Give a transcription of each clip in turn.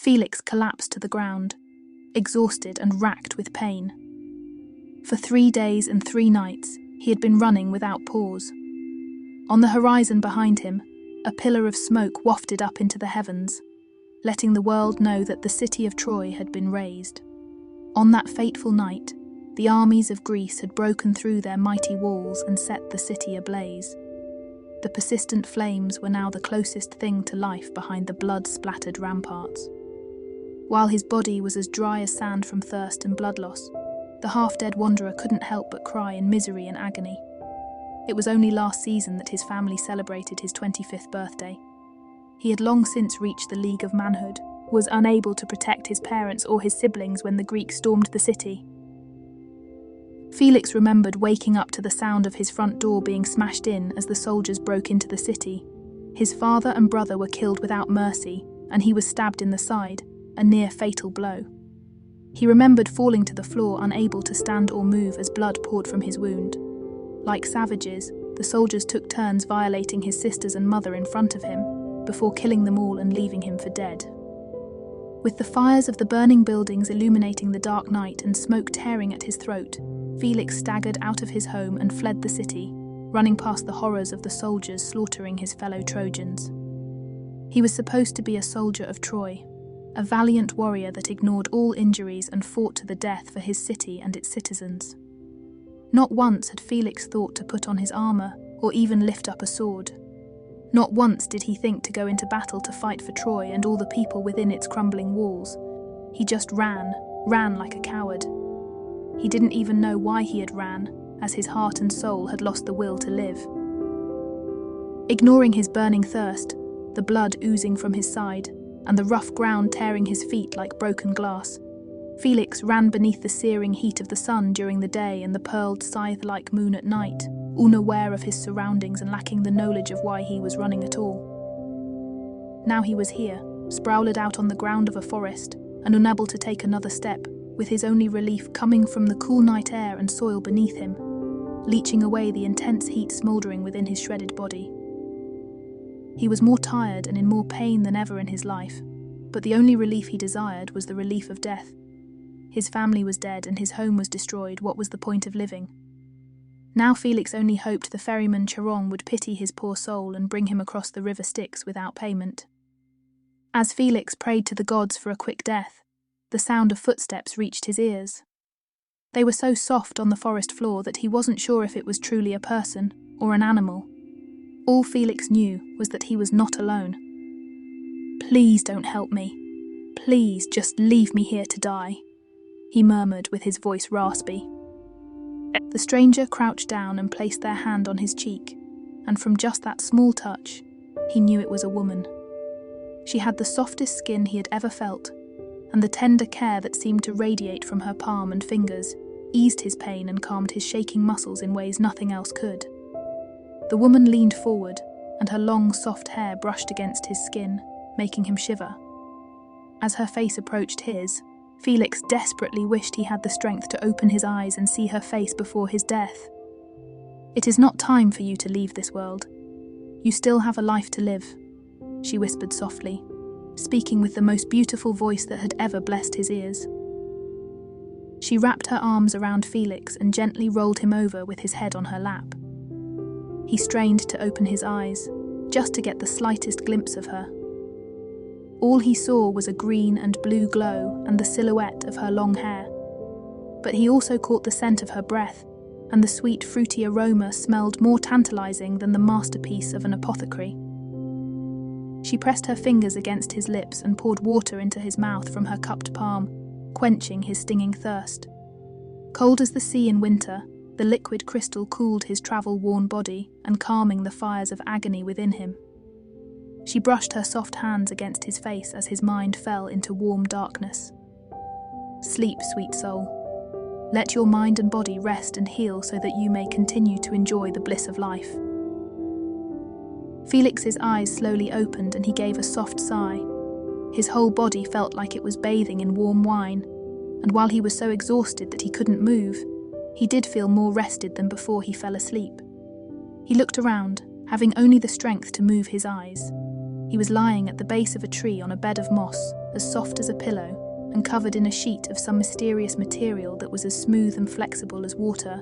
Felix collapsed to the ground, exhausted and racked with pain. For 3 days and 3 nights, he had been running without pause. On the horizon behind him, a pillar of smoke wafted up into the heavens, letting the world know that the city of Troy had been razed. On that fateful night, the armies of Greece had broken through their mighty walls and set the city ablaze. The persistent flames were now the closest thing to life behind the blood-splattered ramparts. While his body was as dry as sand from thirst and blood loss, the half-dead wanderer couldn't help but cry in misery and agony. It was only last season that his family celebrated his 25th birthday. He had long since reached the league of manhood, was unable to protect his parents or his siblings when the Greeks stormed the city. Felix remembered waking up to the sound of his front door being smashed in as the soldiers broke into the city. His father and brother were killed without mercy, and he was stabbed in the side, a near-fatal blow. He remembered falling to the floor, unable to stand or move as blood poured from his wound. Like savages, the soldiers took turns violating his sisters and mother in front of him, before killing them all and leaving him for dead. With the fires of the burning buildings illuminating the dark night and smoke tearing at his throat, Felix staggered out of his home and fled the city, running past the horrors of the soldiers slaughtering his fellow Trojans. He was supposed to be a soldier of Troy, a valiant warrior that ignored all injuries and fought to the death for his city and its citizens. Not once had Felix thought to put on his armor or even lift up a sword. Not once did he think to go into battle to fight for Troy and all the people within its crumbling walls. He just ran like a coward. He didn't even know why he had ran, as his heart and soul had lost the will to live. Ignoring his burning thirst, the blood oozing from his side, and the rough ground tearing his feet like broken glass, Felix ran beneath the searing heat of the sun during the day and the pearled scythe-like moon at night, unaware of his surroundings and lacking the knowledge of why he was running at all. Now he was here, sprawled out on the ground of a forest, and unable to take another step, with his only relief coming from the cool night air and soil beneath him, leaching away the intense heat smouldering within his shredded body. He was more tired and in more pain than ever in his life, but the only relief he desired was the relief of death. His family was dead and his home was destroyed. What was the point of living? Now Felix only hoped the ferryman Charon would pity his poor soul and bring him across the river Styx without payment. As Felix prayed to the gods for a quick death, the sound of footsteps reached his ears. They were so soft on the forest floor that he wasn't sure if it was truly a person or an animal. All Felix knew was that he was not alone. "Please don't help me. Please just leave me here to die," he murmured with his voice raspy. The stranger crouched down and placed their hand on his cheek, and from just that small touch, he knew it was a woman. She had the softest skin he had ever felt, and the tender care that seemed to radiate from her palm and fingers eased his pain and calmed his shaking muscles in ways nothing else could. The woman leaned forward, and her long, soft hair brushed against his skin, making him shiver. As her face approached his, Felix desperately wished he had the strength to open his eyes and see her face before his death. "It is not time for you to leave this world. You still have a life to live," she whispered softly, speaking with the most beautiful voice that had ever blessed his ears. She wrapped her arms around Felix and gently rolled him over with his head on her lap. He strained to open his eyes, just to get the slightest glimpse of her. All he saw was a green and blue glow and the silhouette of her long hair. But he also caught the scent of her breath, and the sweet fruity aroma smelled more tantalizing than the masterpiece of an apothecary. She pressed her fingers against his lips and poured water into his mouth from her cupped palm, quenching his stinging thirst. Cold as the sea in winter, the liquid crystal cooled his travel-worn body and calming the fires of agony within him. She brushed her soft hands against his face as his mind fell into warm darkness. "Sleep, sweet soul. Let your mind and body rest and heal so that you may continue to enjoy the bliss of life." Felix's eyes slowly opened and he gave a soft sigh. His whole body felt like it was bathing in warm wine, and while he was so exhausted that he couldn't move, he did feel more rested than before he fell asleep. He looked around, having only the strength to move his eyes. He was lying at the base of a tree on a bed of moss, as soft as a pillow, and covered in a sheet of some mysterious material that was as smooth and flexible as water,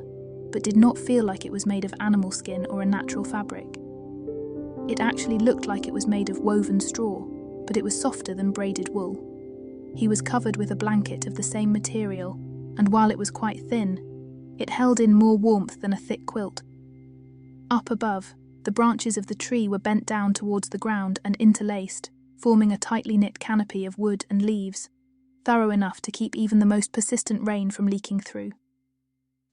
but did not feel like it was made of animal skin or a natural fabric. It actually looked like it was made of woven straw, but it was softer than braided wool. He was covered with a blanket of the same material, and while it was quite thin, it held in more warmth than a thick quilt. Up above, the branches of the tree were bent down towards the ground and interlaced, forming a tightly knit canopy of wood and leaves, thorough enough to keep even the most persistent rain from leaking through.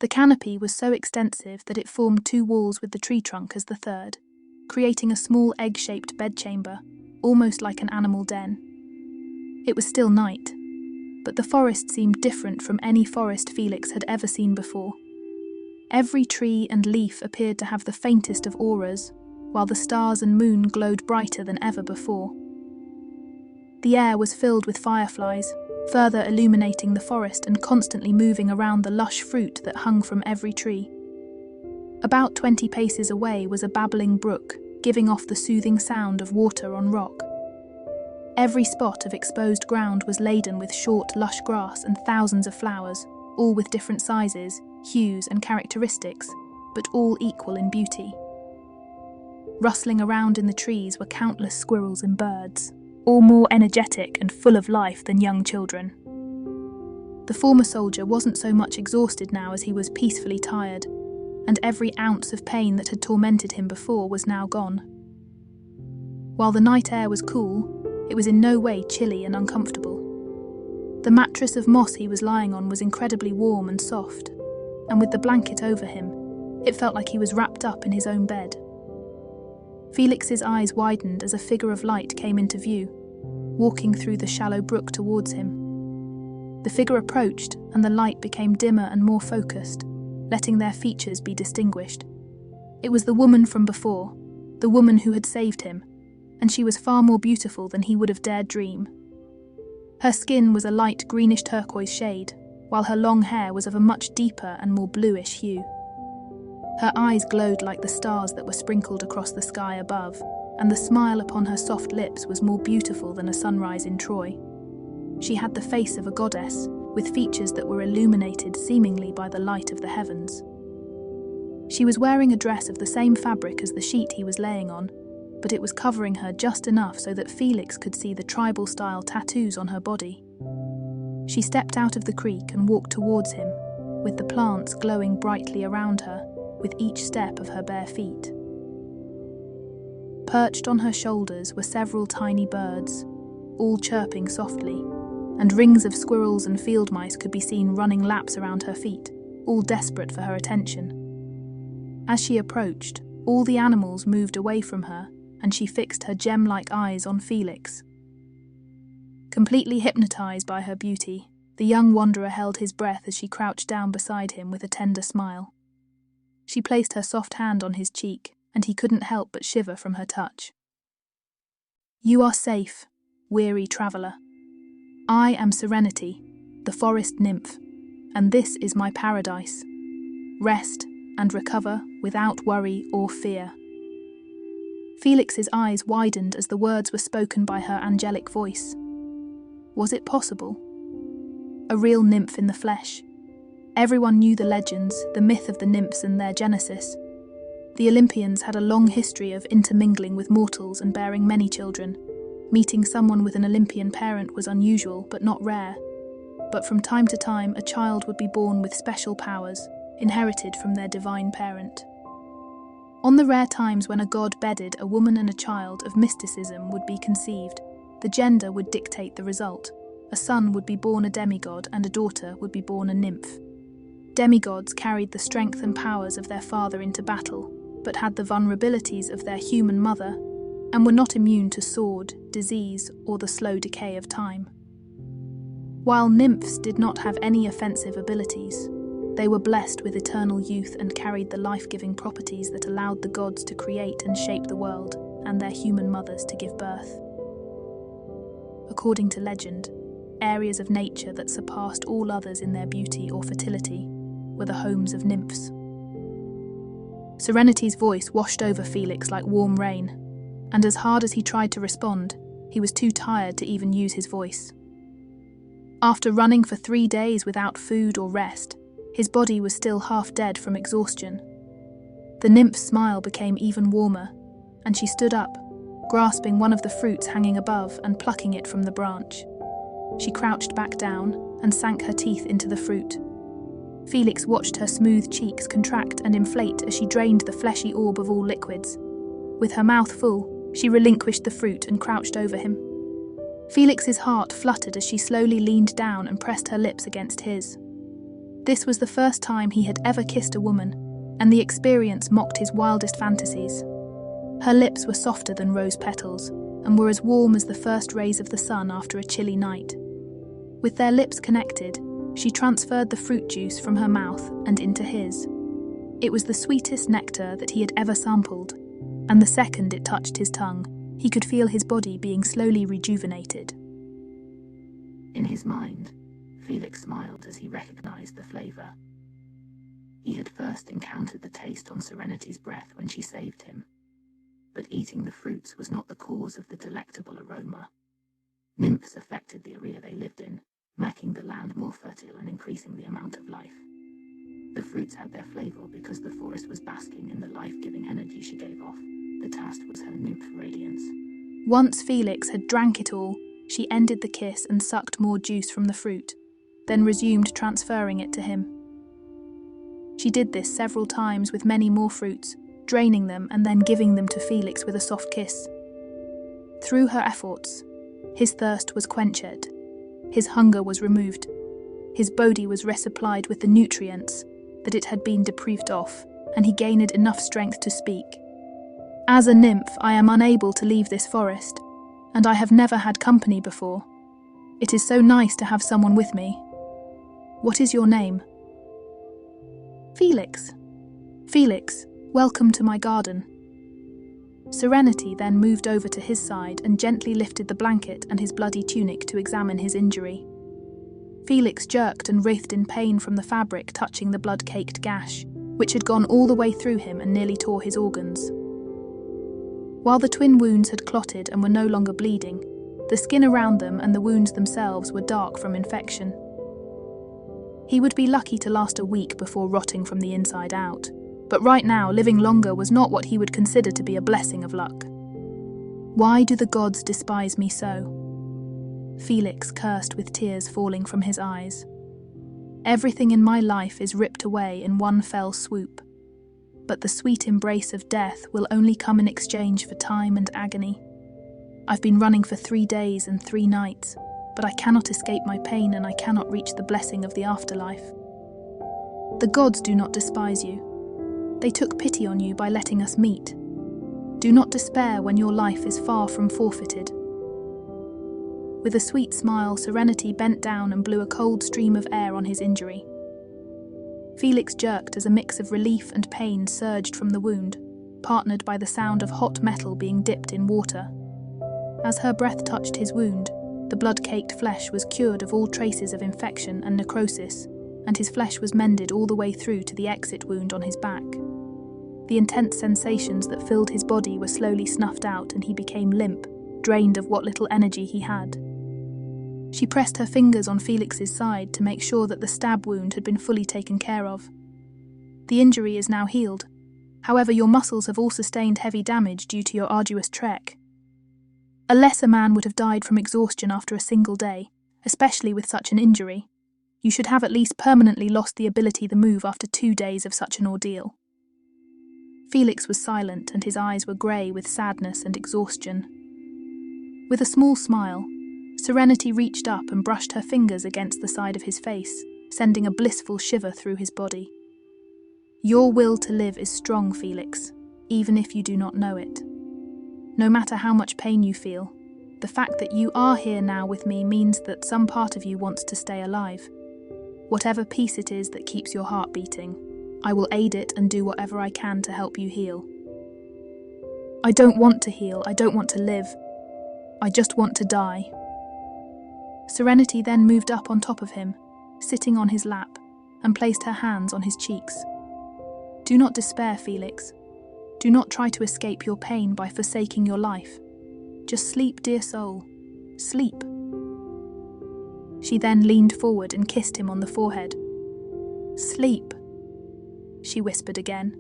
The canopy was so extensive that it formed two walls with the tree trunk as the third, creating a small egg-shaped bedchamber, almost like an animal den. It was still night, but the forest seemed different from any forest Felix had ever seen before. Every tree and leaf appeared to have the faintest of auras, while the stars and moon glowed brighter than ever before. The air was filled with fireflies, further illuminating the forest and constantly moving around the lush fruit that hung from every tree. About 20 paces away was a babbling brook, giving off the soothing sound of water on rock. Every spot of exposed ground was laden with short, lush grass and thousands of flowers, all with different sizes, hues and characteristics, but all equal in beauty. Rustling around in the trees were countless squirrels and birds, all more energetic and full of life than young children. The former soldier wasn't so much exhausted now as he was peacefully tired, and every ounce of pain that had tormented him before was now gone. While the night air was cool, it was in no way chilly and uncomfortable. The mattress of moss he was lying on was incredibly warm and soft, and with the blanket over him, it felt like he was wrapped up in his own bed. Felix's eyes widened as a figure of light came into view, walking through the shallow brook towards him. The figure approached, and the light became dimmer and more focused, letting their features be distinguished. It was the woman from before, the woman who had saved him, and she was far more beautiful than he would have dared dream. Her skin was a light greenish turquoise shade, while her long hair was of a much deeper and more bluish hue. Her eyes glowed like the stars that were sprinkled across the sky above, and the smile upon her soft lips was more beautiful than a sunrise in Troy. She had the face of a goddess, with features that were illuminated seemingly by the light of the heavens. She was wearing a dress of the same fabric as the sheet he was laying on, but it was covering her just enough so that Felix could see the tribal-style tattoos on her body. She stepped out of the creek and walked towards him, with the plants glowing brightly around her, with each step of her bare feet. Perched on her shoulders were several tiny birds, all chirping softly, and rings of squirrels and field mice could be seen running laps around her feet, all desperate for her attention. As she approached, all the animals moved away from her, and she fixed her gem-like eyes on Felix. Completely hypnotized by her beauty, the young wanderer held his breath as she crouched down beside him with a tender smile. She placed her soft hand on his cheek, and he couldn't help but shiver from her touch. "You are safe, weary traveller. I am Serenity, the forest nymph, and this is my paradise. Rest and recover without worry or fear." Felix's eyes widened as the words were spoken by her angelic voice. Was it possible? A real nymph in the flesh. Everyone knew the legends, the myth of the nymphs and their genesis. The Olympians had a long history of intermingling with mortals and bearing many children. Meeting someone with an Olympian parent was unusual, but not rare. But from time to time, a child would be born with special powers, inherited from their divine parent. On the rare times when a god bedded a woman and a child of mysticism would be conceived, the gender would dictate the result. A son would be born a demigod and a daughter would be born a nymph. Demigods carried the strength and powers of their father into battle, but had the vulnerabilities of their human mother, and were not immune to sword, disease, or the slow decay of time. While nymphs did not have any offensive abilities, they were blessed with eternal youth and carried the life-giving properties that allowed the gods to create and shape the world, and their human mothers to give birth. According to legend, areas of nature that surpassed all others in their beauty or fertility were the homes of nymphs. Serenity's voice washed over Felix like warm rain, and as hard as he tried to respond, He was too tired to even use his voice. After running for 3 days without food or rest, his body was still half dead from exhaustion. The nymph's smile became even warmer, and she stood up, grasping one of the fruits hanging above and plucking it from the branch. She crouched back down and sank her teeth into the fruit. Felix watched her smooth cheeks contract and inflate as she drained the fleshy orb of all liquids. With her mouth full, she relinquished the fruit and crouched over him. Felix's heart fluttered as she slowly leaned down and pressed her lips against his. This was the first time he had ever kissed a woman, and the experience mocked his wildest fantasies. Her lips were softer than rose petals, and were as warm as the first rays of the sun after a chilly night. With their lips connected, she transferred the fruit juice from her mouth and into his. It was the sweetest nectar that he had ever sampled, and the second it touched his tongue, he could feel his body being slowly rejuvenated. In his mind, Felix smiled as he recognized the flavor. He had first encountered the taste on Serenity's breath when she saved him, but eating the fruits was not the cause of the delectable aroma. Nymphs affected the area they lived in, making the land more fertile and increasing the amount of life. The fruits had their flavor because the forest was basking in the life-giving energy she gave off. The taste was her nymph radiance. Once Felix had drank it all, she ended the kiss and sucked more juice from the fruit, then resumed transferring it to him. She did this several times with many more fruits, draining them and then giving them to Felix with a soft kiss. Through her efforts, his thirst was quenched, his hunger was removed, his body was resupplied with the nutrients that it had been deprived of, and he gained enough strength to speak. As a nymph, I am unable to leave this forest, and I have never had company before. It is so nice to have someone with me. What is your name? Felix. Felix, welcome to my garden. Serenity then moved over to his side and gently lifted the blanket and his bloody tunic to examine his injury. Felix jerked and writhed in pain from the fabric touching the blood-caked gash, which had gone all the way through him and nearly tore his organs. While the twin wounds had clotted and were no longer bleeding, the skin around them and the wounds themselves were dark from infection. He would be lucky to last a week before rotting from the inside out, but right now living longer was not what he would consider to be a blessing of luck. Why do the gods despise me so? Felix cursed with tears falling from his eyes. Everything in my life is ripped away in one fell swoop, but the sweet embrace of death will only come in exchange for time and agony. I've been running for 3 days and 3 nights, but I cannot escape my pain and I cannot reach the blessing of the afterlife. The gods do not despise you. They took pity on you by letting us meet. Do not despair when your life is far from forfeited. With a sweet smile, Serenity bent down and blew a cold stream of air on his injury. Felix jerked as a mix of relief and pain surged from the wound, partnered by the sound of hot metal being dipped in water. As her breath touched his wound, the blood-caked flesh was cured of all traces of infection and necrosis, and his flesh was mended all the way through to the exit wound on his back. The intense sensations that filled his body were slowly snuffed out and he became limp, drained of what little energy he had. She pressed her fingers on Felix's side to make sure that the stab wound had been fully taken care of. The injury is now healed. However, your muscles have all sustained heavy damage due to your arduous trek. A lesser man would have died from exhaustion after a single day, especially with such an injury. You should have at least permanently lost the ability to move after 2 days of such an ordeal. Felix was silent and his eyes were grey with sadness and exhaustion. With a small smile, Serenity reached up and brushed her fingers against the side of his face, sending a blissful shiver through his body. Your will to live is strong, Felix, even if you do not know it. No matter how much pain you feel, the fact that you are here now with me means that some part of you wants to stay alive. Whatever piece it is that keeps your heart beating, I will aid it and do whatever I can to help you heal. I don't want to heal, I don't want to live. I just want to die. Serenity then moved up on top of him, sitting on his lap, and placed her hands on his cheeks. Do not despair, Felix. Do not try to escape your pain by forsaking your life. Just sleep, dear soul. Sleep." She then leaned forward and kissed him on the forehead. "Sleep," she whispered again.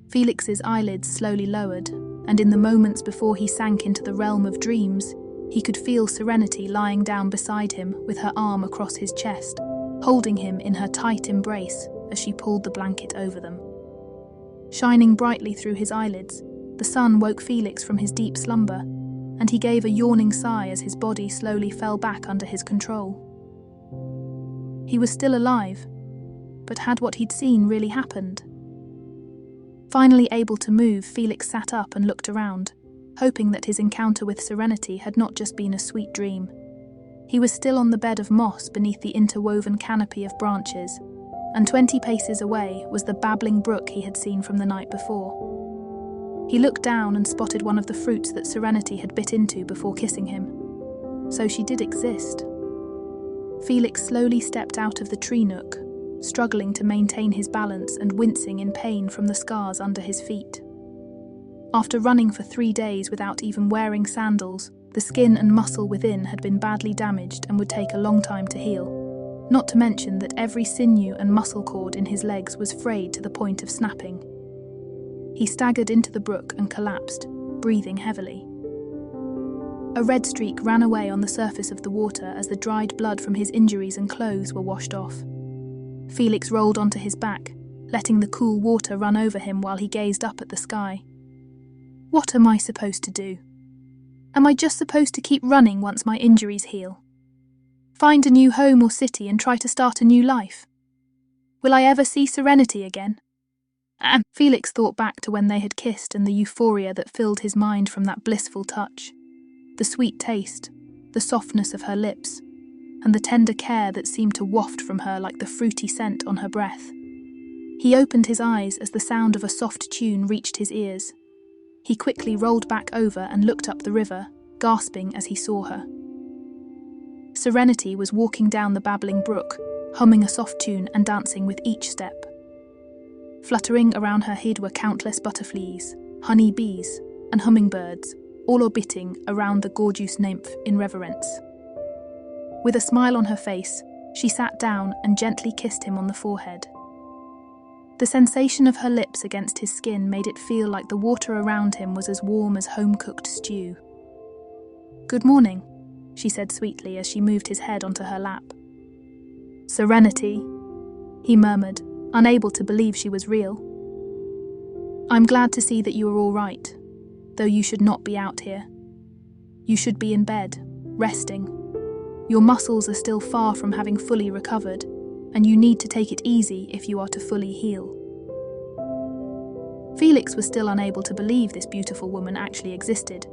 Felix's eyelids slowly lowered, and in the moments before he sank into the realm of dreams, he could feel Serenity lying down beside him with her arm across his chest, holding him in her tight embrace as she pulled the blanket over them. Shining brightly through his eyelids, the sun woke Felix from his deep slumber, and he gave a yawning sigh as his body slowly fell back under his control. He was still alive, but had what he'd seen really happened? Finally able to move, Felix sat up and looked around, hoping that his encounter with Serenity had not just been a sweet dream. He was still on the bed of moss beneath the interwoven canopy of branches, and 20 paces away was the babbling brook he had seen from the night before. He looked down and spotted one of the fruits that Serenity had bit into before kissing him. So she did exist. Felix slowly stepped out of the tree nook, struggling to maintain his balance and wincing in pain from the scars under his feet. After running for 3 days without even wearing sandals, the skin and muscle within had been badly damaged and would take a long time to heal, not to mention that every sinew and muscle cord in his legs was frayed to the point of snapping. He staggered into the brook and collapsed, breathing heavily. A red streak ran away on the surface of the water as the dried blood from his injuries and clothes were washed off. Felix rolled onto his back, letting the cool water run over him while he gazed up at the sky. What am I supposed to do? Am I just supposed to keep running once my injuries heal? Find a new home or city and try to start a new life? Will I ever see Serenity again? And Felix thought back to when they had kissed and the euphoria that filled his mind from that blissful touch. The sweet taste, the softness of her lips, and the tender care that seemed to waft from her like the fruity scent on her breath. He opened his eyes as the sound of a soft tune reached his ears. He quickly rolled back over and looked up the river, gasping as he saw her. Serenity was walking down the babbling brook, humming a soft tune and dancing with each step. Fluttering around her head were countless butterflies, honey bees, and hummingbirds, all orbiting around the gorgeous nymph in reverence. With a smile on her face, she sat down and gently kissed him on the forehead. The sensation of her lips against his skin made it feel like the water around him was as warm as home-cooked stew. "Good morning," she said sweetly as she moved his head onto her lap. "Serenity," he murmured, unable to believe she was real. "I'm glad to see that you are all right, though you should not be out here. You should be in bed, resting. Your muscles are still far from having fully recovered, and you need to take it easy if you are to fully heal." Felix was still unable to believe this beautiful woman actually existed.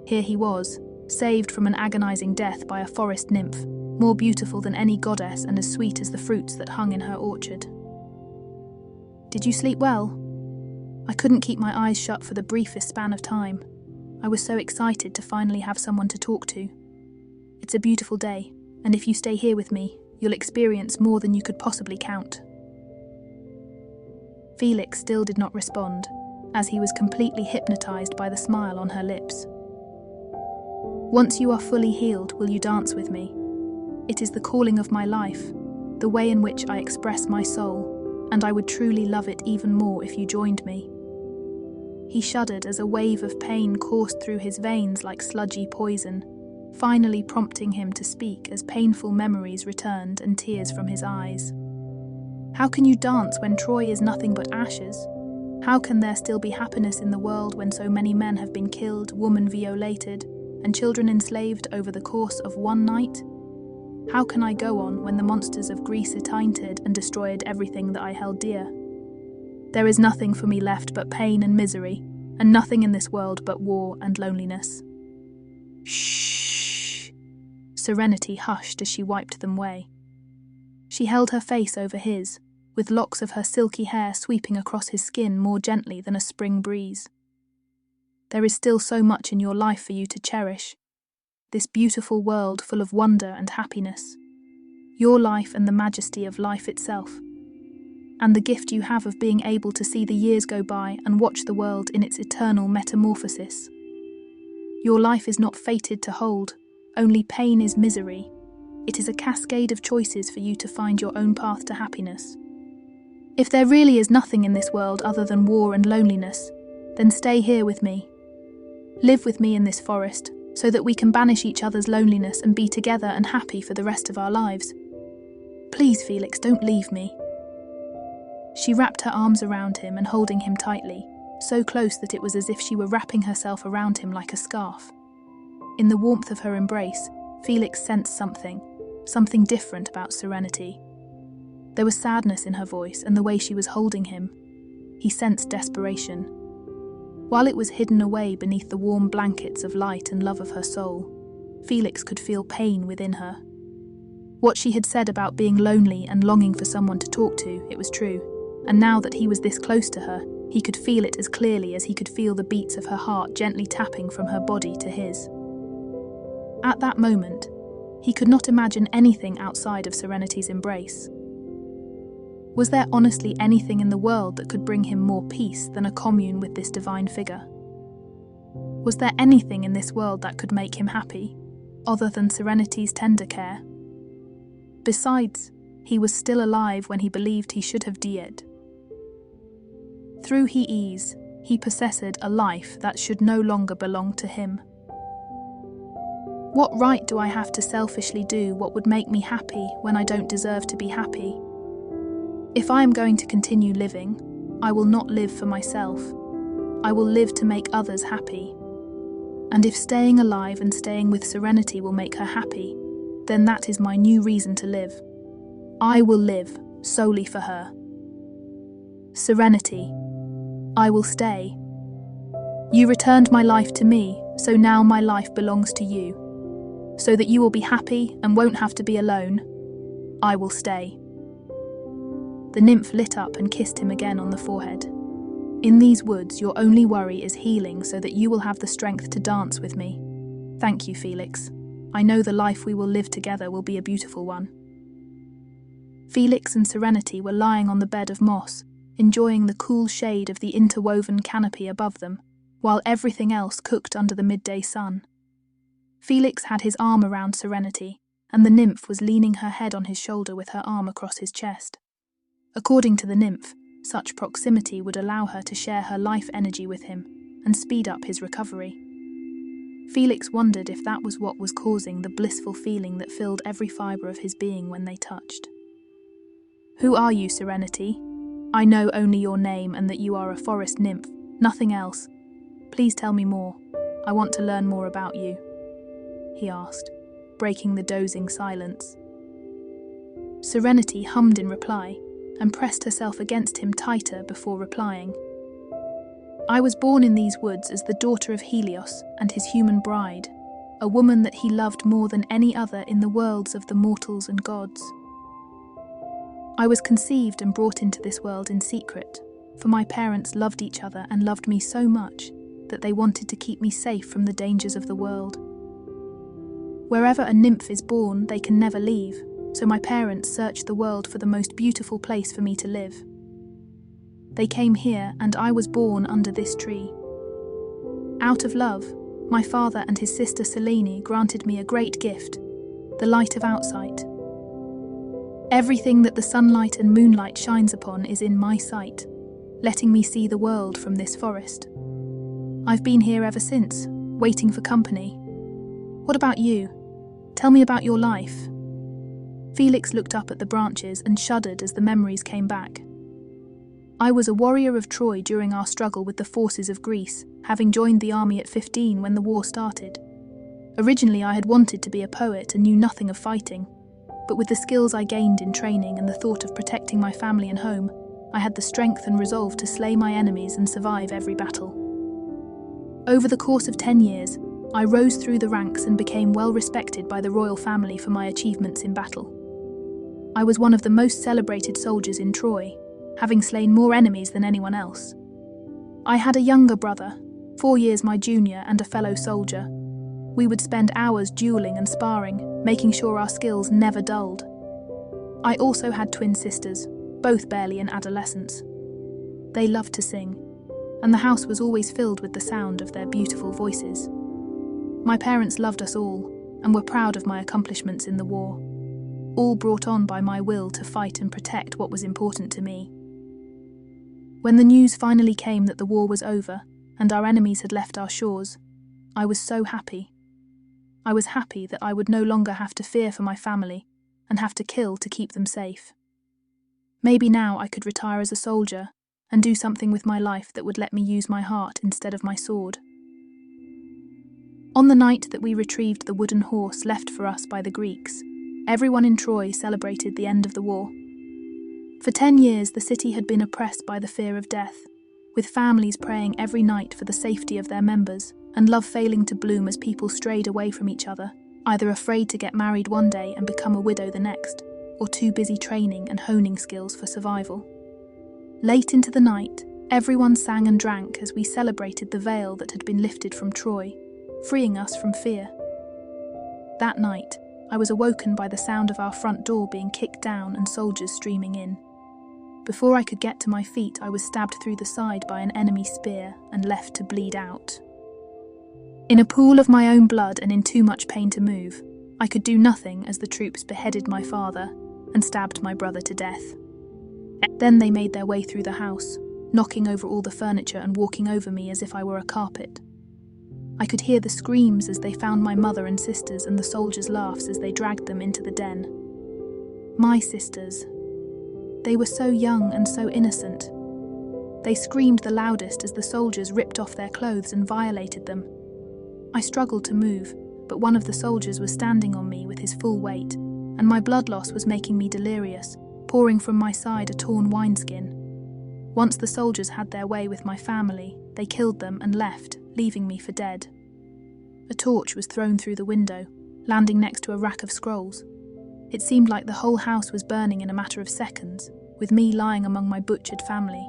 Here he was, saved from an agonizing death by a forest nymph, more beautiful than any goddess and as sweet as the fruits that hung in her orchard. "Did you sleep well?" "I couldn't keep my eyes shut for the briefest span of time. I was so excited to finally have someone to talk to. It's a beautiful day, and if you stay here with me, you'll experience more than you could possibly count." Felix still did not respond, as he was completely hypnotized by the smile on her lips. "Once you are fully healed, will you dance with me? It is the calling of my life, the way in which I express my soul, and I would truly love it even more if you joined me." He shuddered as a wave of pain coursed through his veins like sludgy poison, finally prompting him to speak as painful memories returned and tears from his eyes. "How can you dance when Troy is nothing but ashes? How can there still be happiness in the world when so many men have been killed, women violated, and children enslaved over the course of one night? How can I go on when the monsters of Greece tainted and destroyed everything that I held dear? There is nothing for me left but pain and misery, and nothing in this world but war and loneliness." "Shh!" Serenity hushed as she wiped them away. She held her face over his, with locks of her silky hair sweeping across his skin more gently than a spring breeze. "There is still so much in your life for you to cherish. This beautiful world full of wonder and happiness. Your life and the majesty of life itself. And the gift you have of being able to see the years go by and watch the world in its eternal metamorphosis. Your life is not fated to hold, only pain is misery. It is a cascade of choices for you to find your own path to happiness. If there really is nothing in this world other than war and loneliness, then stay here with me. Live with me in this forest, so that we can banish each other's loneliness and be together and happy for the rest of our lives. Please, Felix, don't leave me. She wrapped her arms around him and holding him tightly, so close that it was as if she were wrapping herself around him like a scarf. In the warmth of her embrace, Felix sensed something different about Serenity. There was sadness in her voice and the way she was holding him. He sensed desperation. While it was hidden away beneath the warm blankets of light and love of her soul, Felix could feel pain within her. What she had said about being lonely and longing for someone to talk to, it was true, and now that he was this close to her, he could feel it as clearly as he could feel the beats of her heart gently tapping from her body to his. At that moment, he could not imagine anything outside of Serenity's embrace. Was there honestly anything in the world that could bring him more peace than a commune with this divine figure? Was there anything in this world that could make him happy, other than Serenity's tender care? Besides, he was still alive when he believed he should have died. Through his ease, he possessed a life that should no longer belong to him. What right do I have to selfishly do what would make me happy when I don't deserve to be happy? If I am going to continue living, I will not live for myself. I will live to make others happy. And if staying alive and staying with Serenity will make her happy, then that is my new reason to live. I will live solely for her. Serenity, I will stay. You returned my life to me, so now my life belongs to you. So that you will be happy and won't have to be alone, I will stay. The nymph lit up and kissed him again on the forehead. In these woods, your only worry is healing so that you will have the strength to dance with me. Thank you, Felix. I know the life we will live together will be a beautiful one. Felix and Serenity were lying on the bed of moss, enjoying the cool shade of the interwoven canopy above them, while everything else cooked under the midday sun. Felix had his arm around Serenity, and the nymph was leaning her head on his shoulder with her arm across his chest. According to the nymph, such proximity would allow her to share her life energy with him and speed up his recovery. Felix wondered if that was what was causing the blissful feeling that filled every fibre of his being when they touched. Who are you, Serenity? I know only your name and that you are a forest nymph, nothing else. Please tell me more. I want to learn more about you, he asked, breaking the dozing silence. Serenity hummed in reply and pressed herself against him tighter before replying. I was born in these woods as the daughter of Helios and his human bride, a woman that he loved more than any other in the worlds of the mortals and gods. I was conceived and brought into this world in secret, for my parents loved each other and loved me so much that they wanted to keep me safe from the dangers of the world. Wherever a nymph is born, they can never leave, so my parents searched the world for the most beautiful place for me to live. They came here, and I was born under this tree. Out of love, my father and his sister Selene granted me a great gift, the light of outsight. Everything that the sunlight and moonlight shines upon is in my sight, letting me see the world from this forest. I've been here ever since, waiting for company. What about you? Tell me about your life. Felix looked up at the branches and shuddered as the memories came back. I was a warrior of Troy during our struggle with the forces of Greece, having joined the army at 15 when the war started. Originally I had wanted to be a poet and knew nothing of fighting, but with the skills I gained in training and the thought of protecting my family and home, I had the strength and resolve to slay my enemies and survive every battle. Over the course of 10 years, I rose through the ranks and became well respected by the royal family for my achievements in battle. I was one of the most celebrated soldiers in Troy, having slain more enemies than anyone else. I had a younger brother, 4 years my junior and a fellow soldier. We would spend hours dueling and sparring, making sure our skills never dulled. I also had twin sisters, both barely in adolescence. They loved to sing, and the house was always filled with the sound of their beautiful voices. My parents loved us all, and were proud of my accomplishments in the war, all brought on by my will to fight and protect what was important to me. When the news finally came that the war was over and our enemies had left our shores, I was so happy. I was happy that I would no longer have to fear for my family and have to kill to keep them safe. Maybe now I could retire as a soldier and do something with my life that would let me use my heart instead of my sword. On the night that we retrieved the wooden horse left for us by the Greeks, everyone in Troy celebrated the end of the war. For 10 years, the city had been oppressed by the fear of death, with families praying every night for the safety of their members, and love failing to bloom as people strayed away from each other, either afraid to get married one day and become a widow the next, or too busy training and honing skills for survival. Late into the night, everyone sang and drank as we celebrated the veil that had been lifted from Troy, freeing us from fear. That night, I was awoken by the sound of our front door being kicked down and soldiers streaming in. Before I could get to my feet, I was stabbed through the side by an enemy spear and left to bleed out. In a pool of my own blood and in too much pain to move, I could do nothing as the troops beheaded my father and stabbed my brother to death. Then they made their way through the house, knocking over all the furniture and walking over me as if I were a carpet. I could hear the screams as they found my mother and sisters and the soldiers' laughs as they dragged them into the den. My sisters. They were so young and so innocent. They screamed the loudest as the soldiers ripped off their clothes and violated them. I struggled to move, but one of the soldiers was standing on me with his full weight, and my blood loss was making me delirious, pouring from my side a torn wineskin. Once the soldiers had their way with my family, they killed them and left, leaving me for dead. A torch was thrown through the window, landing next to a rack of scrolls. It seemed like the whole house was burning in a matter of seconds, with me lying among my butchered family.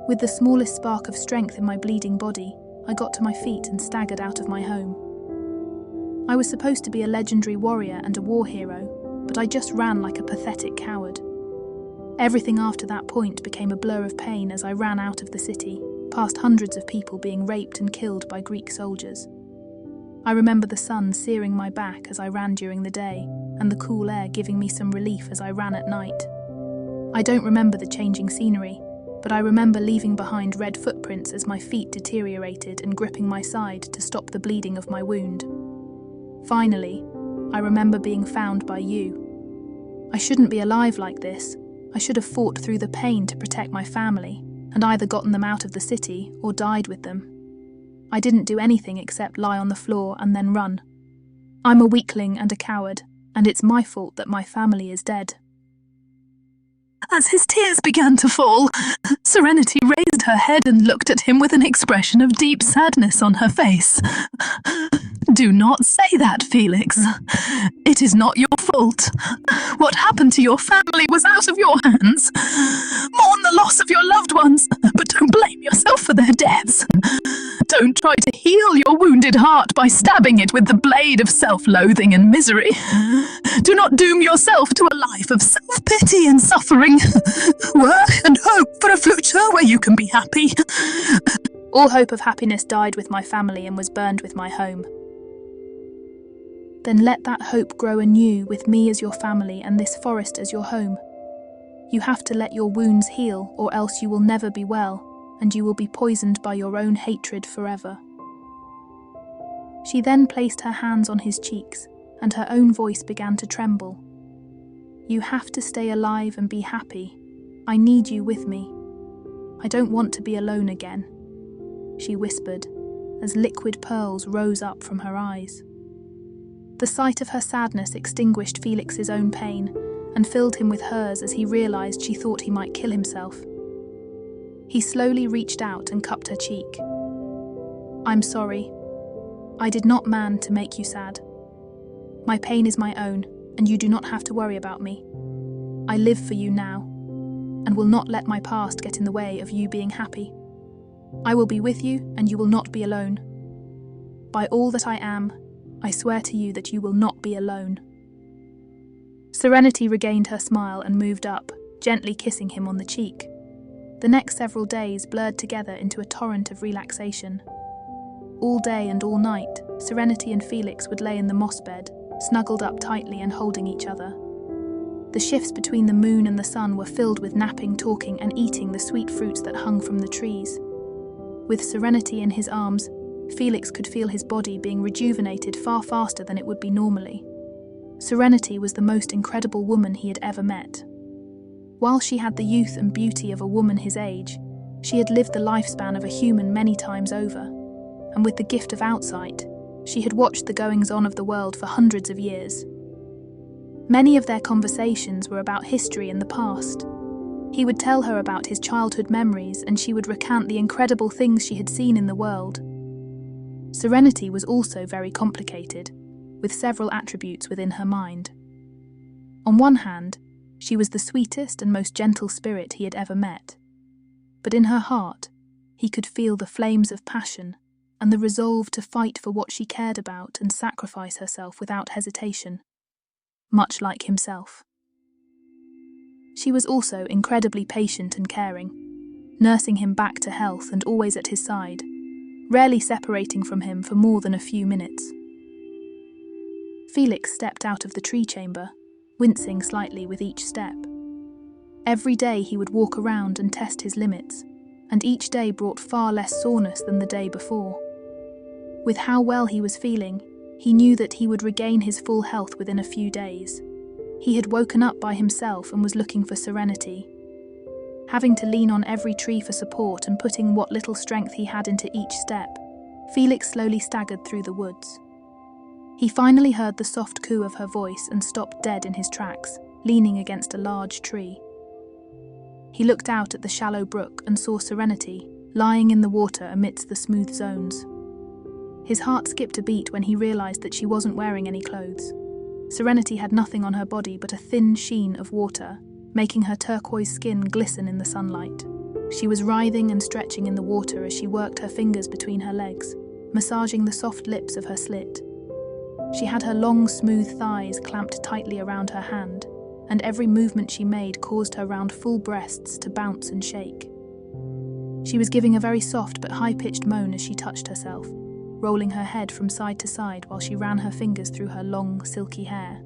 With the smallest spark of strength in my bleeding body, I got to my feet and staggered out of my home. I was supposed to be a legendary warrior and a war hero, but I just ran like a pathetic coward. Everything after that point became a blur of pain as I ran out of the city, past hundreds of people being raped and killed by Greek soldiers. I remember the sun searing my back as I ran during the day, and the cool air giving me some relief as I ran at night. I don't remember the changing scenery, but I remember leaving behind red footprints as my feet deteriorated and gripping my side to stop the bleeding of my wound. Finally, I remember being found by you. I shouldn't be alive like this. I should have fought through the pain to protect my family, and either gotten them out of the city or died with them. I didn't do anything except lie on the floor and then run. I'm a weakling and a coward, and it's my fault that my family is dead. As his tears began to fall, Serenity raised her head and looked at him with an expression of deep sadness on her face. Do not say that, Felix. It is not your fault. What happened to your family was out of your hands. Mourn the loss of your loved ones, but don't blame yourself for their deaths. Don't try to heal your wounded heart by stabbing it with the blade of self-loathing and misery. Do not doom yourself to a life of self-pity and suffering. Work and hope for a future where you can be happy. All hope of happiness died with my family and was burned with my home. Then let that hope grow anew with me as your family and this forest as your home. You have to let your wounds heal, or else you will never be well, and you will be poisoned by your own hatred forever. She then placed her hands on his cheeks, and her own voice began to tremble. You have to stay alive and be happy. I need you with me. I don't want to be alone again, she whispered, as liquid pearls rose up from her eyes. The sight of her sadness extinguished Felix's own pain and filled him with hers as he realized she thought he might kill himself. He slowly reached out and cupped her cheek. I'm sorry. I did not mean to make you sad. My pain is my own, and you do not have to worry about me. I live for you now, and will not let my past get in the way of you being happy. I will be with you, and you will not be alone. By all that I am, I swear to you that you will not be alone. Serenity regained her smile and moved up, gently kissing him on the cheek. The next several days blurred together into a torrent of relaxation. All day and all night, Serenity and Felix would lay in the moss bed, snuggled up tightly and holding each other. The shifts between the moon and the sun were filled with napping, talking, and eating the sweet fruits that hung from the trees. With Serenity in his arms, Felix could feel his body being rejuvenated far faster than it would be normally. Serenity was the most incredible woman he had ever met. While she had the youth and beauty of a woman his age, she had lived the lifespan of a human many times over, and with the gift of outsight, she had watched the goings-on of the world for hundreds of years. Many of their conversations were about history and the past. He would tell her about his childhood memories, and she would recount the incredible things she had seen in the world. Serenity was also very complicated, with several attributes within her mind. On one hand, she was the sweetest and most gentle spirit he had ever met. But in her heart, he could feel the flames of passion and the resolve to fight for what she cared about and sacrifice herself without hesitation, much like himself. She was also incredibly patient and caring, nursing him back to health and always at his side, rarely separating from him for more than a few minutes. Felix stepped out of the tree chamber, wincing slightly with each step. Every day he would walk around and test his limits, and each day brought far less soreness than the day before. With how well he was feeling, he knew that he would regain his full health within a few days. He had woken up by himself and was looking for Serenity. Having to lean on every tree for support and putting what little strength he had into each step, Felix slowly staggered through the woods. He finally heard the soft coo of her voice and stopped dead in his tracks, leaning against a large tree. He looked out at the shallow brook and saw Serenity, lying in the water amidst the smooth zones. His heart skipped a beat when he realized that she wasn't wearing any clothes. Serenity had nothing on her body but a thin sheen of water, making her turquoise skin glisten in the sunlight. She was writhing and stretching in the water as she worked her fingers between her legs, massaging the soft lips of her slit. She had her long, smooth thighs clamped tightly around her hand, and every movement she made caused her round full breasts to bounce and shake. She was giving a very soft but high-pitched moan as she touched herself, rolling her head from side to side while she ran her fingers through her long, silky hair.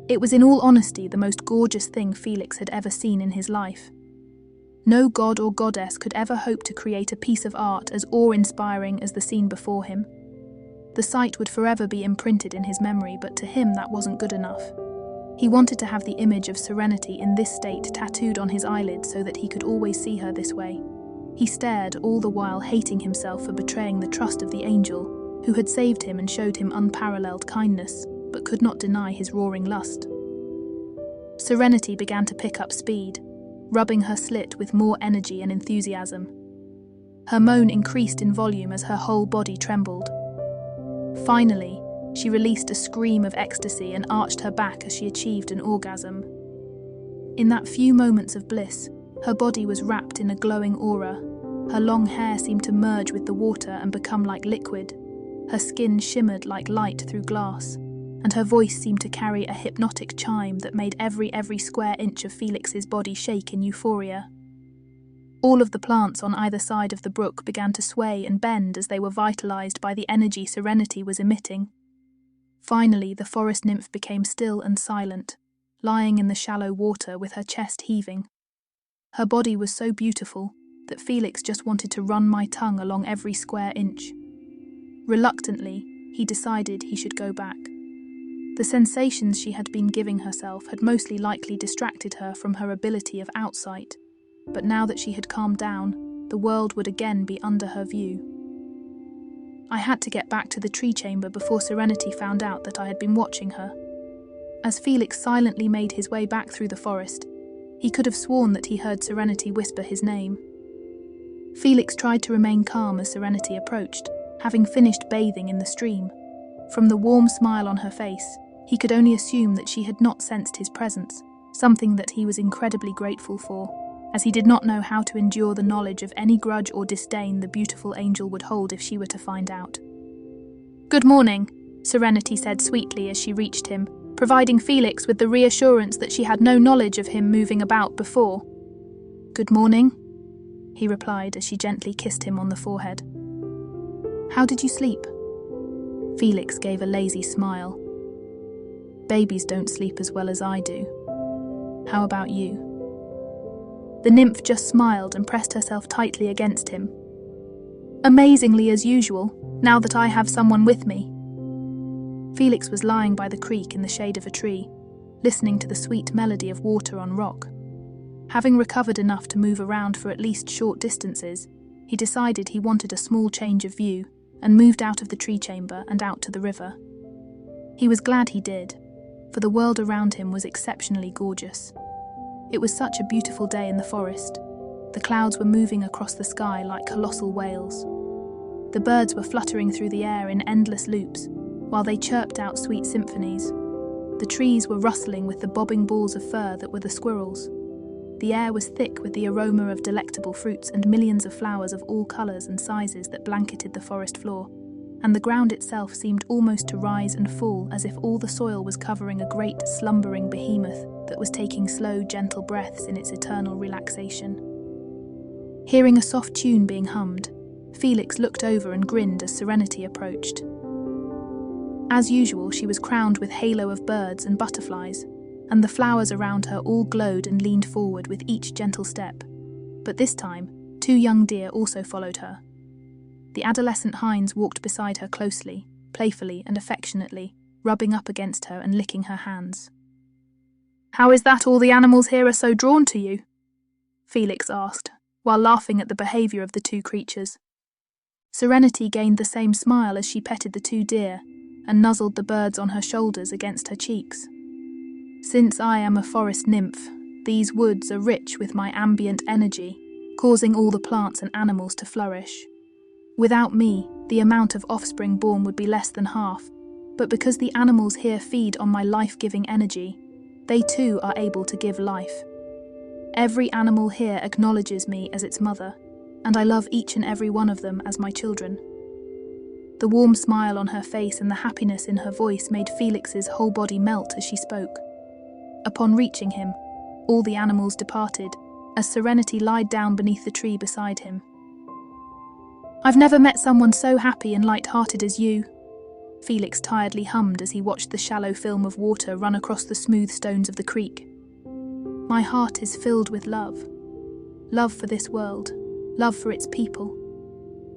It was in all honesty the most gorgeous thing Felix had ever seen in his life. No god or goddess could ever hope to create a piece of art as awe-inspiring as the scene before him. The sight would forever be imprinted in his memory, but to him that wasn't good enough. He wanted to have the image of Serenity in this state tattooed on his eyelids so that he could always see her this way. He stared, all the while hating himself for betraying the trust of the angel, who had saved him and showed him unparalleled kindness, but could not deny his roaring lust. Serenity began to pick up speed, rubbing her slit with more energy and enthusiasm. Her moan increased in volume as her whole body trembled. Finally, she released a scream of ecstasy and arched her back as she achieved an orgasm. In that few moments of bliss, her body was wrapped in a glowing aura. Her long hair seemed to merge with the water and become like liquid. Her skin shimmered like light through glass, and her voice seemed to carry a hypnotic chime that made every square inch of Felix's body shake in euphoria. All of the plants on either side of the brook began to sway and bend as they were vitalized by the energy Serenity was emitting. Finally, the forest nymph became still and silent, lying in the shallow water with her chest heaving. Her body was so beautiful that Felix just wanted to run my tongue along every square inch. Reluctantly, he decided he should go back. The sensations she had been giving herself had mostly likely distracted her from her ability of outsight, but now that she had calmed down, the world would again be under her view. I had to get back to the tree chamber before Serenity found out that I had been watching her. As Felix silently made his way back through the forest, he could have sworn that he heard Serenity whisper his name. Felix tried to remain calm as Serenity approached, having finished bathing in the stream. From the warm smile on her face, he could only assume that she had not sensed his presence, something that he was incredibly grateful for, as he did not know how to endure the knowledge of any grudge or disdain the beautiful angel would hold if she were to find out. "Good morning," Serenity said sweetly as she reached him, providing Felix with the reassurance that she had no knowledge of him moving about before. "Good morning," he replied as she gently kissed him on the forehead. "How did you sleep?" Felix gave a lazy smile. Babies don't sleep as well as I do. How about you? The nymph just smiled and pressed herself tightly against him. Amazingly as usual, now that I have someone with me. Felix was lying by the creek in the shade of a tree, listening to the sweet melody of water on rock. Having recovered enough to move around for at least short distances, he decided he wanted a small change of view and moved out of the tree chamber and out to the river. He was glad he did, for the world around him was exceptionally gorgeous. It was such a beautiful day in the forest. The clouds were moving across the sky like colossal whales. The birds were fluttering through the air in endless loops, while they chirped out sweet symphonies. The trees were rustling with the bobbing balls of fur that were the squirrels. The air was thick with the aroma of delectable fruits and millions of flowers of all colours and sizes that blanketed the forest floor, and the ground itself seemed almost to rise and fall as if all the soil was covering a great, slumbering behemoth that was taking slow, gentle breaths in its eternal relaxation. Hearing a soft tune being hummed, Felix looked over and grinned as Serenity approached. As usual, she was crowned with halo of birds and butterflies, and the flowers around her all glowed and leaned forward with each gentle step. But this time, 2 young deer also followed her. The adolescent hinds walked beside her closely, playfully and affectionately, rubbing up against her and licking her hands. "How is that all the animals here are so drawn to you?" Felix asked, while laughing at the behaviour of the 2 creatures. Serenity gained the same smile as she petted the 2 deer and nuzzled the birds on her shoulders against her cheeks. "Since I am a forest nymph, these woods are rich with my ambient energy, causing all the plants and animals to flourish. Without me, the amount of offspring born would be less than half, but because the animals here feed on my life-giving energy, they too are able to give life. Every animal here acknowledges me as its mother, and I love each and every one of them as my children." The warm smile on her face and the happiness in her voice made Felix's whole body melt as she spoke. Upon reaching him, all the animals departed, as Serenity lied down beneath the tree beside him. "I've never met someone so happy and light-hearted as you," Felix tiredly hummed as he watched the shallow film of water run across the smooth stones of the creek. "My heart is filled with love. Love for this world, love for its people,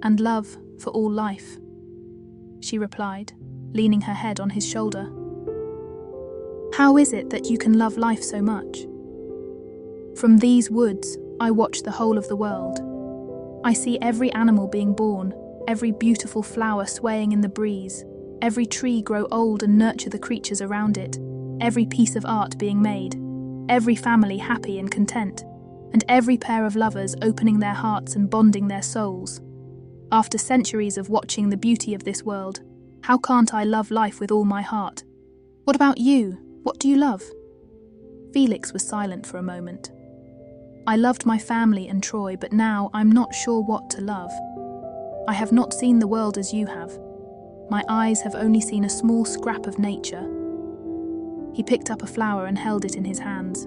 and love for all life," she replied, leaning her head on his shoulder. "How is it that you can love life so much?" "From these woods, I watch the whole of the world. I see every animal being born, every beautiful flower swaying in the breeze, every tree grow old and nurture the creatures around it, every piece of art being made, every family happy and content, and every pair of lovers opening their hearts and bonding their souls. After centuries of watching the beauty of this world, how can't I love life with all my heart? What about you? What do you love?" Felix was silent for a moment. "I loved my family and Troy, but now I'm not sure what to love. I have not seen the world as you have. My eyes have only seen a small scrap of nature." He picked up a flower and held it in his hands.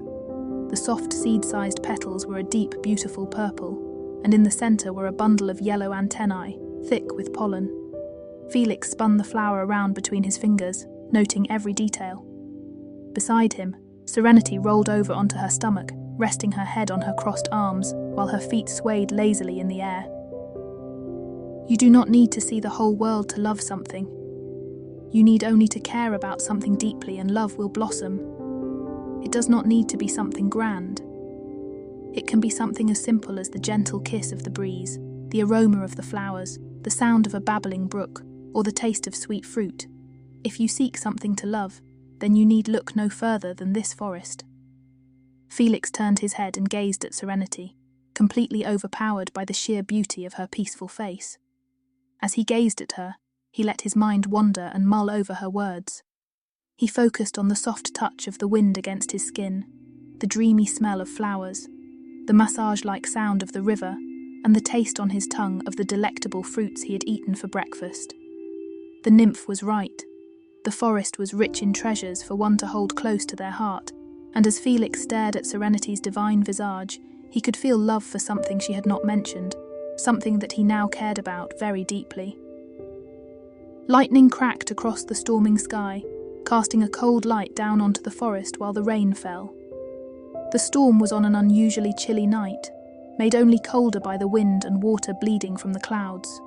The soft seed-sized petals were a deep, beautiful purple, and in the centre were a bundle of yellow antennae, thick with pollen. Felix spun the flower around between his fingers, noting every detail. Beside him, Serenity rolled over onto her stomach, resting her head on her crossed arms, while her feet swayed lazily in the air. "You do not need to see the whole world to love something. You need only to care about something deeply and love will blossom. It does not need to be something grand. It can be something as simple as the gentle kiss of the breeze, the aroma of the flowers, the sound of a babbling brook, or the taste of sweet fruit. If you seek something to love, then you need look no further than this forest." Felix turned his head and gazed at Serenity, completely overpowered by the sheer beauty of her peaceful face. As he gazed at her, he let his mind wander and mull over her words. He focused on the soft touch of the wind against his skin, the dreamy smell of flowers, the massage-like sound of the river, and the taste on his tongue of the delectable fruits he had eaten for breakfast. The nymph was right. The forest was rich in treasures for one to hold close to their heart, and as Felix stared at Serenity's divine visage, he could feel love for something she had not mentioned, something that he now cared about very deeply. Lightning cracked across the storming sky, casting a cold light down onto the forest while the rain fell. The storm was on an unusually chilly night, made only colder by the wind and water bleeding from the clouds.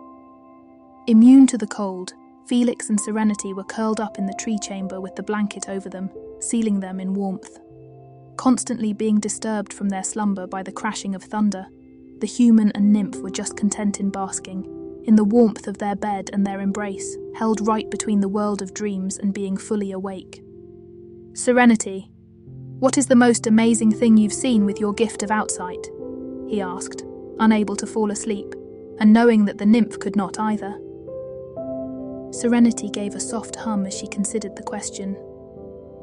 Immune to the cold, Felix and Serenity were curled up in the tree chamber with the blanket over them, sealing them in warmth. Constantly being disturbed from their slumber by the crashing of thunder, the human and Nymph were just content in basking, in the warmth of their bed and their embrace, held right between the world of dreams and being fully awake. "Serenity, what is the most amazing thing you've seen with your gift of outsight?" he asked, unable to fall asleep, and knowing that the Nymph could not either. Serenity gave a soft hum as she considered the question.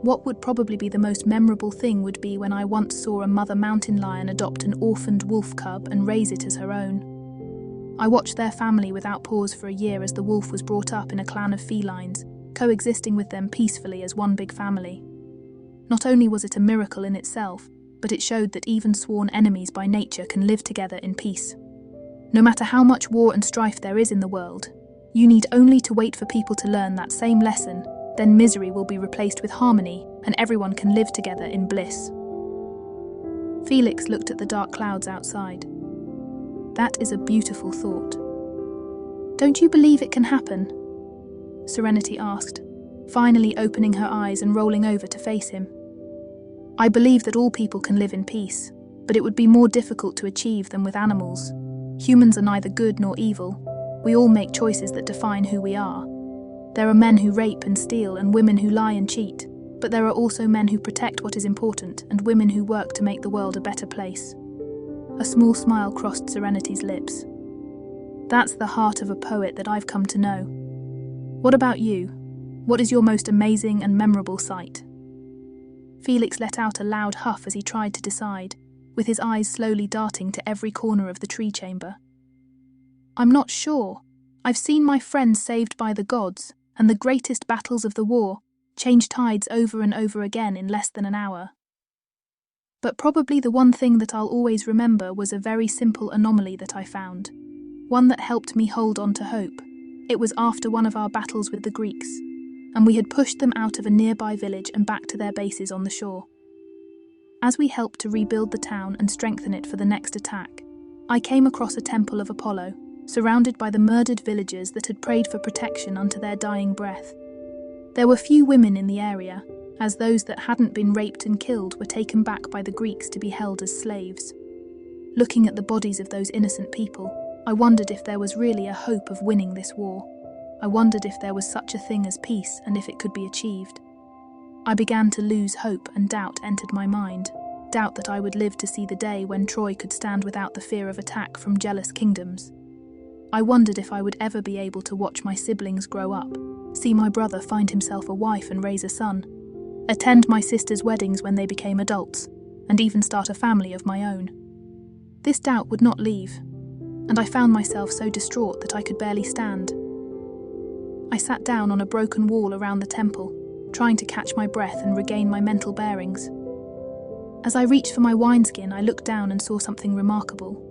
What would probably be the most memorable thing would be when I once saw a mother mountain lion adopt an orphaned wolf cub and raise it as her own. I watched their family without pause for a year as the wolf was brought up in a clan of felines, coexisting with them peacefully as one big family. Not only was it a miracle in itself, but it showed that even sworn enemies by nature can live together in peace. No matter how much war and strife there is in the world, you need only to wait for people to learn that same lesson, then misery will be replaced with harmony and everyone can live together in bliss. Felix looked at the dark clouds outside. That is a beautiful thought. Don't you believe it can happen? Serenity asked, finally opening her eyes and rolling over to face him. I believe that all people can live in peace, but it would be more difficult to achieve than with animals. Humans are neither good nor evil. We all make choices that define who we are. There are men who rape and steal and women who lie and cheat, but there are also men who protect what is important and women who work to make the world a better place. A small smile crossed Serenity's lips. That's the heart of a poet that I've come to know. What about you? What is your most amazing and memorable sight? Felix let out a loud huff as he tried to decide, with his eyes slowly darting to every corner of the tree chamber. I'm not sure. I've seen my friends saved by the gods, and the greatest battles of the war change tides over and over again in less than an hour. But probably the one thing that I'll always remember was a very simple anomaly that I found, one that helped me hold on to hope. It was after one of our battles with the Greeks, and we had pushed them out of a nearby village and back to their bases on the shore. As we helped to rebuild the town and strengthen it for the next attack, I came across a temple of Apollo, surrounded by the murdered villagers that had prayed for protection unto their dying breath. There were few women in the area, as those that hadn't been raped and killed were taken back by the Greeks to be held as slaves. Looking at the bodies of those innocent people, I wondered if there was really a hope of winning this war. I wondered if there was such a thing as peace and if it could be achieved. I began to lose hope and doubt entered my mind, doubt that I would live to see the day when Troy could stand without the fear of attack from jealous kingdoms. I wondered if I would ever be able to watch my siblings grow up, see my brother find himself a wife and raise a son, attend my sister's weddings when they became adults, and even start a family of my own. This doubt would not leave, and I found myself so distraught that I could barely stand. I sat down on a broken wall around the temple, trying to catch my breath and regain my mental bearings. As I reached for my wineskin, I looked down and saw something remarkable.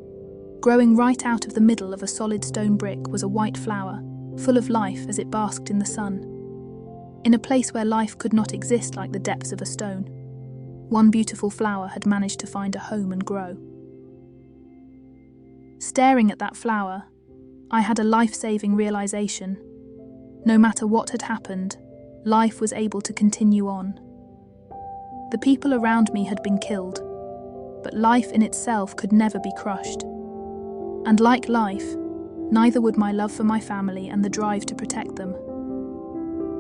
Growing right out of the middle of a solid stone brick was a white flower, full of life as it basked in the sun. In a place where life could not exist like the depths of a stone, one beautiful flower had managed to find a home and grow. Staring at that flower, I had a life-saving realization. No matter what had happened, life was able to continue on. The people around me had been killed, but life in itself could never be crushed. And like life, neither would my love for my family and the drive to protect them.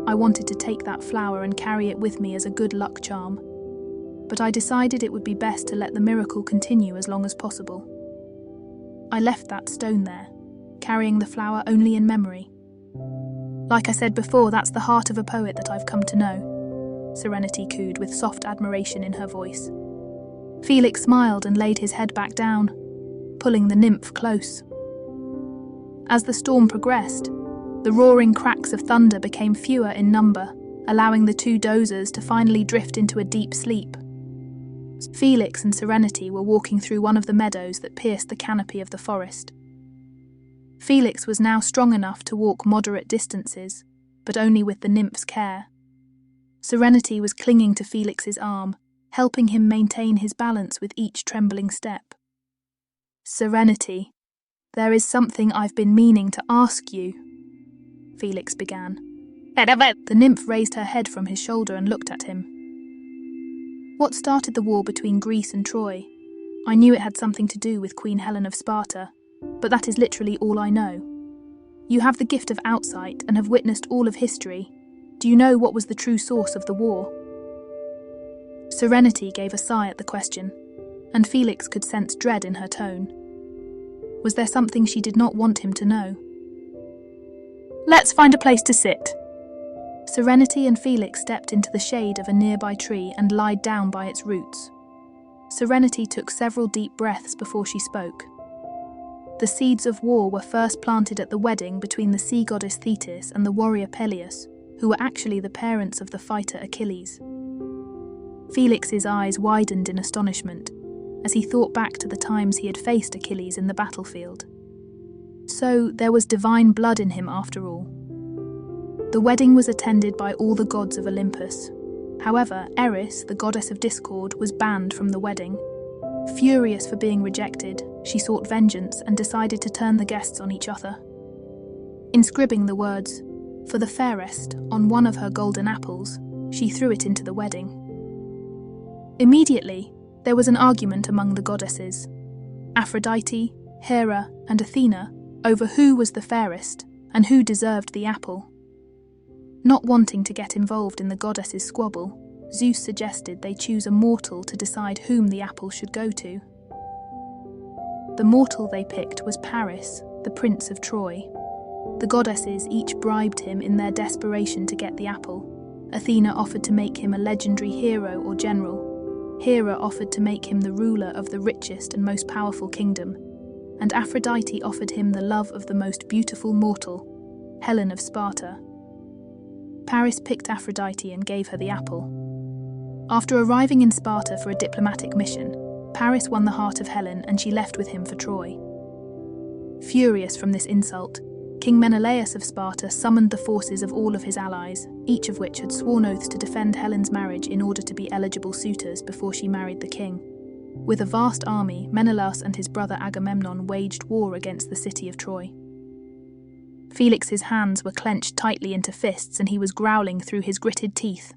I wanted to take that flower and carry it with me as a good luck charm, but I decided it would be best to let the miracle continue as long as possible. I left that stone there, carrying the flower only in memory. Like I said before, that's the heart of a poet that I've come to know, Serenity cooed with soft admiration in her voice. Felix smiled and laid his head back down, pulling the Nymph close. As the storm progressed, the roaring cracks of thunder became fewer in number, allowing the two dozers to finally drift into a deep sleep. Felix and Serenity were walking through one of the meadows that pierced the canopy of the forest. Felix was now strong enough to walk moderate distances, but only with the nymph's care. Serenity was clinging to Felix's arm, helping him maintain his balance with each trembling step. "Serenity, there is something I've been meaning to ask you," Felix began. The nymph raised her head from his shoulder and looked at him. "What started the war between Greece and Troy? I knew it had something to do with Queen Helen of Sparta, but that is literally all I know. You have the gift of outsight and have witnessed all of history. Do you know what was the true source of the war?" Serenity gave a sigh at the question, and Felix could sense dread in her tone. Was there something she did not want him to know? "Let's find a place to sit." Serenity and Felix stepped into the shade of a nearby tree and lied down by its roots. Serenity took several deep breaths before she spoke. The seeds of war were first planted at the wedding between the sea goddess Thetis and the warrior Peleus, who were actually the parents of the fighter Achilles. Felix's eyes widened in astonishment as he thought back to the times he had faced Achilles in the battlefield. So there was divine blood in him after all. The wedding was attended by all the gods of Olympus. However, Eris, the goddess of discord, was banned from the wedding. Furious for being rejected, she sought vengeance and decided to turn the guests on each other. Inscribing the words, "For the fairest," on one of her golden apples, she threw it into the wedding. Immediately, there was an argument among the goddesses, Aphrodite, Hera, and Athena, over who was the fairest and who deserved the apple. Not wanting to get involved in the goddesses' squabble, Zeus suggested they choose a mortal to decide whom the apple should go to. The mortal they picked was Paris, the Prince of Troy. The goddesses each bribed him in their desperation to get the apple. Athena offered to make him a legendary hero or general. Hera offered to make him the ruler of the richest and most powerful kingdom. And Aphrodite offered him the love of the most beautiful mortal, Helen of Sparta. Paris picked Aphrodite and gave her the apple. After arriving in Sparta for a diplomatic mission, Paris won the heart of Helen and she left with him for Troy. Furious from this insult, King Menelaus of Sparta summoned the forces of all of his allies, each of which had sworn oaths to defend Helen's marriage in order to be eligible suitors before she married the king. With a vast army, Menelaus and his brother Agamemnon waged war against the city of Troy. Felix's hands were clenched tightly into fists and he was growling through his gritted teeth.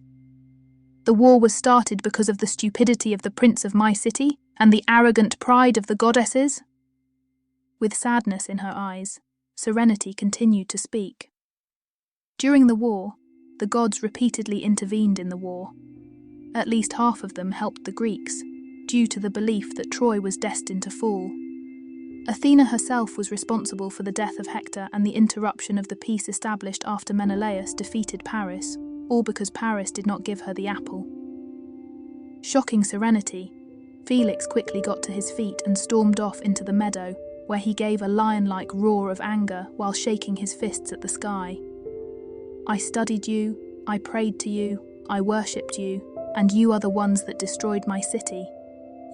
The war was started because of the stupidity of the prince of my city and the arrogant pride of the goddesses? With sadness in her eyes, Serenity continued to speak. During the war, the gods repeatedly intervened in the war. At least half of them helped the Greeks, due to the belief that Troy was destined to fall. Athena herself was responsible for the death of Hector and the interruption of the peace established after Menelaus defeated Paris, all because Paris did not give her the apple. Shocking Serenity, Felix quickly got to his feet and stormed off into the meadow, where he gave a lion-like roar of anger while shaking his fists at the sky. "I studied you, I prayed to you, I worshipped you, and you are the ones that destroyed my city.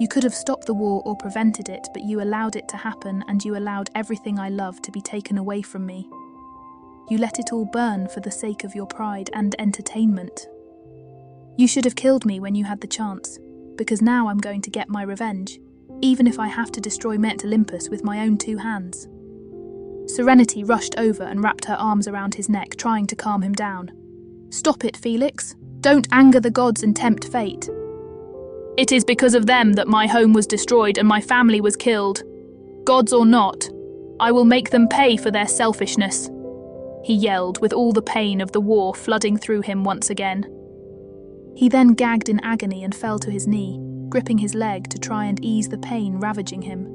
You could have stopped the war or prevented it, but you allowed it to happen and you allowed everything I love to be taken away from me. You let it all burn for the sake of your pride and entertainment. You should have killed me when you had the chance, because now I'm going to get my revenge, even if I have to destroy Mount Olympus with my own 2 hands." Serenity rushed over and wrapped her arms around his neck, trying to calm him down. "Stop it, Felix. Don't anger the gods and tempt fate. It is because of them that my home was destroyed and my family was killed. Gods or not, I will make them pay for their selfishness," he yelled, with all the pain of the war flooding through him once again. He then gagged in agony and fell to his knee, gripping his leg to try and ease the pain ravaging him.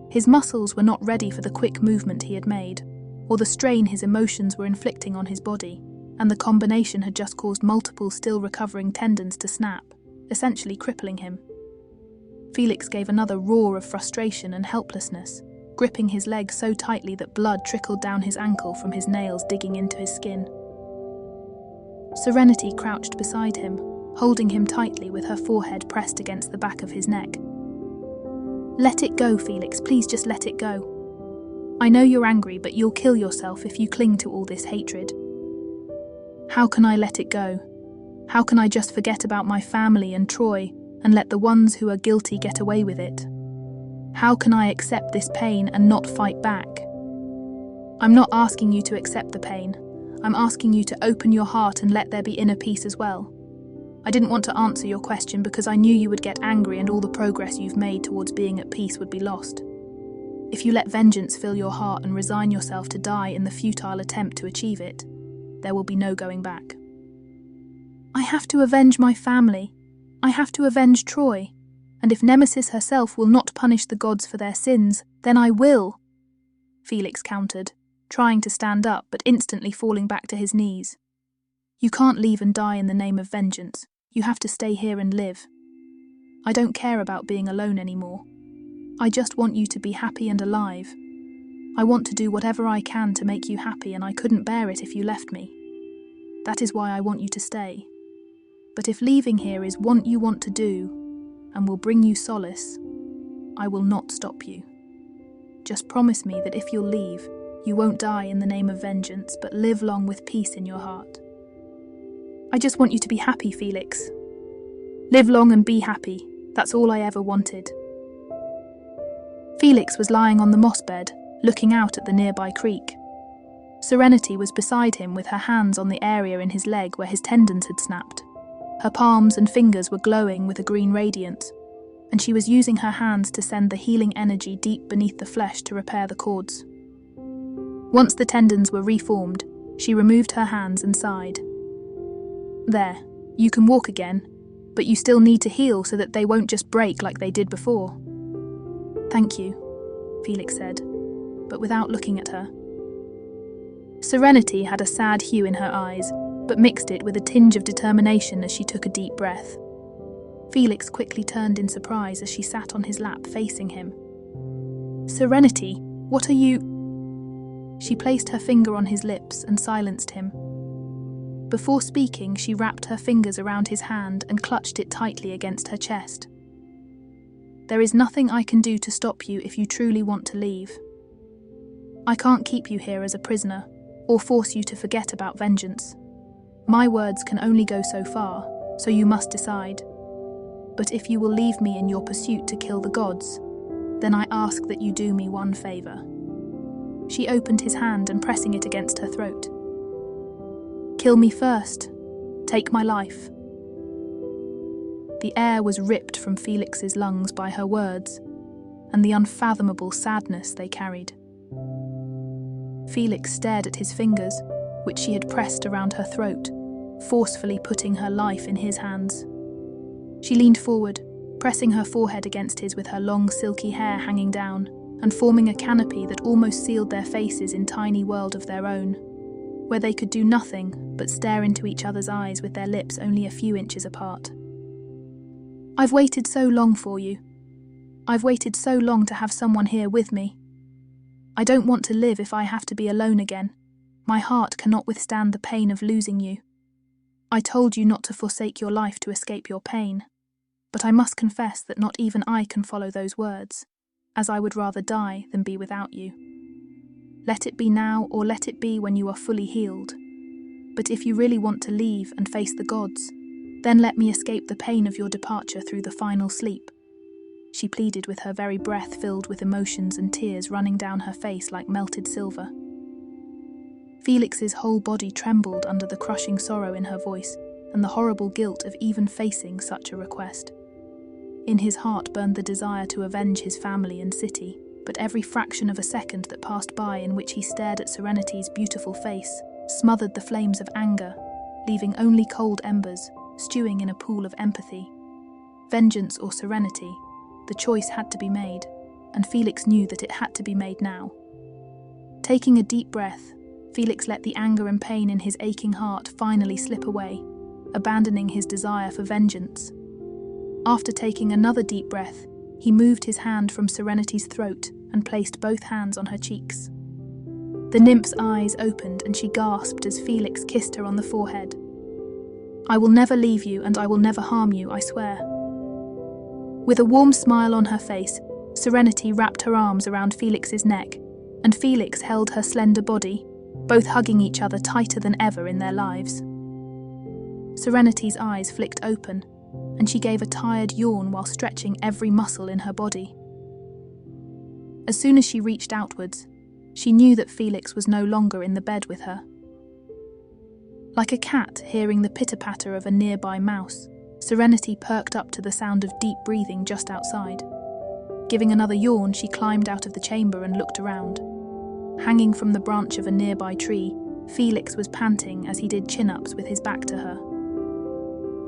His muscles were not ready for the quick movement he had made, or the strain his emotions were inflicting on his body, and the combination had just caused multiple still recovering tendons to snap, essentially crippling him. Felix gave another roar of frustration and helplessness, gripping his leg so tightly that blood trickled down his ankle from his nails digging into his skin. Serenity crouched beside him, holding him tightly with her forehead pressed against the back of his neck. "Let it go, Felix, please just let it go. I know you're angry, but you'll kill yourself if you cling to all this hatred. How can I let it go? How can I just forget about my family and Troy and let the ones who are guilty get away with it? How can I accept this pain and not fight back? I'm not asking you to accept the pain. I'm asking you to open your heart and let there be inner peace as well. I didn't want to answer your question because I knew you would get angry and all the progress you've made towards being at peace would be lost. If you let vengeance fill your heart and resign yourself to die in the futile attempt to achieve it, there will be no going back. I have to avenge my family. I have to avenge Troy. And if Nemesis herself will not punish the gods for their sins, then I will, Felix countered, trying to stand up but instantly falling back to his knees. You can't leave and die in the name of vengeance. You have to stay here and live. I don't care about being alone anymore. I just want you to be happy and alive. I want to do whatever I can to make you happy, and I couldn't bear it if you left me. That is why I want you to stay. But if leaving here is what you want to do, and will bring you solace, I will not stop you. Just promise me that if you'll leave, you won't die in the name of vengeance, but live long with peace in your heart. I just want you to be happy, Felix. Live long and be happy. That's all I ever wanted. Felix was lying on the moss bed, looking out at the nearby creek. Serenity was beside him with her hands on the area in his leg where his tendons had snapped. Her palms and fingers were glowing with a green radiance, and she was using her hands to send the healing energy deep beneath the flesh to repair the cords. Once the tendons were reformed, she removed her hands and sighed. There, you can walk again, but you still need to heal so that they won't just break like they did before. Thank you, Felix said, but without looking at her. Serenity had a sad hue in her eyes, but mixed it with a tinge of determination as she took a deep breath. Felix quickly turned in surprise as she sat on his lap facing him. Serenity, what are you? She placed her finger on his lips and silenced him. Before speaking, she wrapped her fingers around his hand and clutched it tightly against her chest. There is nothing I can do to stop you if you truly want to leave. I can't keep you here as a prisoner, or force you to forget about vengeance. My words can only go so far, so you must decide. But if you will leave me in your pursuit to kill the gods, then I ask that you do me one favor. She opened his hand and pressing it against her throat. Kill me first. Take my life. The air was ripped from Felix's lungs by her words, and the unfathomable sadness they carried. Felix stared at his fingers, which she had pressed around her throat, forcefully putting her life in his hands. She leaned forward, pressing her forehead against his with her long silky hair hanging down, and forming a canopy that almost sealed their faces in a tiny world of their own, where they could do nothing but stare into each other's eyes with their lips only a few inches apart. I've waited so long for you. I've waited so long to have someone here with me. I don't want to live if I have to be alone again. My heart cannot withstand the pain of losing you. I told you not to forsake your life to escape your pain, but I must confess that not even I can follow those words, as I would rather die than be without you. Let it be now or let it be when you are fully healed. But if you really want to leave and face the gods, then let me escape the pain of your departure through the final sleep. She pleaded with her very breath filled with emotions and tears running down her face like melted silver. Felix's whole body trembled under the crushing sorrow in her voice and the horrible guilt of even facing such a request. In his heart burned the desire to avenge his family and city, but every fraction of a second that passed by in which he stared at Serenity's beautiful face smothered the flames of anger, leaving only cold embers, stewing in a pool of empathy. Vengeance or serenity, the choice had to be made, and Felix knew that it had to be made now. Taking a deep breath, Felix let the anger and pain in his aching heart finally slip away, abandoning his desire for vengeance. After taking another deep breath, he moved his hand from Serenity's throat and placed both hands on her cheeks. The nymph's eyes opened and she gasped as Felix kissed her on the forehead. I will never leave you and I will never harm you, I swear. With a warm smile on her face, Serenity wrapped her arms around Felix's neck, and Felix held her slender body, both hugging each other tighter than ever in their lives. Serenity's eyes flicked open, and she gave a tired yawn while stretching every muscle in her body. As soon as she reached outwards, she knew that Felix was no longer in the bed with her. Like a cat hearing the pitter-patter of a nearby mouse, Serenity perked up to the sound of deep breathing just outside. Giving another yawn, she climbed out of the chamber and looked around. Hanging from the branch of a nearby tree, Felix was panting as he did chin-ups with his back to her.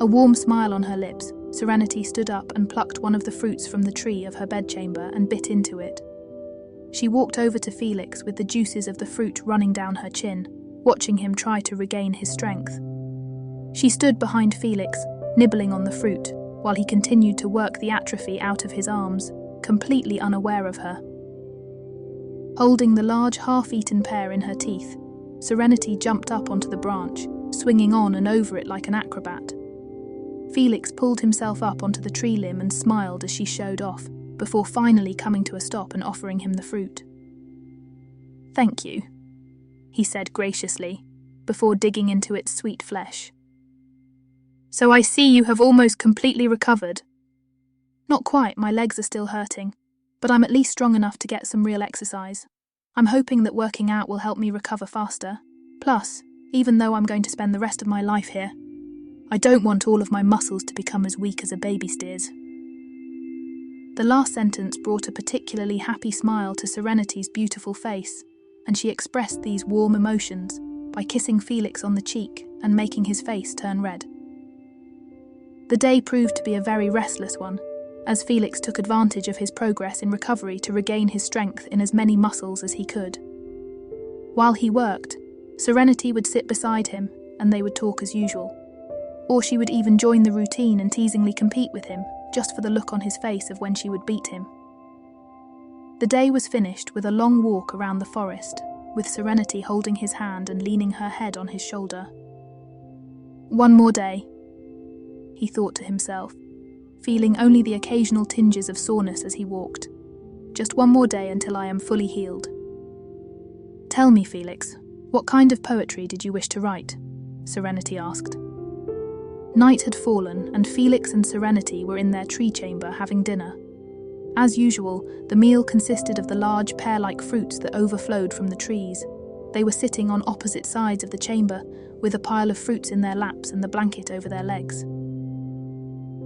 A warm smile on her lips, Serenity stood up and plucked one of the fruits from the tree of her bedchamber and bit into it. She walked over to Felix with the juices of the fruit running down her chin, watching him try to regain his strength. She stood behind Felix, nibbling on the fruit, while he continued to work the atrophy out of his arms, completely unaware of her. Holding the large half-eaten pear in her teeth, Serenity jumped up onto the branch, swinging on and over it like an acrobat. Felix pulled himself up onto the tree limb and smiled as she showed off, before finally coming to a stop and offering him the fruit. "Thank you," he said graciously, before digging into its sweet flesh. "So I see you have almost completely recovered." "Not quite, my legs are still hurting, but I'm at least strong enough to get some real exercise. I'm hoping that working out will help me recover faster. Plus, even though I'm going to spend the rest of my life here, I don't want all of my muscles to become as weak as a baby steer's." The last sentence brought a particularly happy smile to Serenity's beautiful face, and she expressed these warm emotions by kissing Felix on the cheek and making his face turn red. The day proved to be a very restless one, as Felix took advantage of his progress in recovery to regain his strength in as many muscles as he could. While he worked, Serenity would sit beside him and they would talk as usual. Or she would even join the routine and teasingly compete with him, just for the look on his face of when she would beat him. The day was finished with a long walk around the forest, with Serenity holding his hand and leaning her head on his shoulder. "One more day," he thought to himself, feeling only the occasional tinges of soreness as he walked. "Just one more day until I am fully healed." "Tell me, Felix, what kind of poetry did you wish to write?" Serenity asked. Night had fallen, and Felix and Serenity were in their tree chamber having dinner. As usual, the meal consisted of the large pear-like fruits that overflowed from the trees. They were sitting on opposite sides of the chamber, with a pile of fruits in their laps and the blanket over their legs.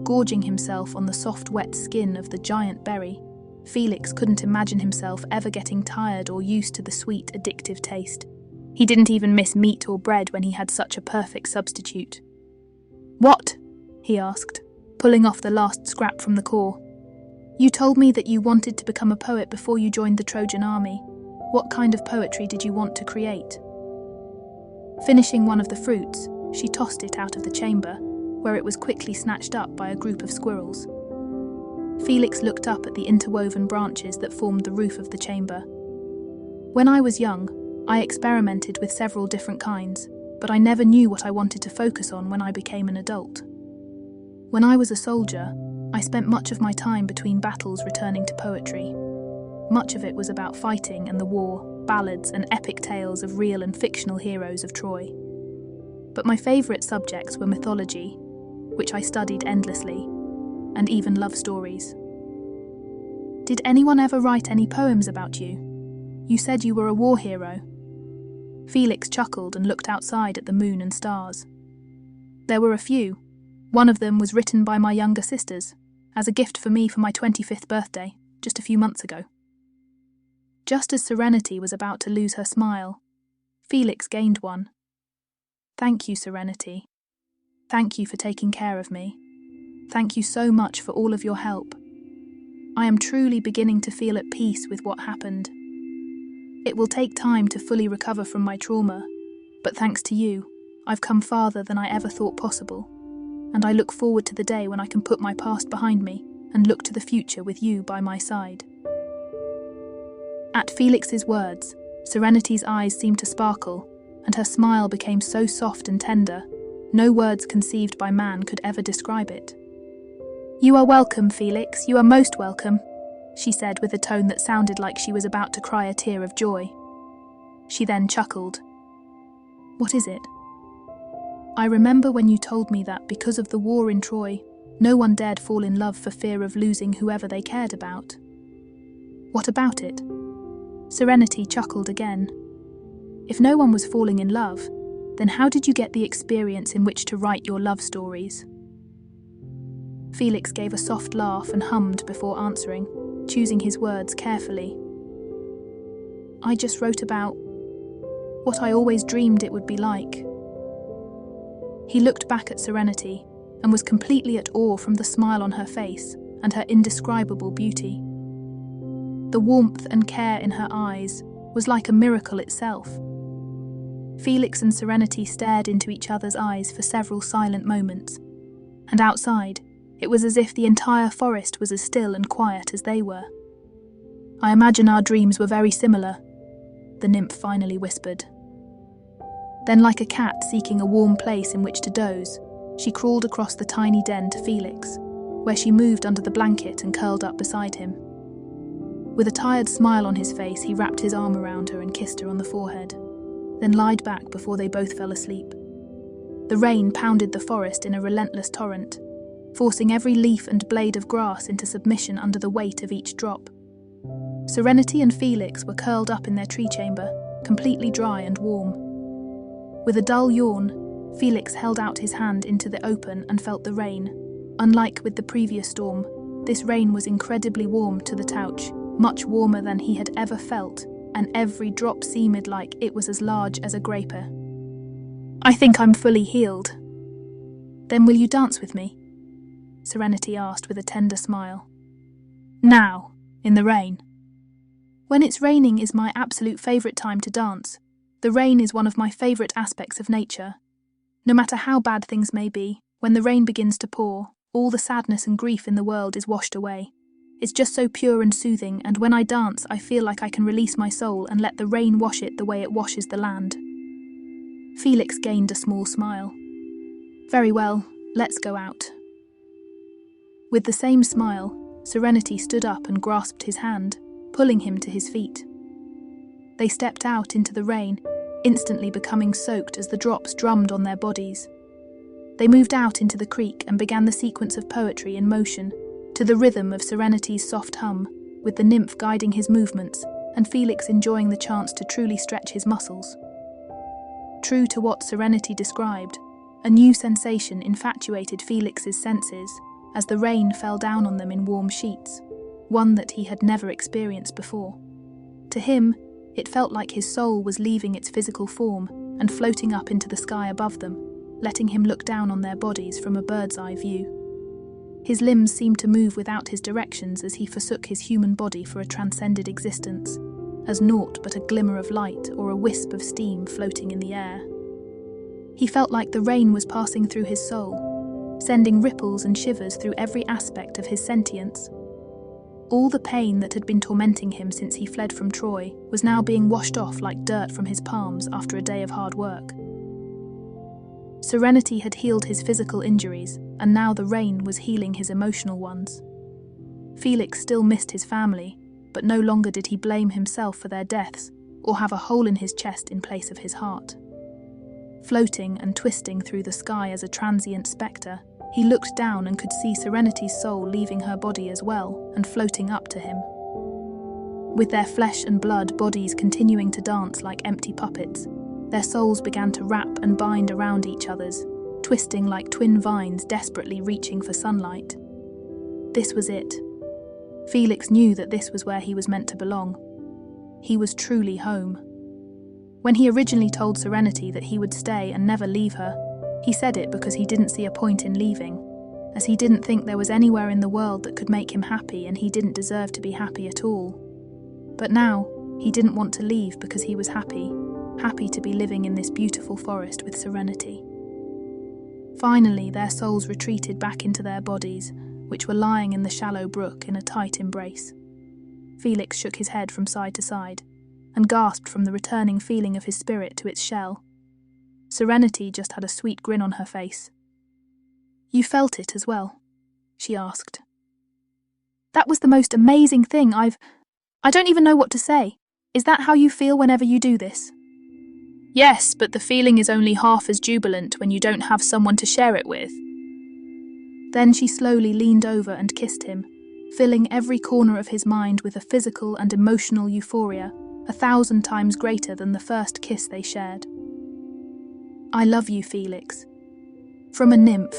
Gorging himself on the soft, wet skin of the giant berry, Felix couldn't imagine himself ever getting tired or used to the sweet, addictive taste. He didn't even miss meat or bread when he had such a perfect substitute. "What?" he asked, pulling off the last scrap from the core. "You told me that you wanted to become a poet before you joined the Trojan army. What kind of poetry did you want to create?" Finishing one of the fruits, she tossed it out of the chamber, where it was quickly snatched up by a group of squirrels. Felix looked up at the interwoven branches that formed the roof of the chamber. "When I was young, I experimented with several different kinds, but I never knew what I wanted to focus on when I became an adult. When I was a soldier, I spent much of my time between battles returning to poetry. Much of it was about fighting and the war, ballads and epic tales of real and fictional heroes of Troy. But my favourite subjects were mythology, which I studied endlessly, and even love stories." "Did anyone ever write any poems about you? You said you were a war hero." Felix chuckled and looked outside at the moon and stars. "There were a few. One of them was written by my younger sisters, as a gift for me for my 25th birthday, just a few months ago." Just as Serenity was about to lose her smile, Felix gained one. "Thank you, Serenity. Thank you for taking care of me. Thank you so much for all of your help. I am truly beginning to feel at peace with what happened. It will take time to fully recover from my trauma, but thanks to you, I've come farther than I ever thought possible, and I look forward to the day when I can put my past behind me and look to the future with you by my side." At Felix's words, Serenity's eyes seemed to sparkle, and her smile became so soft and tender, no words conceived by man could ever describe it. "You are welcome, Felix, you are most welcome," she said with a tone that sounded like she was about to cry a tear of joy. She then chuckled. "What is it?" I remember when you told me that because of the war in Troy, no one dared fall in love for fear of losing whoever they cared about. What about it? Serenity chuckled again. If no one was falling in love, then how did you get the experience in which to write your love stories? Felix gave a soft laugh and hummed before answering, choosing his words carefully. I just wrote about what I always dreamed it would be like. He looked back at Serenity and was completely at awe from the smile on her face and her indescribable beauty. The warmth and care in her eyes was like a miracle itself. Felix and Serenity stared into each other's eyes for several silent moments, and outside, it was as if the entire forest was as still and quiet as they were. I imagine our dreams were very similar, the nymph finally whispered. Then, like a cat seeking a warm place in which to doze, she crawled across the tiny den to Felix, where she moved under the blanket and curled up beside him. With a tired smile on his face, he wrapped his arm around her and kissed her on the forehead, then lied back before they both fell asleep. The rain pounded the forest in a relentless torrent, forcing every leaf and blade of grass into submission under the weight of each drop. Serenity and Felix were curled up in their tree chamber, completely dry and warm. With a dull yawn, Felix held out his hand into the open and felt the rain. Unlike with the previous storm, this rain was incredibly warm to the touch, much warmer than he had ever felt, and every drop seemed like it was as large as a graper. I think I'm fully healed. Then will you dance with me? Serenity asked with a tender smile. Now, in the rain. When it's raining is my absolute favourite time to dance. The rain is one of my favourite aspects of nature. No matter how bad things may be, when the rain begins to pour, all the sadness and grief in the world is washed away. It's just so pure and soothing, and when I dance, I feel like I can release my soul and let the rain wash it the way it washes the land. Felix gained a small smile. Very well, let's go out. With the same smile, Serenity stood up and grasped his hand, pulling him to his feet. They stepped out into the rain, instantly becoming soaked as the drops drummed on their bodies. They moved out into the creek and began the sequence of poetry in motion, to the rhythm of Serenity's soft hum, with the nymph guiding his movements and Felix enjoying the chance to truly stretch his muscles. True to what Serenity described, a new sensation infatuated Felix's senses as the rain fell down on them in warm sheets, one that he had never experienced before. To him, it felt like his soul was leaving its physical form and floating up into the sky above them, letting him look down on their bodies from a bird's-eye view. His limbs seemed to move without his directions as he forsook his human body for a transcended existence, as naught but a glimmer of light or a wisp of steam floating in the air. He felt like the rain was passing through his soul, sending ripples and shivers through every aspect of his sentience. All the pain that had been tormenting him since he fled from Troy was now being washed off like dirt from his palms after a day of hard work. Serenity had healed his physical injuries, and now the rain was healing his emotional ones. Felix still missed his family, but no longer did he blame himself for their deaths or have a hole in his chest in place of his heart. Floating and twisting through the sky as a transient spectre, he looked down and could see Serenity's soul leaving her body as well and floating up to him. With their flesh and blood bodies continuing to dance like empty puppets, their souls began to wrap and bind around each other's, twisting like twin vines desperately reaching for sunlight. This was it. Felix knew that this was where he was meant to belong. He was truly home. When he originally told Serenity that he would stay and never leave her, he said it because he didn't see a point in leaving, as he didn't think there was anywhere in the world that could make him happy and he didn't deserve to be happy at all. But now, he didn't want to leave because he was happy to be living in this beautiful forest with Serenity. Finally, their souls retreated back into their bodies, which were lying in the shallow brook in a tight embrace. Felix shook his head from side to side, and gasped from the returning feeling of his spirit to its shell. Serenity just had a sweet grin on her face. You felt it as well? She asked. That was the most amazing thing I don't even know what to say. Is that how you feel whenever you do this? Yes, but the feeling is only half as jubilant when you don't have someone to share it with. Then she slowly leaned over and kissed him, filling every corner of his mind with a physical and emotional euphoria 1,000 times greater than the first kiss they shared. I love you, Felix. From a nymph,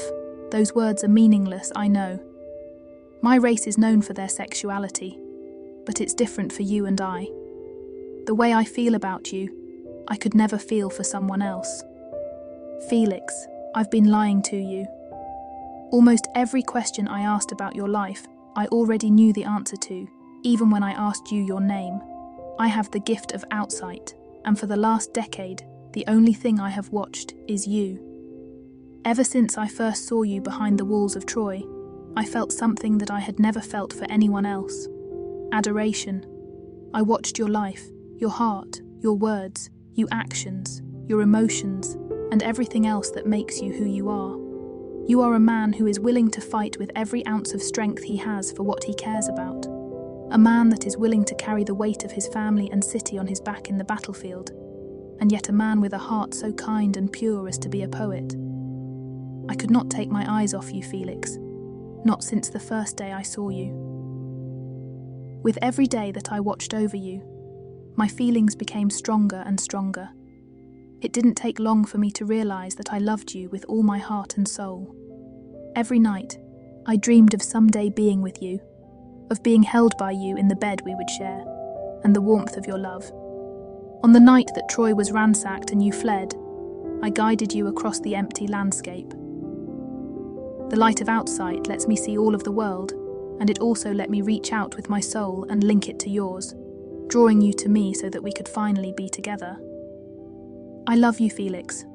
those words are meaningless, I know. My race is known for their sexuality, but it's different for you and I. The way I feel about you, I could never feel for someone else. Felix, I've been lying to you. Almost every question I asked about your life, I already knew the answer to, even when I asked you your name. I have the gift of outsight, and for the last decade, the only thing I have watched is you. Ever since I first saw you behind the walls of Troy, I felt something that I had never felt for anyone else. Adoration. I watched your life, your heart, your words, your actions, your emotions, and everything else that makes you who you are. You are a man who is willing to fight with every ounce of strength he has for what he cares about. A man that is willing to carry the weight of his family and city on his back in the battlefield, and yet a man with a heart so kind and pure as to be a poet. I could not take my eyes off you, Felix, not since the first day I saw you. With every day that I watched over you, my feelings became stronger and stronger. It didn't take long for me to realize that I loved you with all my heart and soul. Every night, I dreamed of someday being with you, of being held by you in the bed we would share, and the warmth of your love. On the night that Troy was ransacked and you fled, I guided you across the empty landscape. The light of outsight lets me see all of the world, and it also let me reach out with my soul and link it to yours, drawing you to me so that we could finally be together. I love you, Felix.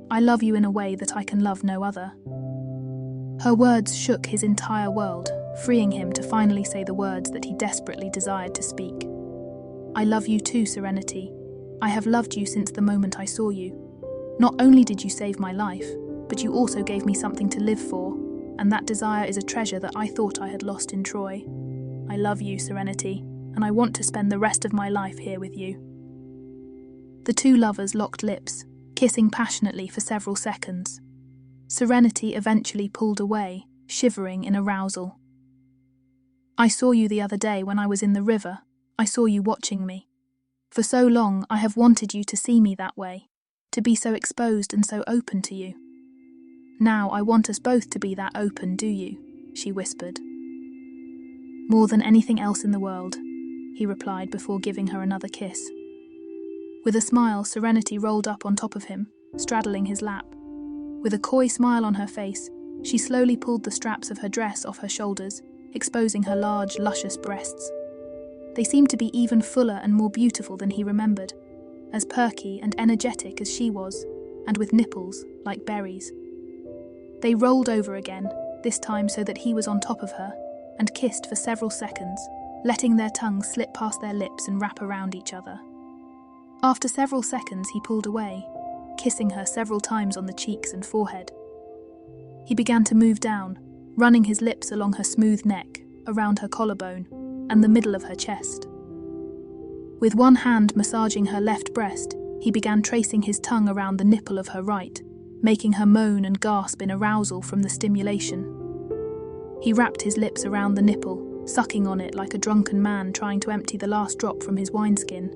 I love you in a way that I can love no other. Her words shook his entire world, freeing him to finally say the words that he desperately desired to speak. I love you too, Serenity. I have loved you since the moment I saw you. Not only did you save my life, but you also gave me something to live for, and that desire is a treasure that I thought I had lost in Troy. I love you, Serenity, and I want to spend the rest of my life here with you. The two lovers locked lips, kissing passionately for several seconds. Serenity eventually pulled away, shivering in arousal. I saw you the other day when I was in the river. I saw you watching me. For so long, I have wanted you to see me that way, to be so exposed and so open to you. Now I want us both to be that open, do you? She whispered. More than anything else in the world, he replied before giving her another kiss. With a smile, Serenity rolled up on top of him, straddling his lap. With a coy smile on her face, she slowly pulled the straps of her dress off her shoulders, exposing her large, luscious breasts. They seemed to be even fuller and more beautiful than he remembered, as perky and energetic as she was, and with nipples like berries. They rolled over again, this time so that he was on top of her, and kissed for several seconds, letting their tongues slip past their lips and wrap around each other. After several seconds, he pulled away, kissing her several times on the cheeks and forehead. He began to move down, running his lips along her smooth neck, around her collarbone, and the middle of her chest. With one hand massaging her left breast, he began tracing his tongue around the nipple of her right, making her moan and gasp in arousal from the stimulation. He wrapped his lips around the nipple, sucking on it like a drunken man trying to empty the last drop from his wineskin.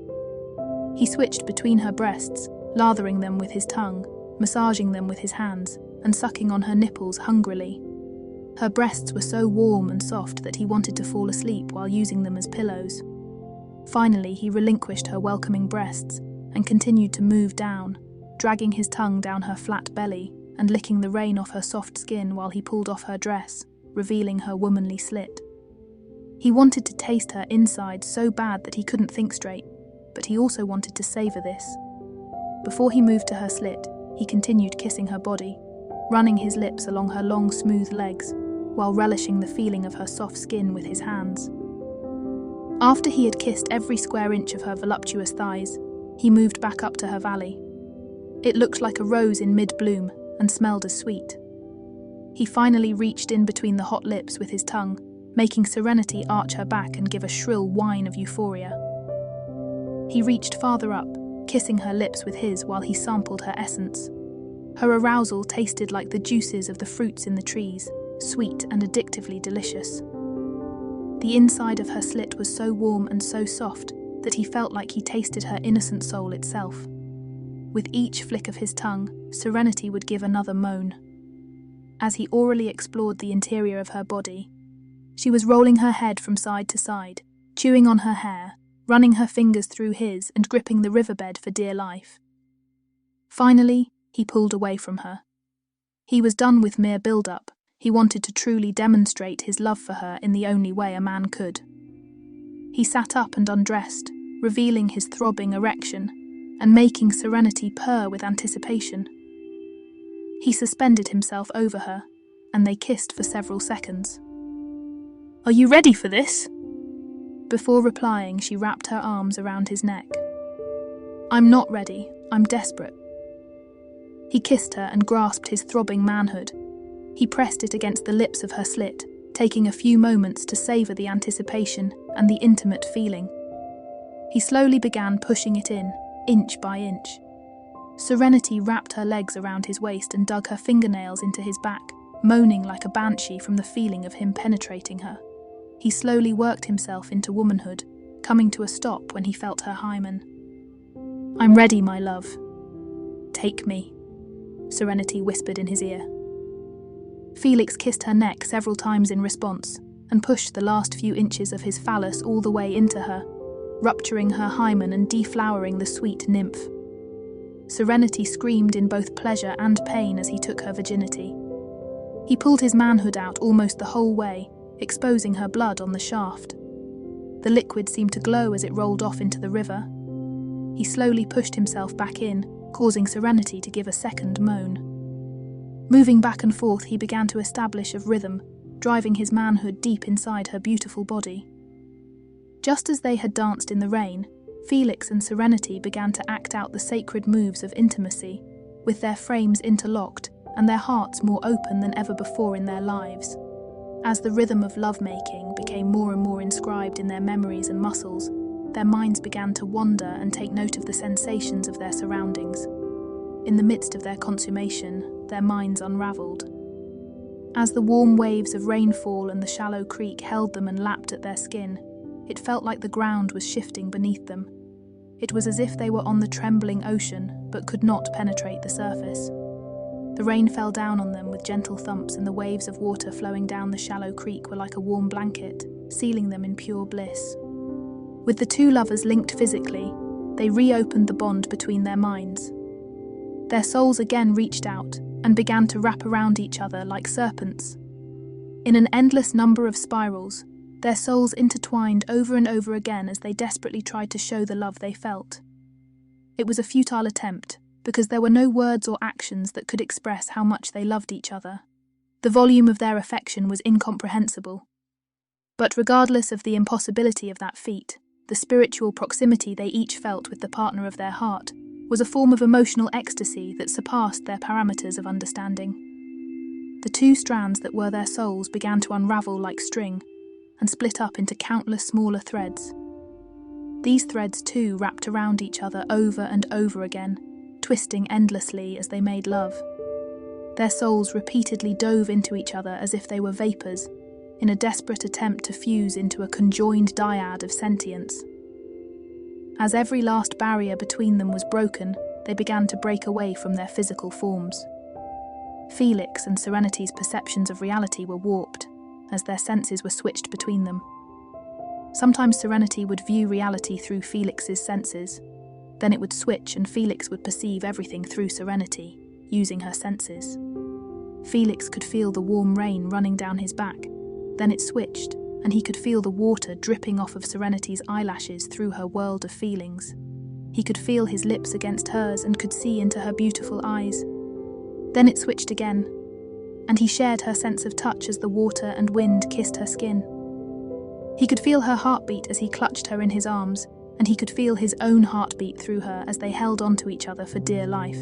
He switched between her breasts, lathering them with his tongue, massaging them with his hands, and sucking on her nipples hungrily. Her breasts were so warm and soft that he wanted to fall asleep while using them as pillows. Finally, he relinquished her welcoming breasts and continued to move down, dragging his tongue down her flat belly and licking the rain off her soft skin while he pulled off her dress, revealing her womanly slit. He wanted to taste her inside so bad that he couldn't think straight, but he also wanted to savor this. Before he moved to her slit, he continued kissing her body, running his lips along her long, smooth legs, while relishing the feeling of her soft skin with his hands. After he had kissed every square inch of her voluptuous thighs, he moved back up to her valley. It looked like a rose in mid-bloom and smelled as sweet. He finally reached in between the hot lips with his tongue, making Serenity arch her back and give a shrill whine of euphoria. He reached farther up, kissing her lips with his while he sampled her essence. Her arousal tasted like the juices of the fruits in the trees, sweet and addictively delicious. The inside of her slit was so warm and so soft that he felt like he tasted her innocent soul itself. With each flick of his tongue, Serenity would give another moan. As he orally explored the interior of her body, she was rolling her head from side to side, chewing on her hair, running her fingers through his and gripping the riverbed for dear life. Finally, he pulled away from her. He was done with mere build-up. He wanted to truly demonstrate his love for her in the only way a man could. He sat up and undressed, revealing his throbbing erection, and making Serenity purr with anticipation. He suspended himself over her, and they kissed for several seconds. "Are you ready for this?" Before replying, she wrapped her arms around his neck. "I'm not ready. I'm desperate." He kissed her and grasped his throbbing manhood. He pressed it against the lips of her slit, taking a few moments to savor the anticipation and the intimate feeling. He slowly began pushing it in, inch by inch. Serenity wrapped her legs around his waist and dug her fingernails into his back, moaning like a banshee from the feeling of him penetrating her. He slowly worked himself into womanhood, coming to a stop when he felt her hymen. "I'm ready, my love. Take me," Serenity whispered in his ear. Felix kissed her neck several times in response and pushed the last few inches of his phallus all the way into her, rupturing her hymen and deflowering the sweet nymph. Serenity screamed in both pleasure and pain as he took her virginity. He pulled his manhood out almost the whole way, exposing her blood on the shaft. The liquid seemed to glow as it rolled off into the river. He slowly pushed himself back in, causing Serenity to give a second moan. Moving back and forth, he began to establish a rhythm, driving his manhood deep inside her beautiful body. Just as they had danced in the rain, Felix and Serenity began to act out the sacred moves of intimacy, with their frames interlocked and their hearts more open than ever before in their lives. As the rhythm of lovemaking became more and more inscribed in their memories and muscles, their minds began to wander and take note of the sensations of their surroundings. In the midst of their consummation, their minds unravelled. As the warm waves of rainfall and the shallow creek held them and lapped at their skin, it felt like the ground was shifting beneath them. It was as if they were on the trembling ocean, but could not penetrate the surface. The rain fell down on them with gentle thumps, and the waves of water flowing down the shallow creek were like a warm blanket, sealing them in pure bliss. With the two lovers linked physically, they reopened the bond between their minds. Their souls again reached out and began to wrap around each other like serpents. In an endless number of spirals, their souls intertwined over and over again as they desperately tried to show the love they felt. It was a futile attempt, because there were no words or actions that could express how much they loved each other. The volume of their affection was incomprehensible. But regardless of the impossibility of that feat, the spiritual proximity they each felt with the partner of their heart was a form of emotional ecstasy that surpassed their parameters of understanding. The two strands that were their souls began to unravel like string and split up into countless smaller threads. These threads too wrapped around each other over and over again, twisting endlessly as they made love. Their souls repeatedly dove into each other as if they were vapors, in a desperate attempt to fuse into a conjoined dyad of sentience. As every last barrier between them was broken, they began to break away from their physical forms. Felix and Serenity's perceptions of reality were warped, as their senses were switched between them. Sometimes Serenity would view reality through Felix's senses. Then it would switch and Felix would perceive everything through Serenity, using her senses. Felix could feel the warm rain running down his back. Then it switched, and he could feel the water dripping off of Serenity's eyelashes through her world of feelings. He could feel his lips against hers and could see into her beautiful eyes. Then it switched again, and he shared her sense of touch as the water and wind kissed her skin. He could feel her heartbeat as he clutched her in his arms, and he could feel his own heartbeat through her as they held onto each other for dear life.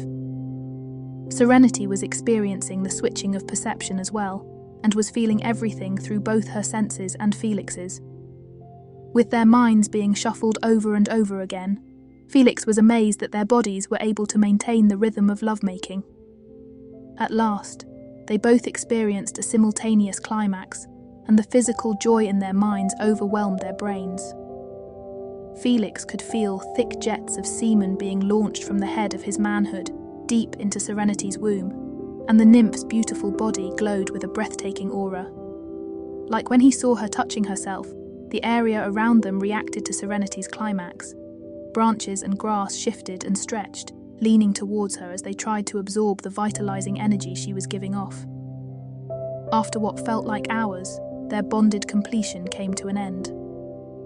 Serenity was experiencing the switching of perception as well, and was feeling everything through both her senses and Felix's. With their minds being shuffled over and over again, Felix was amazed that their bodies were able to maintain the rhythm of lovemaking. At last, they both experienced a simultaneous climax, and the physical joy in their minds overwhelmed their brains. Felix could feel thick jets of semen being launched from the head of his manhood, deep into Serenity's womb, and the nymph's beautiful body glowed with a breathtaking aura. Like when he saw her touching herself, the area around them reacted to Serenity's climax. Branches and grass shifted and stretched, leaning towards her as they tried to absorb the vitalizing energy she was giving off. After what felt like hours, their bonded completion came to an end.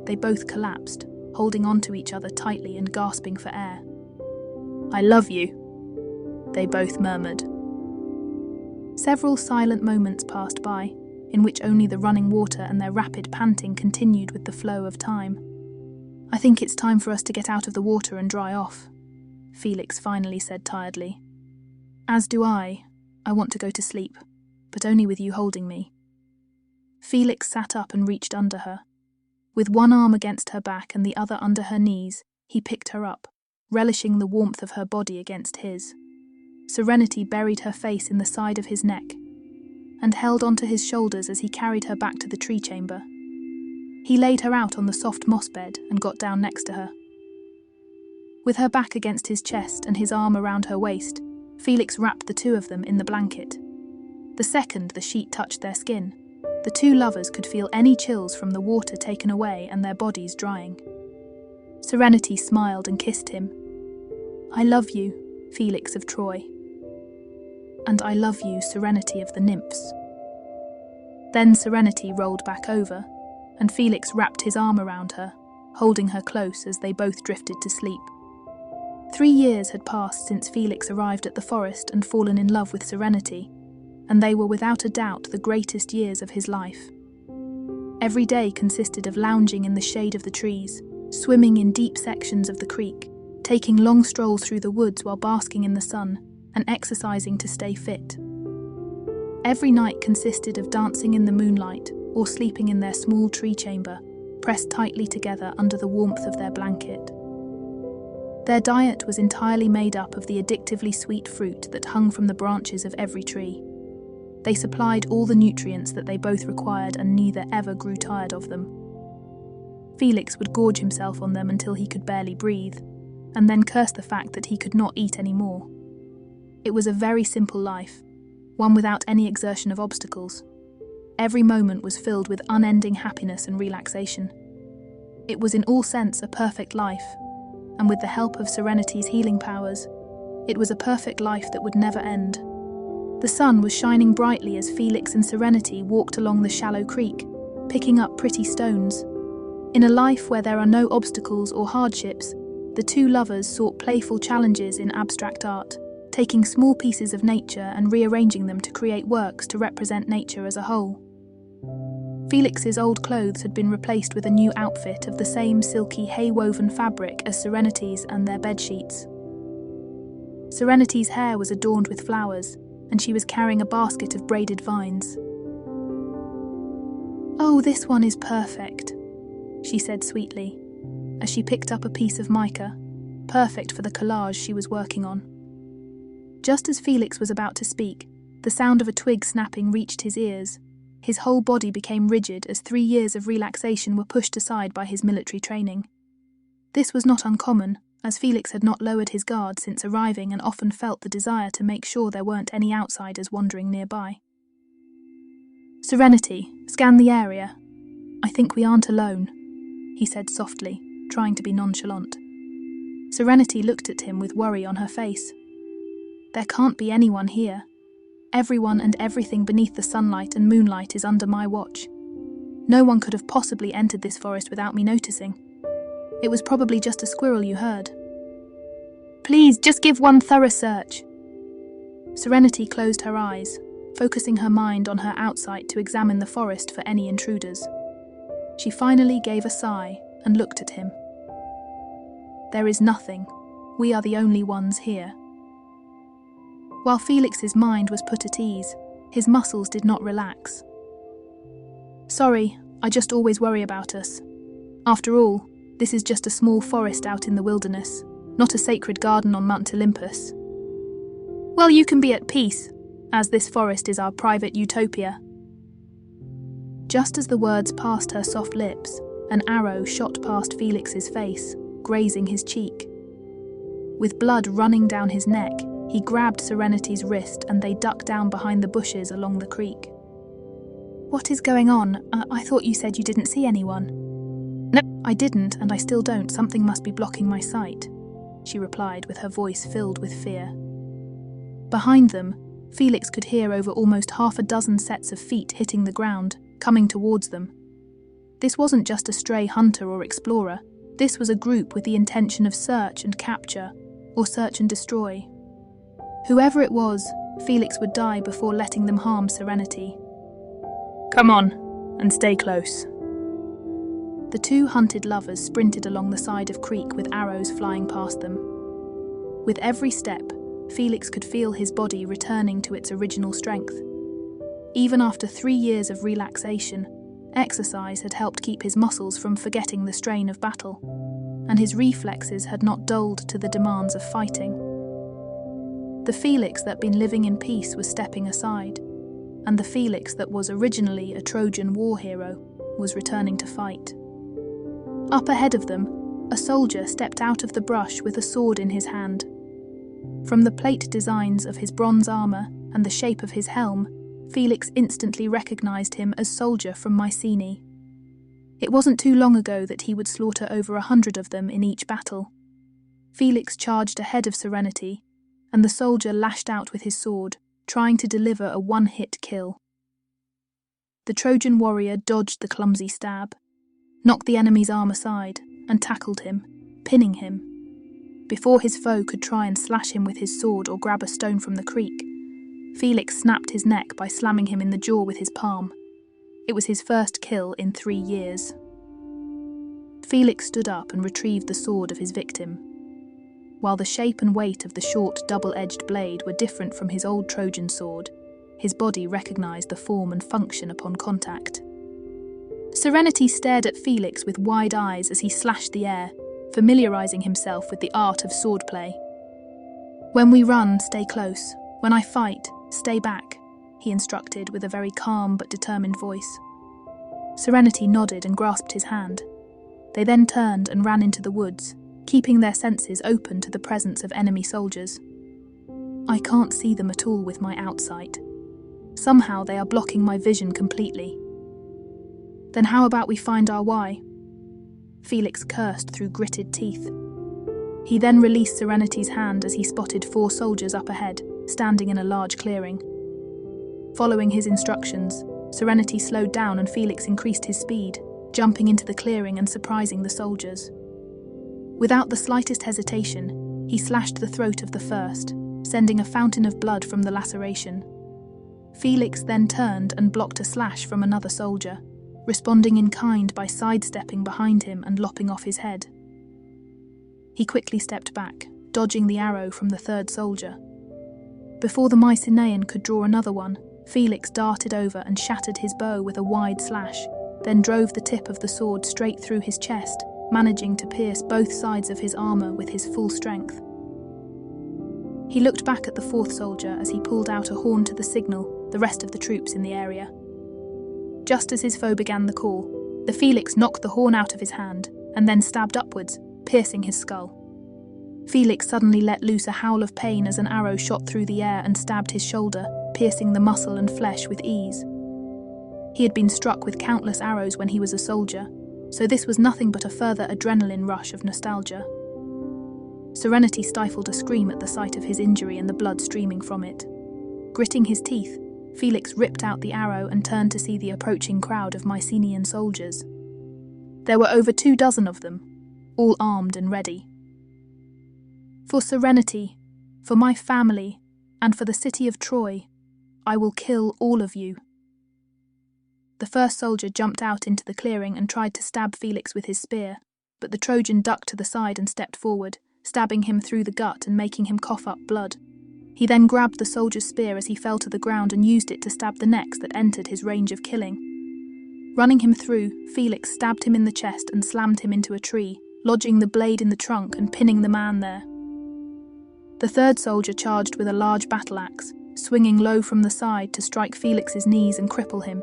They both collapsed, holding onto each other tightly and gasping for air. "I love you," they both murmured. Several silent moments passed by, in which only the running water and their rapid panting continued with the flow of time. "I think it's time for us to get out of the water and dry off," Felix finally said tiredly. "As do I. I want to go to sleep, but only with you holding me." Felix sat up and reached under her. With one arm against her back and the other under her knees, he picked her up, relishing the warmth of her body against his. Serenity buried her face in the side of his neck and held onto his shoulders as he carried her back to the tree chamber. He laid her out on the soft moss bed and got down next to her. With her back against his chest and his arm around her waist, Felix wrapped the two of them in the blanket. The second the sheet touched their skin, the two lovers could feel any chills from the water taken away and their bodies drying. Serenity smiled and kissed him. "I love you, Felix of Troy. And I love you, Serenity of the Nymphs." Then Serenity rolled back over, and Felix wrapped his arm around her, holding her close as they both drifted to sleep. 3 years had passed since Felix arrived at the forest and fallen in love with Serenity, and they were without a doubt the greatest years of his life. Every day consisted of lounging in the shade of the trees, swimming in deep sections of the creek, taking long strolls through the woods while basking in the sun, and exercising to stay fit. Every night consisted of dancing in the moonlight or sleeping in their small tree chamber, pressed tightly together under the warmth of their blanket. Their diet was entirely made up of the addictively sweet fruit that hung from the branches of every tree. They supplied all the nutrients that they both required, and neither ever grew tired of them. Felix would gorge himself on them until he could barely breathe, and then curse the fact that he could not eat any more. It was a very simple life, one without any exertion of obstacles. Every moment was filled with unending happiness and relaxation. It was in all sense a perfect life, and with the help of Serenity's healing powers, it was a perfect life that would never end. The sun was shining brightly as Felix and Serenity walked along the shallow creek, picking up pretty stones. In a life where there are no obstacles or hardships, the two lovers sought playful challenges in abstract art, taking small pieces of nature and rearranging them to create works to represent nature as a whole. Felix's old clothes had been replaced with a new outfit of the same silky hay-woven fabric as Serenity's and their bedsheets. Serenity's hair was adorned with flowers, and she was carrying a basket of braided vines. "Oh, this one is perfect," she said sweetly, as she picked up a piece of mica, perfect for the collage she was working on. Just as Felix was about to speak, the sound of a twig snapping reached his ears. His whole body became rigid as 3 years of relaxation were pushed aside by his military training. This was not uncommon, as Felix had not lowered his guard since arriving and often felt the desire to make sure there weren't any outsiders wandering nearby. "Serenity, scan the area. I think we aren't alone," he said softly, trying to be nonchalant. Serenity looked at him with worry on her face. "There can't be anyone here. Everyone and everything beneath the sunlight and moonlight is under my watch. No one could have possibly entered this forest without me noticing. It was probably just a squirrel you heard. Please, just give one thorough search." Serenity closed her eyes, focusing her mind on her outsight to examine the forest for any intruders. She finally gave a sigh and looked at him. "There is nothing. We are the only ones here." While Felix's mind was put at ease, his muscles did not relax. "Sorry, I just always worry about us. After all, This is just a small forest out in the wilderness, not a sacred garden on Mount Olympus. Well, you can be at peace, as this forest is our private utopia. Just as the words passed her soft lips, an arrow shot past Felix's face, grazing his cheek. With blood running down his neck, he grabbed Serenity's wrist and they ducked down behind the bushes along the creek. What is going on? I thought you said you didn't see anyone. No, I didn't, and I still don't. Something must be blocking my sight, she replied with her voice filled with fear. Behind them, Felix could hear over almost half a dozen sets of feet hitting the ground, coming towards them. This wasn't just a stray hunter or explorer. This was a group with the intention of search and capture, or search and destroy. Whoever it was, Felix would die before letting them harm Serenity. Come on, and stay close. The two hunted lovers sprinted along the side of creek with arrows flying past them. With every step, Felix could feel his body returning to its original strength. Even after 3 years of relaxation, exercise had helped keep his muscles from forgetting the strain of battle, and his reflexes had not dulled to the demands of fighting. The Felix that'd been living in peace was stepping aside, and the Felix that was originally a Trojan war hero was returning to fight. Up ahead of them, a soldier stepped out of the brush with a sword in his hand. From the plate designs of his bronze armor and the shape of his helm, Felix instantly recognized him as Soldier from Mycenae. It wasn't too long ago that he would slaughter over 100 of them in each battle. Felix charged ahead of Serenity, and the soldier lashed out with his sword, trying to deliver a one-hit kill. The Trojan warrior dodged the clumsy stab, knocked the enemy's arm aside, and tackled him, pinning him. Before his foe could try and slash him with his sword or grab a stone from the creek, Felix snapped his neck by slamming him in the jaw with his palm. It was his first kill in 3 years. Felix stood up and retrieved the sword of his victim. While the shape and weight of the short, double-edged blade were different from his old Trojan sword, his body recognized the form and function upon contact. Serenity stared at Felix with wide eyes as he slashed the air, familiarizing himself with the art of swordplay. When we run, stay close. When I fight, stay back, he instructed with a very calm but determined voice. Serenity nodded and grasped his hand. They then turned and ran into the woods, keeping their senses open to the presence of enemy soldiers. I can't see them at all with my outsight. Somehow they are blocking my vision completely. Then how about we find our why? Felix cursed through gritted teeth. He then released Serenity's hand as he spotted 4 soldiers up ahead, standing in a large clearing. Following his instructions, Serenity slowed down and Felix increased his speed, jumping into the clearing and surprising the soldiers. Without the slightest hesitation, he slashed the throat of the first, sending a fountain of blood from the laceration. Felix then turned and blocked a slash from another soldier, responding in kind by sidestepping behind him and lopping off his head. He quickly stepped back, dodging the arrow from the third soldier. Before the Mycenaean could draw another one, Felix darted over and shattered his bow with a wide slash, then drove the tip of the sword straight through his chest, managing to pierce both sides of his armor with his full strength. He looked back at the 4th soldier as he pulled out a horn to signal the rest of the troops in the area. Just as his foe began the call, the Felix knocked the horn out of his hand and then stabbed upwards, piercing his skull. Felix suddenly let loose a howl of pain as an arrow shot through the air and stabbed his shoulder, piercing the muscle and flesh with ease. He had been struck with countless arrows when he was a soldier, so this was nothing but a further adrenaline rush of nostalgia. Serenity stifled a scream at the sight of his injury and the blood streaming from it. Gritting his teeth, Felix ripped out the arrow and turned to see the approaching crowd of Mycenaean soldiers. There were over 24 of them, all armed and ready. For Serenity, for my family, and for the city of Troy, I will kill all of you. The first soldier jumped out into the clearing and tried to stab Felix with his spear, but the Trojan ducked to the side and stepped forward, stabbing him through the gut and making him cough up blood. He then grabbed the soldier's spear as he fell to the ground and used it to stab the necks that entered his range of killing. Running him through, Felix stabbed him in the chest and slammed him into a tree, lodging the blade in the trunk and pinning the man there. The third soldier charged with a large battle axe, swinging low from the side to strike Felix's knees and cripple him.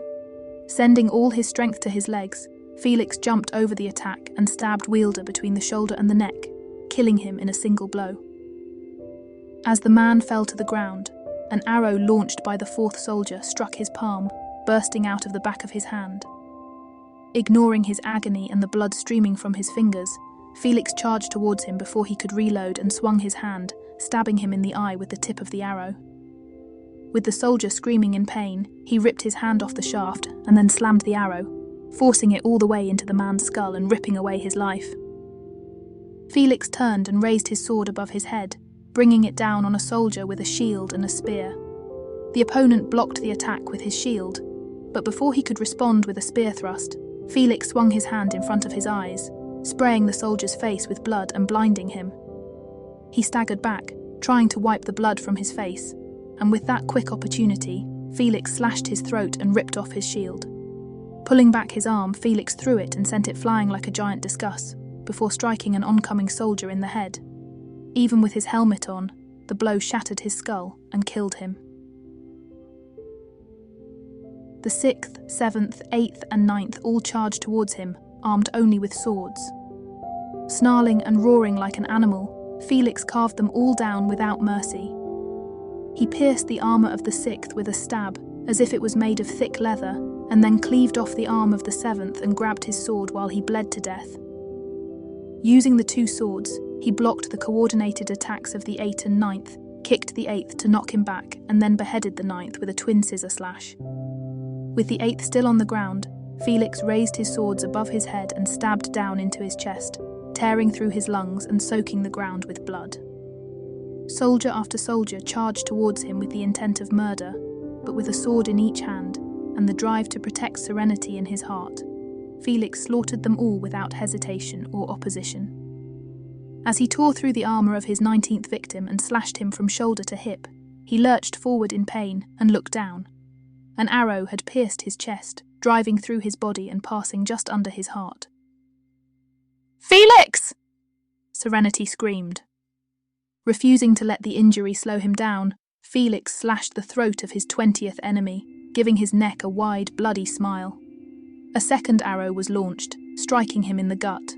Sending all his strength to his legs, Felix jumped over the attack and stabbed Wielder between the shoulder and the neck, killing him in a single blow. As the man fell to the ground, an arrow launched by the fourth soldier struck his palm, bursting out of the back of his hand. Ignoring his agony and the blood streaming from his fingers, Felix charged towards him before he could reload and swung his hand, stabbing him in the eye with the tip of the arrow. With the soldier screaming in pain, he ripped his hand off the shaft and then slammed the arrow, forcing it all the way into the man's skull and ripping away his life. Felix turned and raised his sword above his head, bringing it down on a soldier with a shield and a spear. The opponent blocked the attack with his shield, but before he could respond with a spear thrust, Felix swung his hand in front of his eyes, spraying the soldier's face with blood and blinding him. He staggered back, trying to wipe the blood from his face, and with that quick opportunity, Felix slashed his throat and ripped off his shield. Pulling back his arm, Felix threw it and sent it flying like a giant discus, before striking an oncoming soldier in the head. Even with his helmet on, the blow shattered his skull and killed him. The 6th, 7th, 8th and 9th all charged towards him, armed only with swords. Snarling and roaring like an animal, Felix carved them all down without mercy. He pierced the armour of the 6th with a stab, as if it was made of thick leather, and then cleaved off the arm of the 7th and grabbed his sword while he bled to death. Using the two swords, he blocked the coordinated attacks of the 8th and 9th, kicked the 8th to knock him back, and then beheaded the 9th with a twin scissor slash. With the 8th still on the ground, Felix raised his swords above his head and stabbed down into his chest, tearing through his lungs and soaking the ground with blood. Soldier after soldier charged towards him with the intent of murder, but with a sword in each hand and the drive to protect serenity in his heart, Felix slaughtered them all without hesitation or opposition. As he tore through the armour of his 19th victim and slashed him from shoulder to hip, he lurched forward in pain and looked down. An arrow had pierced his chest, driving through his body and passing just under his heart. "Felix!" Serenity screamed. Refusing to let the injury slow him down, Felix slashed the throat of his 20th enemy, giving his neck a wide, bloody smile. A second arrow was launched, striking him in the gut.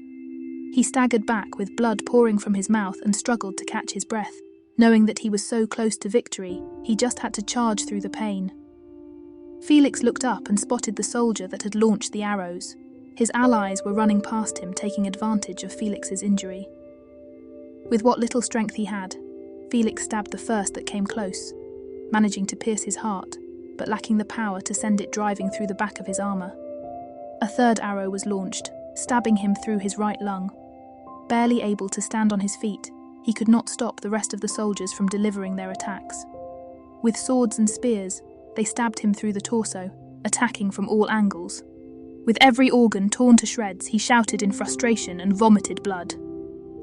He staggered back with blood pouring from his mouth and struggled to catch his breath. Knowing that he was so close to victory, he just had to charge through the pain. Felix looked up and spotted the soldier that had launched the arrows. His allies were running past him, taking advantage of Felix's injury. With what little strength he had, Felix stabbed the first that came close, managing to pierce his heart, but lacking the power to send it driving through the back of his armour. A third arrow was launched, stabbing him through his right lung. Barely able to stand on his feet, he could not stop the rest of the soldiers from delivering their attacks. With swords and spears, they stabbed him through the torso, attacking from all angles. With every organ torn to shreds, he shouted in frustration and vomited blood.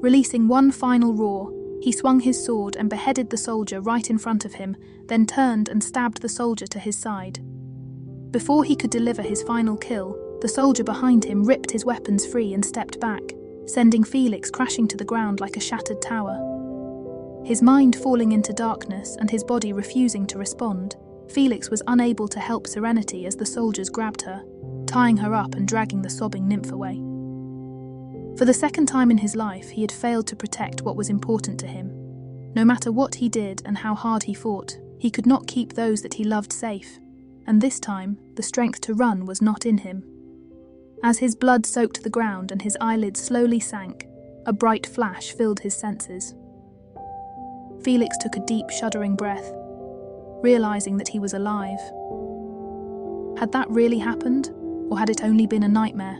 Releasing one final roar, he swung his sword and beheaded the soldier right in front of him, then turned and stabbed the soldier to his side. Before he could deliver his final kill, the soldier behind him ripped his weapons free and stepped back, sending Felix crashing to the ground like a shattered tower. His mind falling into darkness and his body refusing to respond, Felix was unable to help Serenity as the soldiers grabbed her, tying her up and dragging the sobbing Nymph away. For the second time in his life, he had failed to protect what was important to him. No matter what he did and how hard he fought, he could not keep those that he loved safe, and this time, the strength to run was not in him. As his blood soaked the ground and his eyelids slowly sank, a bright flash filled his senses. Felix took a deep, shuddering breath, realizing that he was alive. Had that really happened, or had it only been a nightmare?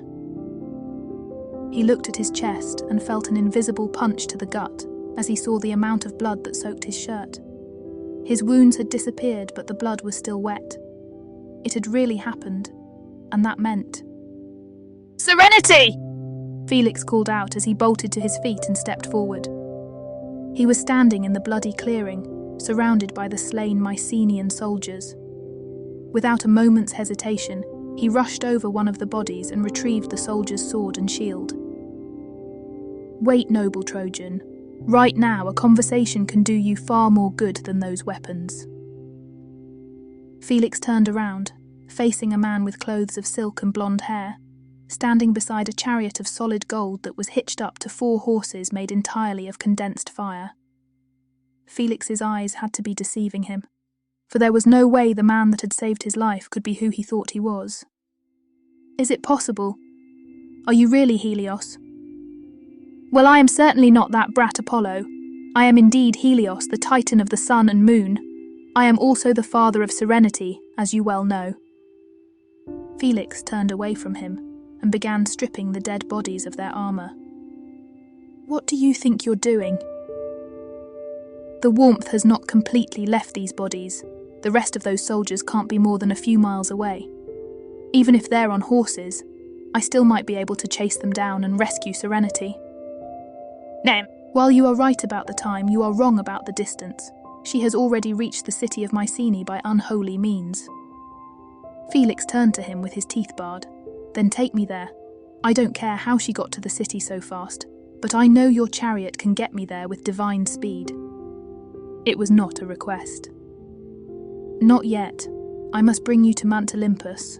He looked at his chest and felt an invisible punch to the gut as he saw the amount of blood that soaked his shirt. His wounds had disappeared, but the blood was still wet. It had really happened, and that meant... "Serenity!" Felix called out as he bolted to his feet and stepped forward. He was standing in the bloody clearing, surrounded by the slain Mycenaean soldiers. Without a moment's hesitation, he rushed over one of the bodies and retrieved the soldier's sword and shield. Wait, noble Trojan. Right now, a conversation can do you far more good than those weapons. Felix turned around, facing a man with clothes of silk and blonde hair, standing beside a chariot of solid gold that was hitched up to 4 horses made entirely of condensed fire. Felix's eyes had to be deceiving him, for there was no way the man that had saved his life could be who he thought he was. Is it possible? Are you really Helios? Well, I am certainly not that brat Apollo. I am indeed Helios, the titan of the sun and moon. I am also the father of serenity, as you well know. Felix turned away from him and began stripping the dead bodies of their armor. What do you think you're doing? The warmth has not completely left these bodies. The rest of those soldiers can't be more than a few miles away. Even if they're on horses, I still might be able to chase them down and rescue Serenity. Nymph. While you are right about the time, you are wrong about the distance. She has already reached the city of Mycenae by unholy means. Felix turned to him with his teeth bared. Then take me there. I don't care how she got to the city so fast, but I know your chariot can get me there with divine speed. It was not a request. Not yet. I must bring you to Mount Olympus.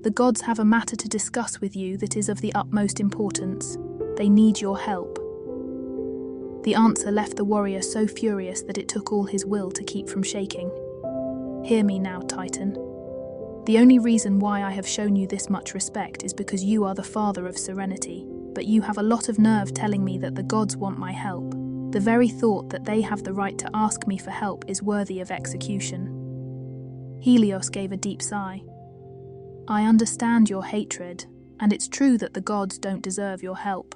The gods have a matter to discuss with you that is of the utmost importance. They need your help. The answer left the warrior so furious that it took all his will to keep from shaking. Hear me now, Titan. The only reason why I have shown you this much respect is because you are the father of Serenity, but you have a lot of nerve telling me that the gods want my help. The very thought that they have the right to ask me for help is worthy of execution. Helios gave a deep sigh. I understand your hatred, and it's true that the gods don't deserve your help.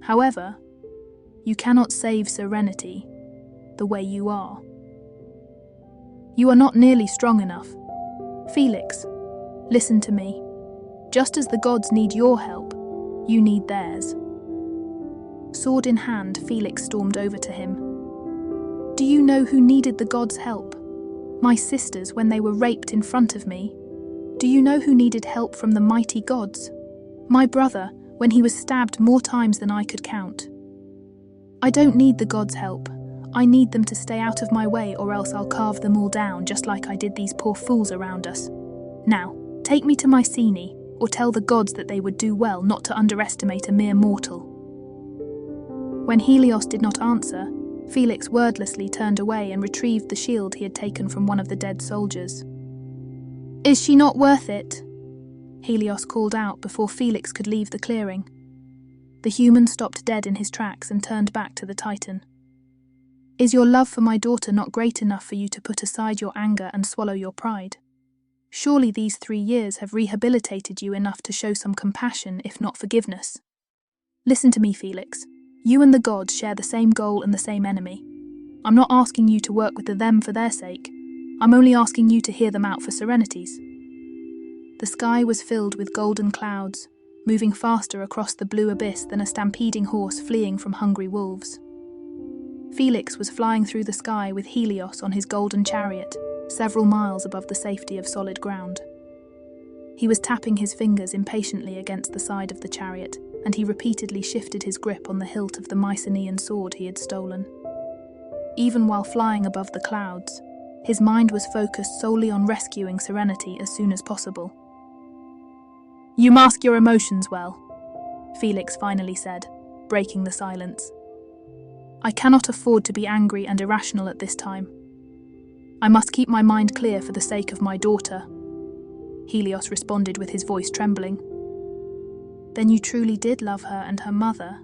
However, you cannot save Serenity the way you are. You are not nearly strong enough. Felix, listen to me. Just as the gods need your help, you need theirs. Sword in hand, Felix stormed over to him. Do you know who needed the gods' help? My sisters, when they were raped in front of me. Do you know who needed help from the mighty gods? My brother, when he was stabbed more times than I could count. I don't need the gods' help. I need them to stay out of my way, or else I'll carve them all down, just like I did these poor fools around us. Now, take me to Mycenae, or tell the gods that they would do well not to underestimate a mere mortal. When Helios did not answer, Felix wordlessly turned away and retrieved the shield he had taken from one of the dead soldiers. Is she not worth it? Helios called out before Felix could leave the clearing. The human stopped dead in his tracks and turned back to the Titan. Is your love for my daughter not great enough for you to put aside your anger and swallow your pride? Surely these 3 years have rehabilitated you enough to show some compassion, if not forgiveness. Listen to me, Felix. You and the gods share the same goal and the same enemy. I'm not asking you to work with them for their sake. I'm only asking you to hear them out for Serenity's. The sky was filled with golden clouds, moving faster across the blue abyss than a stampeding horse fleeing from hungry wolves. Felix was flying through the sky with Helios on his golden chariot, several miles above the safety of solid ground. He was tapping his fingers impatiently against the side of the chariot, and he repeatedly shifted his grip on the hilt of the Mycenaean sword he had stolen. Even while flying above the clouds, his mind was focused solely on rescuing Serenity as soon as possible. You mask your emotions well, Felix finally said, breaking the silence. I cannot afford to be angry and irrational at this time. I must keep my mind clear for the sake of my daughter. Helios responded with his voice trembling. Then you truly did love her and her mother?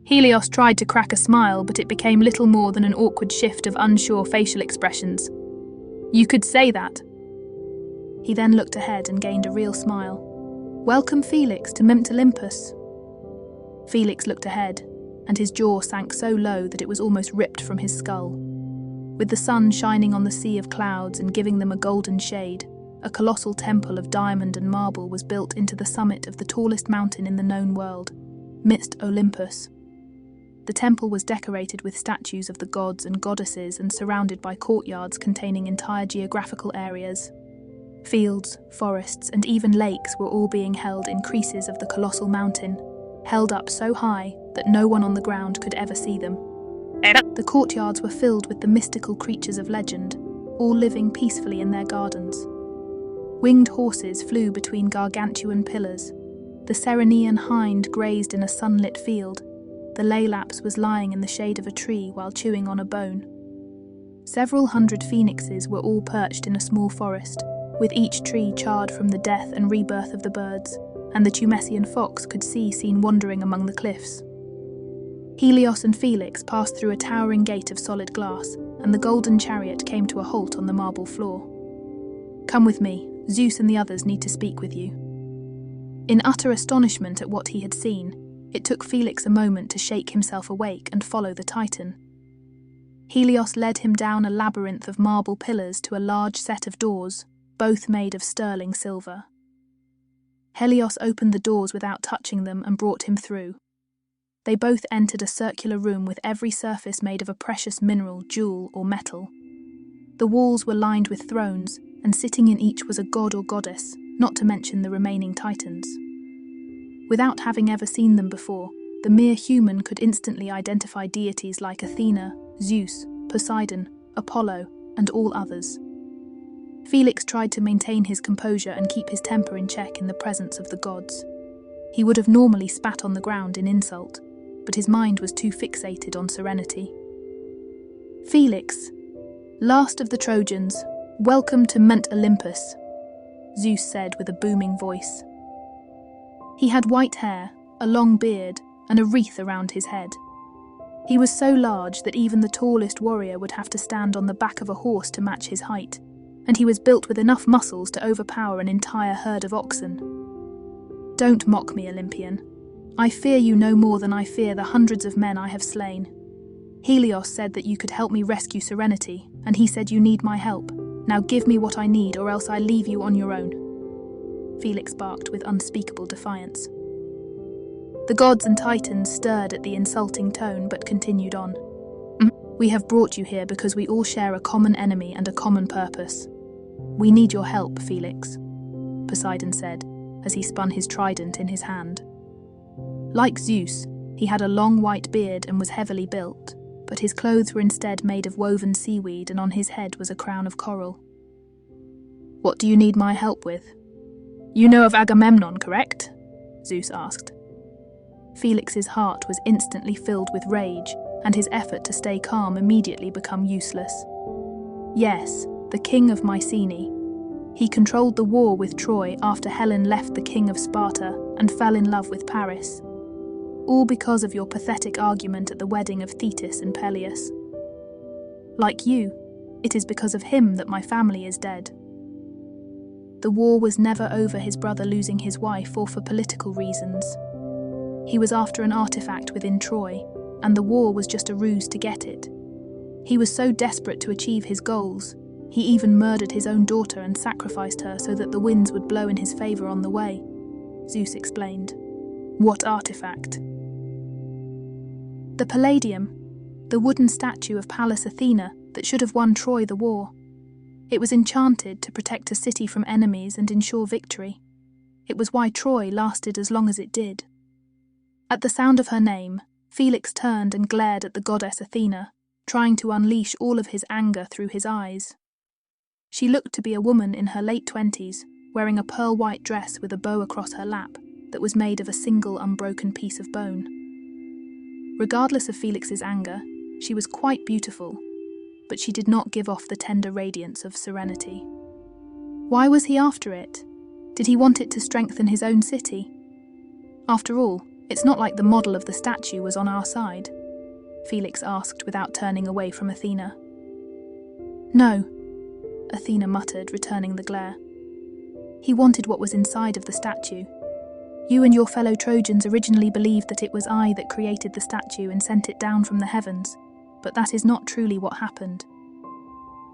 Helios tried to crack a smile, but it became little more than an awkward shift of unsure facial expressions. You could say that. He then looked ahead and gained a real smile. Welcome, Felix, to Mount Olympus. Felix looked ahead, and his jaw sank so low that it was almost ripped from his skull. With the sun shining on the sea of clouds and giving them a golden shade, a colossal temple of diamond and marble was built into the summit of the tallest mountain in the known world, Mount Olympus. The temple was decorated with statues of the gods and goddesses and surrounded by courtyards containing entire geographical areas. Fields, forests, and even lakes were all being held in creases of the colossal mountain, held up so high that no one on the ground could ever see them. The courtyards were filled with the mystical creatures of legend, all living peacefully in their gardens. Winged horses flew between gargantuan pillars. The Ceryneian hind grazed in a sunlit field. The Laelaps was lying in the shade of a tree while chewing on a bone. Several hundred phoenixes were all perched in a small forest, with each tree charred from the death and rebirth of the birds, and the Tumessian fox could see seen wandering among the cliffs. Helios and Felix passed through a towering gate of solid glass, and the golden chariot came to a halt on the marble floor. "Come with me, Zeus and the others need to speak with you." In utter astonishment at what he had seen, it took Felix a moment to shake himself awake and follow the Titan. Helios led him down a labyrinth of marble pillars to a large set of doors, both made of sterling silver. Helios opened the doors without touching them and brought him through. They both entered a circular room with every surface made of a precious mineral, jewel, or metal. The walls were lined with thrones, and sitting in each was a god or goddess, not to mention the remaining Titans. Without having ever seen them before, the mere human could instantly identify deities like Athena, Zeus, Poseidon, Apollo, and all others. Felix tried to maintain his composure and keep his temper in check in the presence of the gods. He would have normally spat on the ground in insult, but his mind was too fixated on serenity. "Felix, last of the Trojans, welcome to Mount Olympus," Zeus said with a booming voice. He had white hair, a long beard, and a wreath around his head. He was so large that even the tallest warrior would have to stand on the back of a horse to match his height, and he was built with enough muscles to overpower an entire herd of oxen. "Don't mock me, Olympian. I fear you no more than I fear the hundreds of men I have slain. Helios said that you could help me rescue Serenity, and he said you need my help. Now give me what I need, or else I leave you on your own." Felix barked with unspeakable defiance. The gods and Titans stirred at the insulting tone but continued on. "We have brought you here because we all share a common enemy and a common purpose. We need your help, Felix," Poseidon said, as he spun his trident in his hand. Like Zeus, he had a long white beard and was heavily built, but his clothes were instead made of woven seaweed and on his head was a crown of coral. "What do you need my help with?" "You know of Agamemnon, correct?" Zeus asked. Felix's heart was instantly filled with rage, and his effort to stay calm immediately became useless. "Yes, the king of Mycenae. He controlled the war with Troy after Helen left the king of Sparta and fell in love with Paris. All because of your pathetic argument at the wedding of Thetis and Peleus. Like you, it is because of him that my family is dead." The war was never over his brother losing his wife or for political reasons. He was after an artifact within Troy, and the war was just a ruse to get it. He was so desperate to achieve his goals, he even murdered his own daughter and sacrificed her so that the winds would blow in his favor on the way, Zeus explained. "What artifact?" "The Palladium, the wooden statue of Pallas Athena that should have won Troy the war. It was enchanted to protect a city from enemies and ensure victory. It was why Troy lasted as long as it did." At the sound of her name, Felix turned and glared at the goddess Athena, trying to unleash all of his anger through his eyes. She looked to be a woman in her late 20s, wearing a pearl-white dress with a bow across her lap that was made of a single unbroken piece of bone. Regardless of Felix's anger, she was quite beautiful, but she did not give off the tender radiance of serenity. Why was he after it? Did he want it to strengthen his own city? After all, it's not like the model of the statue was on our side, Felix asked without turning away from Athena. "No," Athena muttered, returning the glare. "He wanted what was inside of the statue. You and your fellow Trojans originally believed that it was I that created the statue and sent it down from the heavens, but that is not truly what happened.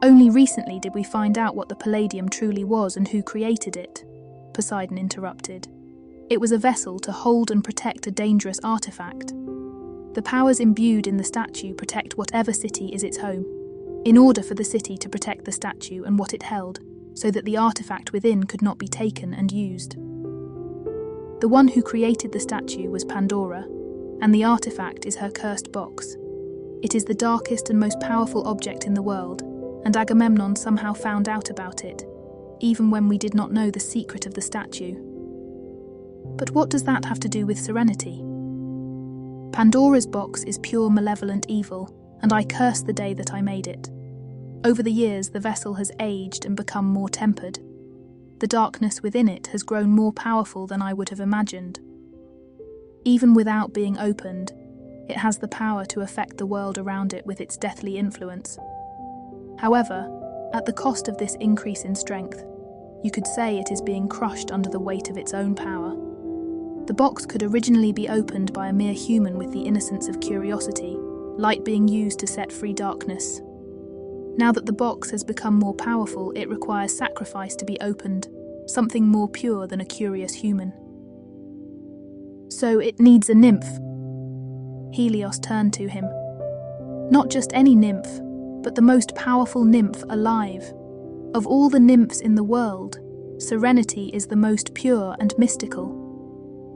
Only recently did we find out what the Palladium truly was and who created it," Poseidon interrupted. "It was a vessel to hold and protect a dangerous artifact. The powers imbued in the statue protect whatever city is its home, in order for the city to protect the statue and what it held, so that the artifact within could not be taken and used." The one who created the statue was Pandora, and the artifact is her cursed box. It is the darkest and most powerful object in the world, and Agamemnon somehow found out about it, even when we did not know the secret of the statue. But what does that have to do with Serenity? Pandora's box is pure malevolent evil, and I curse the day that I made it. Over the years, the vessel has aged and become more tempered. The darkness within it has grown more powerful than I would have imagined. Even without being opened, it has the power to affect the world around it with its deathly influence. However, at the cost of this increase in strength, you could say it is being crushed under the weight of its own power. The box could originally be opened by a mere human with the innocence of curiosity, light being used to set free darkness. Now that the box has become more powerful, it requires sacrifice to be opened, something more pure than a curious human. So it needs a nymph. Helios turned to him. Not just any nymph, but the most powerful nymph alive. Of all the nymphs in the world, Serenity is the most pure and mystical.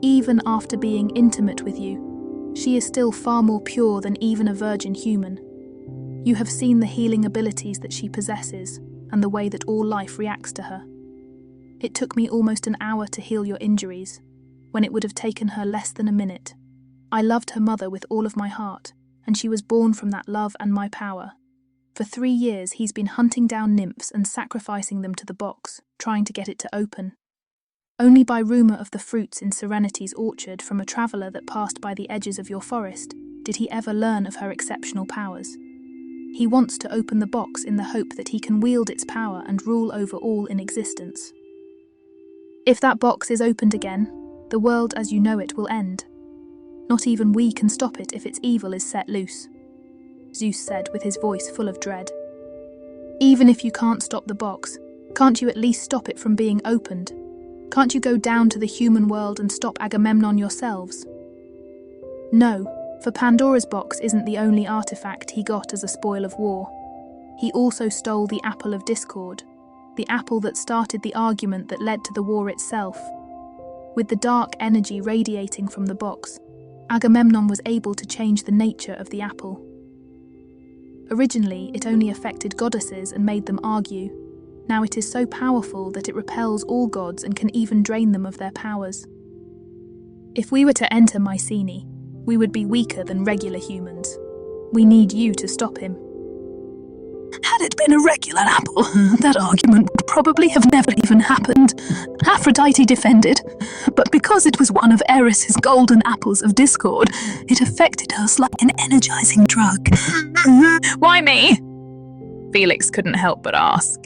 Even after being intimate with you, she is still far more pure than even a virgin human. You have seen the healing abilities that she possesses and the way that all life reacts to her. It took me almost an hour to heal your injuries, when it would have taken her less than a minute. I loved her mother with all of my heart, and she was born from that love and my power. For 3 years he's been hunting down nymphs and sacrificing them to the box, trying to get it to open. Only by rumour of the fruits in Serenity's orchard from a traveller that passed by the edges of your forest did he ever learn of her exceptional powers. He wants to open the box in the hope that he can wield its power and rule over all in existence. If that box is opened again, the world as you know it will end. Not even we can stop it if its evil is set loose, Zeus said with his voice full of dread. Even if you can't stop the box, can't you at least stop it from being opened? Can't you go down to the human world and stop Agamemnon yourselves? No. For Pandora's box isn't the only artifact he got as a spoil of war. He also stole the apple of discord, the apple that started the argument that led to the war itself. With the dark energy radiating from the box, Agamemnon was able to change the nature of the apple. Originally, it only affected goddesses and made them argue. Now it is so powerful that it repels all gods and can even drain them of their powers. If we were to enter Mycenae, we would be weaker than regular humans. We need you to stop him. Had it been a regular apple, that argument would probably have never even happened. Aphrodite defended, but because it was one of Eris's golden apples of discord, it affected us like an energizing drug. Why me? Felix couldn't help but ask.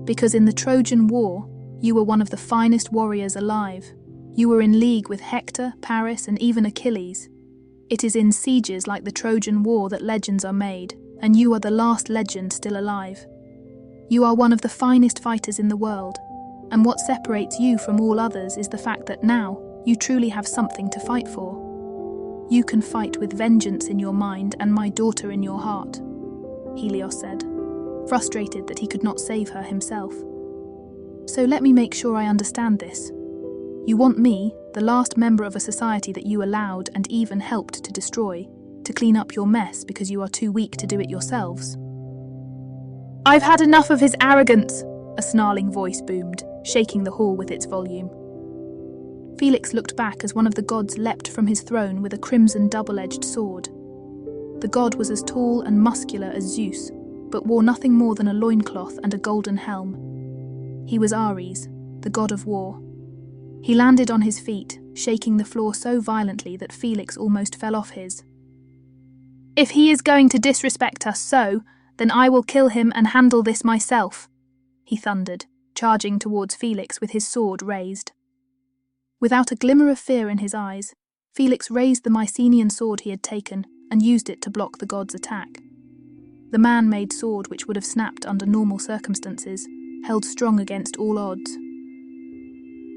Because in the Trojan War, you were one of the finest warriors alive. You were in league with Hector, Paris, and even Achilles. It is in sieges like the Trojan War that legends are made, and you are the last legend still alive. You are one of the finest fighters in the world, and what separates you from all others is the fact that now you truly have something to fight for. You can fight with vengeance in your mind and my daughter in your heart, Helios said, frustrated that he could not save her himself. So let me make sure I understand this. You want me, the last member of a society that you allowed and even helped to destroy, to clean up your mess because you are too weak to do it yourselves? I've had enough of his arrogance, a snarling voice boomed, shaking the hall with its volume. Felix looked back as one of the gods leapt from his throne with a crimson double-edged sword. The god was as tall and muscular as Zeus, but wore nothing more than a loincloth and a golden helm. He was Ares, the god of war. He landed on his feet, shaking the floor so violently that Felix almost fell off his. If he is going to disrespect us so, then I will kill him and handle this myself, he thundered, charging towards Felix with his sword raised. Without a glimmer of fear in his eyes, Felix raised the Mycenaean sword he had taken and used it to block the god's attack. The man-made sword, which would have snapped under normal circumstances, held strong against all odds.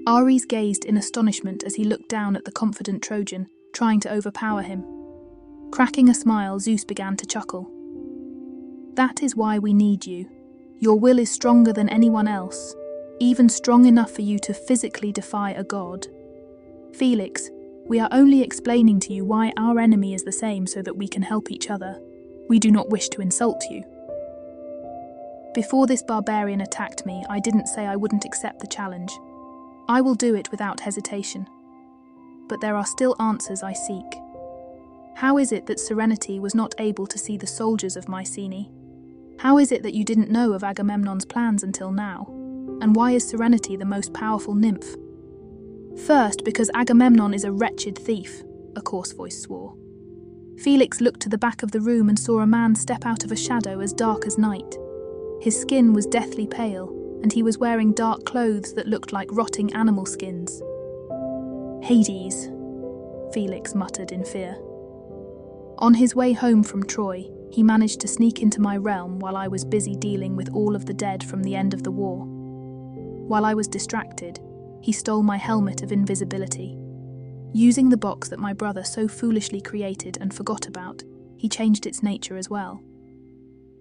Ares gazed in astonishment as he looked down at the confident Trojan, trying to overpower him. Cracking a smile, Zeus began to chuckle. That is why we need you. Your will is stronger than anyone else, even strong enough for you to physically defy a god. Felix, we are only explaining to you why our enemy is the same so that we can help each other. We do not wish to insult you. Before this barbarian attacked me, I didn't say I wouldn't accept the challenge. I will do it without hesitation. But there are still answers I seek. How is it that Serenity was not able to see the soldiers of Mycenae? How is it that you didn't know of Agamemnon's plans until now? And why is Serenity the most powerful nymph? First, because Agamemnon is a wretched thief, a coarse voice swore. Felix looked to the back of the room and saw a man step out of a shadow as dark as night. His skin was deathly pale, and he was wearing dark clothes that looked like rotting animal skins. Hades, Felix muttered in fear. On his way home from Troy, he managed to sneak into my realm while I was busy dealing with all of the dead from the end of the war. While I was distracted, he stole my helmet of invisibility. Using the box that my brother so foolishly created and forgot about, he changed its nature as well.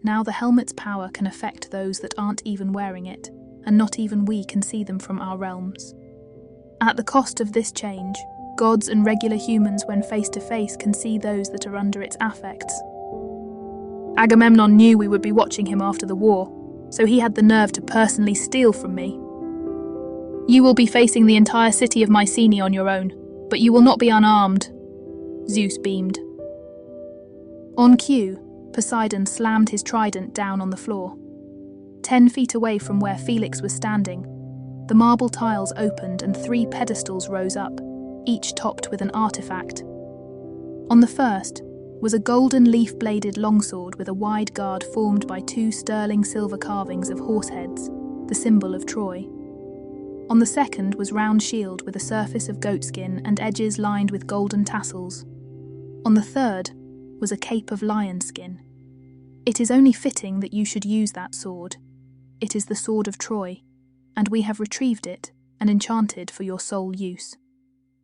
Now the helmet's power can affect those that aren't even wearing it, and not even we can see them from our realms. At the cost of this change, gods and regular humans when face to face can see those that are under its affects. Agamemnon knew we would be watching him after the war, so he had the nerve to personally steal from me. You will be facing the entire city of Mycenae on your own, but you will not be unarmed, Zeus beamed. On cue, Poseidon slammed his trident down on the floor. 10 feet away from where Felix was standing, the marble tiles opened and 3 pedestals rose up, each topped with an artifact. On the first was a golden leaf-bladed longsword with a wide guard formed by 2 sterling silver carvings of horse heads, the symbol of Troy. On the second was round shield with a surface of goatskin and edges lined with golden tassels. On the third was a cape of lion skin. It is only fitting that you should use that sword. It is the sword of Troy, and we have retrieved it and enchanted for your sole use.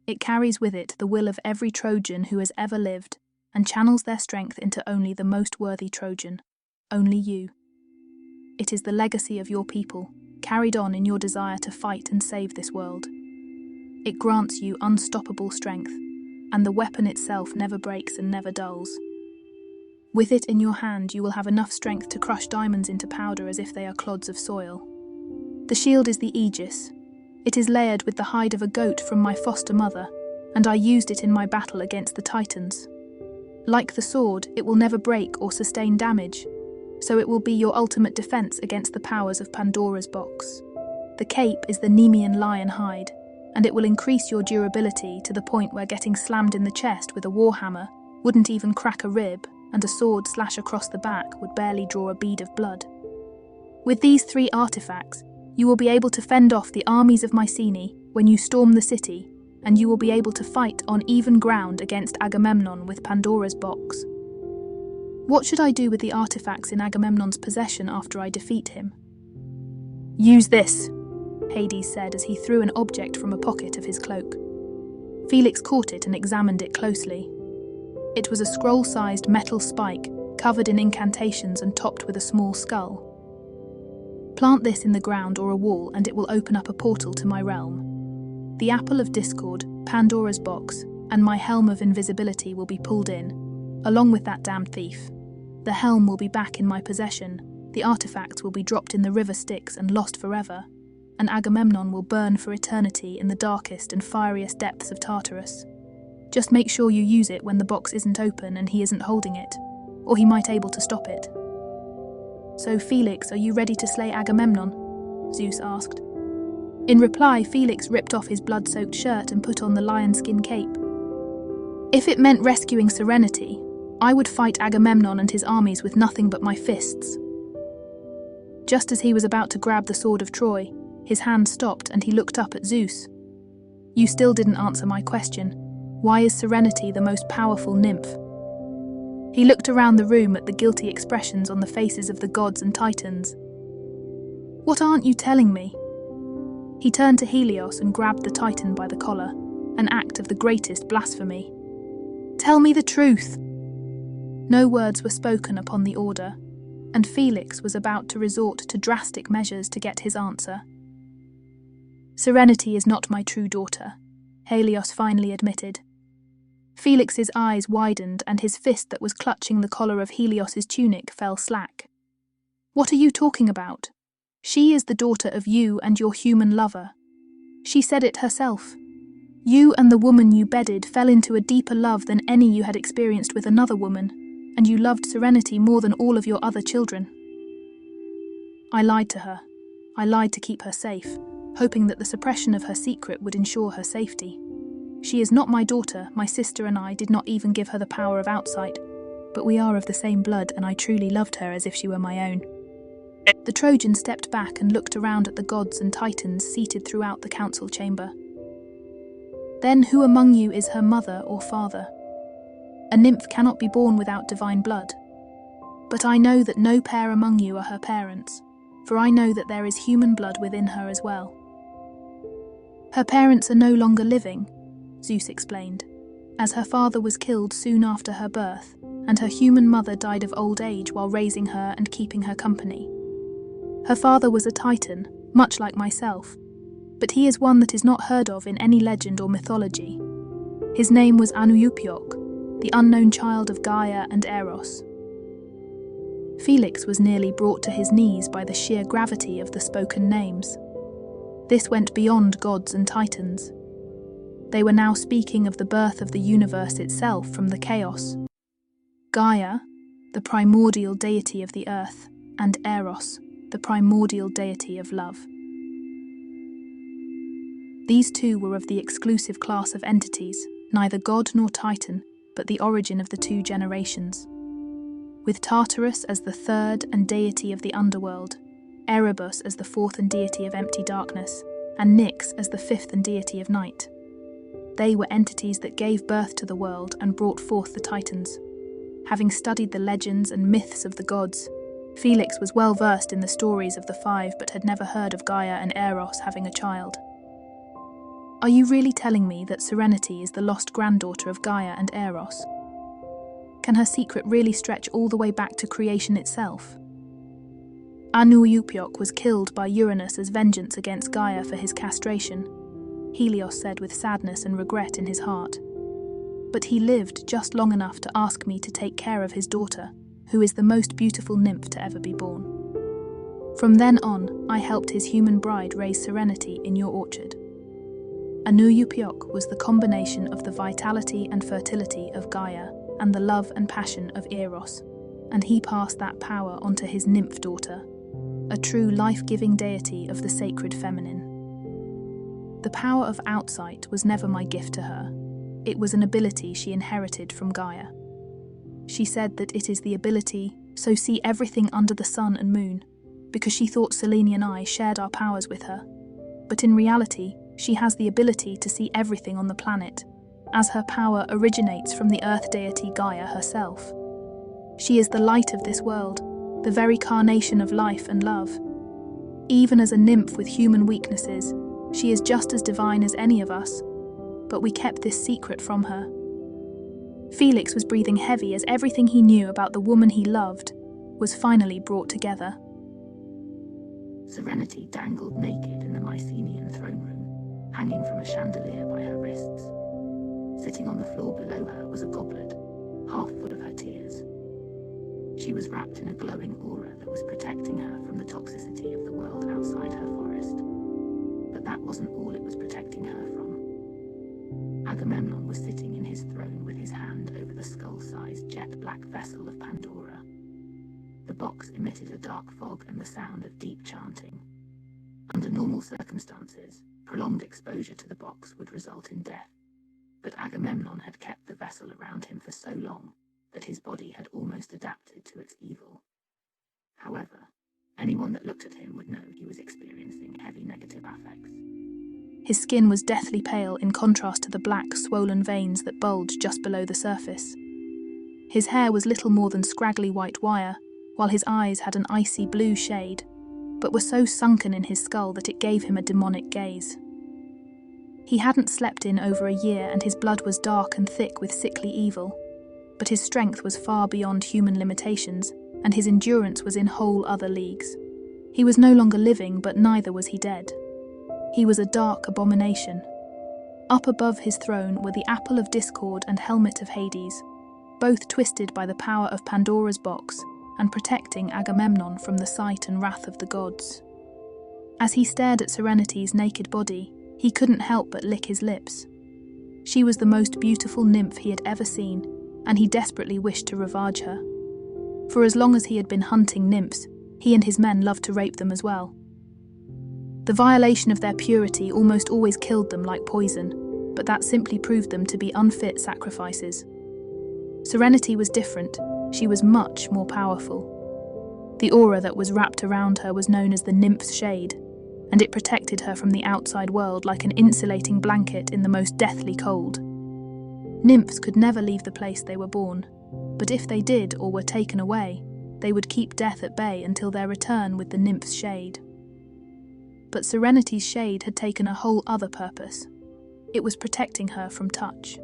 It carries with it the will of every Trojan who has ever lived, and channels their strength into only the most worthy Trojan, only you. It is the legacy of your people, carried on in your desire to fight and save this world. It grants you unstoppable strength, and the weapon itself never breaks and never dulls. With it in your hand, you will have enough strength to crush diamonds into powder as if they are clods of soil. The shield is the aegis. It is layered with the hide of a goat from my foster mother, and I used it in my battle against the Titans. Like the sword, it will never break or sustain damage, so it will be your ultimate defense against the powers of Pandora's box. The cape is the Nemean lion hide, and it will increase your durability to the point where getting slammed in the chest with a warhammer wouldn't even crack a rib, and a sword slash across the back would barely draw a bead of blood. With these 3 artifacts, you will be able to fend off the armies of Mycenae when you storm the city, and you will be able to fight on even ground against Agamemnon with Pandora's box. What should I do with the artifacts in Agamemnon's possession after I defeat him? Use this, Hades said as he threw an object from a pocket of his cloak. Felix caught it and examined it closely. It was a scroll-sized metal spike, covered in incantations and topped with a small skull. Plant this in the ground or a wall and it will open up a portal to my realm. The apple of discord, Pandora's box, and my helm of invisibility will be pulled in, along with that damned thief. The helm will be back in my possession, the artifacts will be dropped in the river Styx and lost forever, and Agamemnon will burn for eternity in the darkest and fieriest depths of Tartarus. Just make sure you use it when the box isn't open and he isn't holding it, or he might able to stop it. So Felix, are you ready to slay Agamemnon? Zeus asked. In reply, Felix ripped off his blood-soaked shirt and put on the lion-skin cape. If it meant rescuing Serenity, I would fight Agamemnon and his armies with nothing but my fists. Just as he was about to grab the sword of Troy, his hand stopped and he looked up at Zeus. You still didn't answer my question. Why is Serenity the most powerful nymph? He looked around the room at the guilty expressions on the faces of the gods and titans. What aren't you telling me? He turned to Helios and grabbed the titan by the collar, an act of the greatest blasphemy. Tell me the truth! No words were spoken upon the order, and Felix was about to resort to drastic measures to get his answer. Serenity is not my true daughter. Helios finally admitted. Felix's eyes widened and his fist that was clutching the collar of Helios's tunic fell slack. What are you talking about? She is the daughter of you and your human lover. She said it herself. You and the woman you bedded fell into a deeper love than any you had experienced with another woman, and you loved Serenity more than all of your other children. I lied to her. I lied to keep her safe, hoping that the suppression of her secret would ensure her safety. She is not my daughter, my sister and I did not even give her the power of outsight, but we are of the same blood and I truly loved her as if she were my own. The Trojan stepped back and looked around at the gods and titans seated throughout the council chamber. Then who among you is her mother or father? A nymph cannot be born without divine blood. But I know that no pair among you are her parents, for I know that there is human blood within her as well. Her parents are no longer living, Zeus explained, as her father was killed soon after her birth, and her human mother died of old age while raising her and keeping her company. Her father was a titan, much like myself, but he is one that is not heard of in any legend or mythology. His name was Untouched, the unknown child of Gaia and Eros. Felix was nearly brought to his knees by the sheer gravity of the spoken names. This went beyond gods and titans. They were now speaking of the birth of the universe itself from the chaos. Gaia, the primordial deity of the earth, and Eros, the primordial deity of love. These two were of the exclusive class of entities, neither god nor titan, but the origin of the two generations. With Tartarus as the third and deity of the underworld, Erebus as the fourth and deity of empty darkness, and Nyx as the fifth and deity of night. They were entities that gave birth to the world and brought forth the titans. Having studied the legends and myths of the gods, Felix was well versed in the stories of the five but had never heard of Gaia and Eros having a child. Are you really telling me that Serenity is the lost granddaughter of Gaia and Eros? Can her secret really stretch all the way back to creation itself? Anu-Upiok was killed by Uranus as vengeance against Gaia for his castration, Helios said with sadness and regret in his heart. But he lived just long enough to ask me to take care of his daughter, who is the most beautiful nymph to ever be born. From then on, I helped his human bride raise Serenity in your orchard. Anu-Upiok was the combination of the vitality and fertility of Gaia and the love and passion of Eros, and he passed that power onto his nymph daughter, a true life-giving deity of the sacred feminine. The power of outsight was never my gift to her. It was an ability she inherited from Gaia. She said that it is the ability so see everything under the sun and moon, because she thought Selene and I shared our powers with her. But in reality, she has the ability to see everything on the planet, as her power originates from the earth deity Gaia herself. She is the light of this world, the very carnation of life and love. Even as a nymph with human weaknesses, she is just as divine as any of us, but we kept this secret from her. Felix was breathing heavy as everything he knew about the woman he loved was finally brought together. Serenity dangled naked in the Mycenaean throne room, hanging from a chandelier by her wrists. Sitting on the floor below her was a goblet, half full of her tears. She was wrapped in a glowing aura that was protecting her from the toxicity of the world outside her forest. But that wasn't all it was protecting her from. Agamemnon was sitting in his throne with his hand over the skull-sized jet-black vessel of Pandora. The box emitted a dark fog and the sound of deep chanting. Under normal circumstances, prolonged exposure to the box would result in death. But Agamemnon had kept the vessel around him for so long that his body had almost adapted to its evil. However, anyone that looked at him would know he was experiencing heavy negative affects. His skin was deathly pale in contrast to the black, swollen veins that bulged just below the surface. His hair was little more than scraggly white wire, while his eyes had an icy blue shade, but were so sunken in his skull that it gave him a demonic gaze. He hadn't slept in over a year and his blood was dark and thick with sickly evil, but his strength was far beyond human limitations, and his endurance was in whole other leagues. He was no longer living, but neither was he dead. He was a dark abomination. Up above his throne were the Apple of Discord and Helmet of Hades, both twisted by the power of Pandora's box and protecting Agamemnon from the sight and wrath of the gods. As he stared at Serenity's naked body, he couldn't help but lick his lips. She was the most beautiful nymph he had ever seen, and he desperately wished to ravage her. For as long as he had been hunting nymphs, he and his men loved to rape them as well. The violation of their purity almost always killed them like poison, but that simply proved them to be unfit sacrifices. Serenity was different. She was much more powerful. The aura that was wrapped around her was known as the Nymph's Shade, and it protected her from the outside world like an insulating blanket in the most deathly cold. Nymphs could never leave the place they were born, but if they did or were taken away, they would keep death at bay until their return with the Nymph's Shade. But Serenity's shade had taken a whole other purpose. It was protecting her from touch.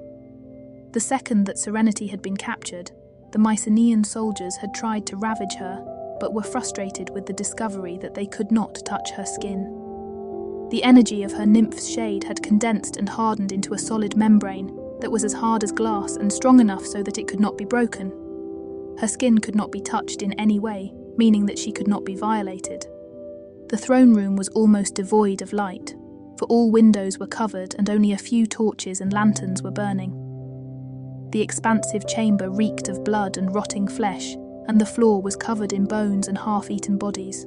The second that Serenity had been captured, the Mycenaean soldiers had tried to ravage her, but were frustrated with the discovery that they could not touch her skin. The energy of her nymph's shade had condensed and hardened into a solid membrane that was as hard as glass and strong enough so that it could not be broken. Her skin could not be touched in any way, meaning that she could not be violated. The throne room was almost devoid of light, for all windows were covered and only a few torches and lanterns were burning. The expansive chamber reeked of blood and rotting flesh, and the floor was covered in bones and half-eaten bodies.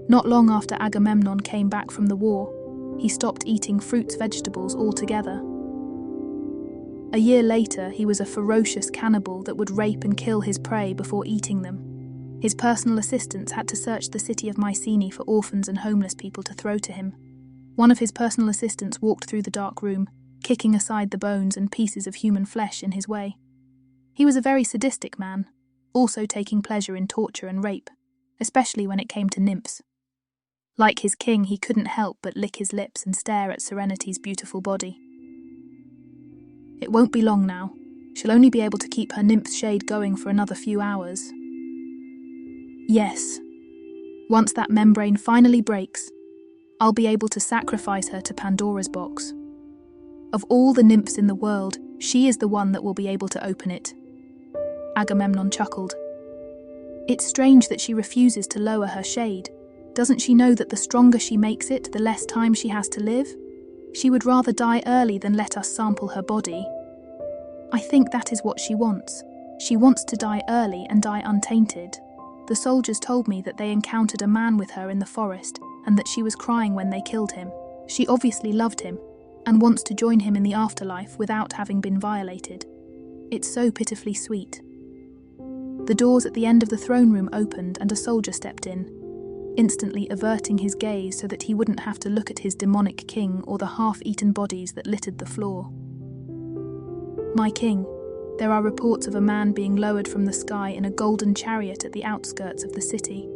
Not long after Agamemnon came back from the war, he stopped eating fruits and vegetables altogether. A year later, he was a ferocious cannibal that would rape and kill his prey before eating them. His personal assistants had to search the city of Mycenae for orphans and homeless people to throw to him. One of his personal assistants walked through the dark room, kicking aside the bones and pieces of human flesh in his way. He was a very sadistic man, also taking pleasure in torture and rape, especially when it came to nymphs. Like his king, he couldn't help but lick his lips and stare at Serenity's beautiful body. It won't be long now. She'll only be able to keep her nymph's shade going for another few hours. Yes, once that membrane finally breaks, I'll be able to sacrifice her to Pandora's box. Of all the nymphs in the world, she is the one that will be able to open it. Agamemnon chuckled. It's strange that she refuses to lower her shade. Doesn't she know that the stronger she makes it, the less time she has to live? She would rather die early than let us sample her body. I think that is what she wants. She wants to die early and die untainted. The soldiers told me that they encountered a man with her in the forest and that she was crying when they killed him. She obviously loved him and wants to join him in the afterlife without having been violated. It's so pitifully sweet. The doors at the end of the throne room opened and a soldier stepped in, instantly averting his gaze so that he wouldn't have to look at his demonic king or the half-eaten bodies that littered the floor. My king, there are reports of a man being lowered from the sky in a golden chariot at the outskirts of the city.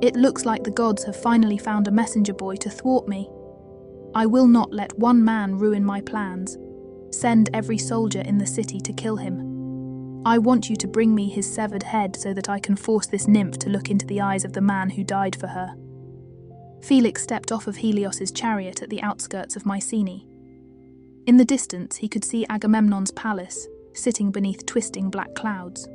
It looks like the gods have finally found a messenger boy to thwart me. I will not let one man ruin my plans. Send every soldier in the city to kill him. I want you to bring me his severed head so that I can force this nymph to look into the eyes of the man who died for her. Felix stepped off of Helios's chariot at the outskirts of Mycenae. In the distance, he could see Agamemnon's palace, sitting beneath twisting black clouds.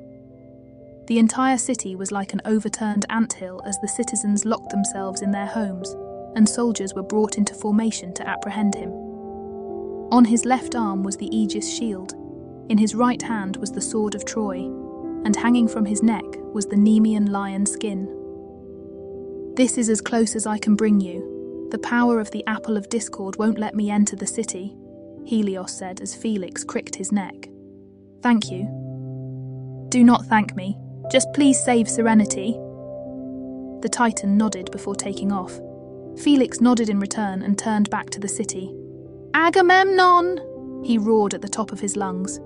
The entire city was like an overturned anthill as the citizens locked themselves in their homes, and soldiers were brought into formation to apprehend him. On his left arm was the Aegis shield, in his right hand was the sword of Troy, and hanging from his neck was the Nemean lion skin. This is as close as I can bring you. The power of the Apple of Discord won't let me enter the city, Helios said as Felix cricked his neck. Thank you. Do not thank me. Just please save Serenity. The Titan nodded before taking off. Felix nodded in return and turned back to the city. Agamemnon! He roared at the top of his lungs.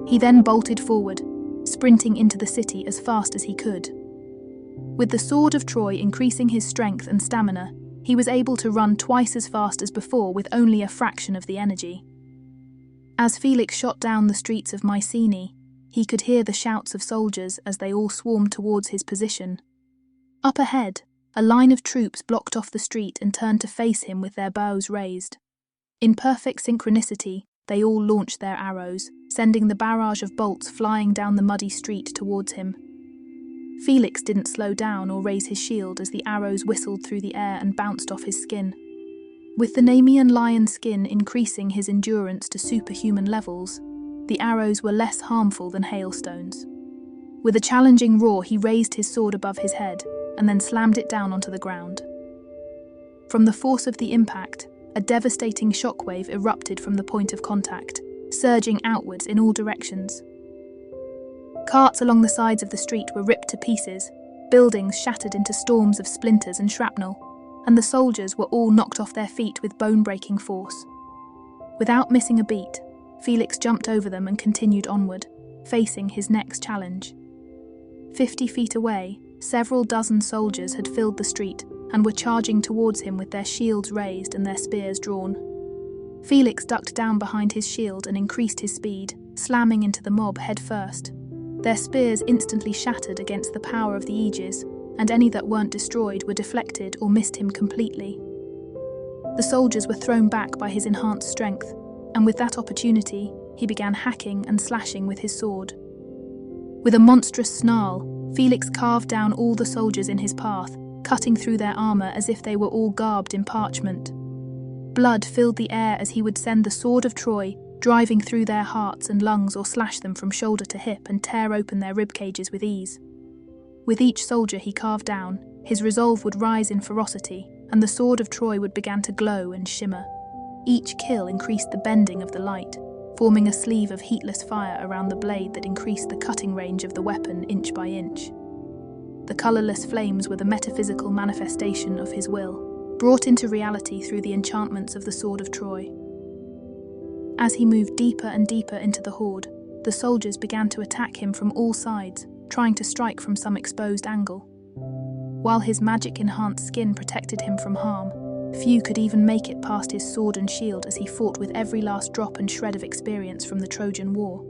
He then bolted forward, sprinting into the city as fast as he could. With the sword of Troy increasing his strength and stamina, he was able to run twice as fast as before with only a fraction of the energy. As Felix shot down the streets of Mycenae, he could hear the shouts of soldiers as they all swarmed towards his position. Up ahead, a line of troops blocked off the street and turned to face him with their bows raised. In perfect synchronicity, they all launched their arrows, sending the barrage of bolts flying down the muddy street towards him. Felix didn't slow down or raise his shield as the arrows whistled through the air and bounced off his skin. With the Nemean lion skin increasing his endurance to superhuman levels, the arrows were less harmful than hailstones. With a challenging roar, he raised his sword above his head and then slammed it down onto the ground. From the force of the impact, a devastating shockwave erupted from the point of contact, surging outwards in all directions. Carts along the sides of the street were ripped to pieces, buildings shattered into storms of splinters and shrapnel, and the soldiers were all knocked off their feet with bone-breaking force. Without missing a beat, Felix jumped over them and continued onward, facing his next challenge. 50 feet away, several dozen soldiers had filled the street and were charging towards him with their shields raised and their spears drawn. Felix ducked down behind his shield and increased his speed, slamming into the mob head first. Their spears instantly shattered against the power of the aegis, and any that weren't destroyed were deflected or missed him completely. The soldiers were thrown back by his enhanced strength, and with that opportunity, he began hacking and slashing with his sword. With a monstrous snarl, Felix carved down all the soldiers in his path, cutting through their armor as if they were all garbed in parchment. Blood filled the air as he would send the sword of Troy driving through their hearts and lungs or slash them from shoulder to hip and tear open their rib cages with ease. With each soldier he carved down, his resolve would rise in ferocity, and the sword of Troy would begin to glow and shimmer. Each kill increased the bending of the light, forming a sleeve of heatless fire around the blade that increased the cutting range of the weapon inch by inch. The colourless flames were the metaphysical manifestation of his will, brought into reality through the enchantments of the sword of Troy. As he moved deeper and deeper into the horde, the soldiers began to attack him from all sides, trying to strike from some exposed angle. While his magic-enhanced skin protected him from harm, few could even make it past his sword and shield as he fought with every last drop and shred of experience from the Trojan War.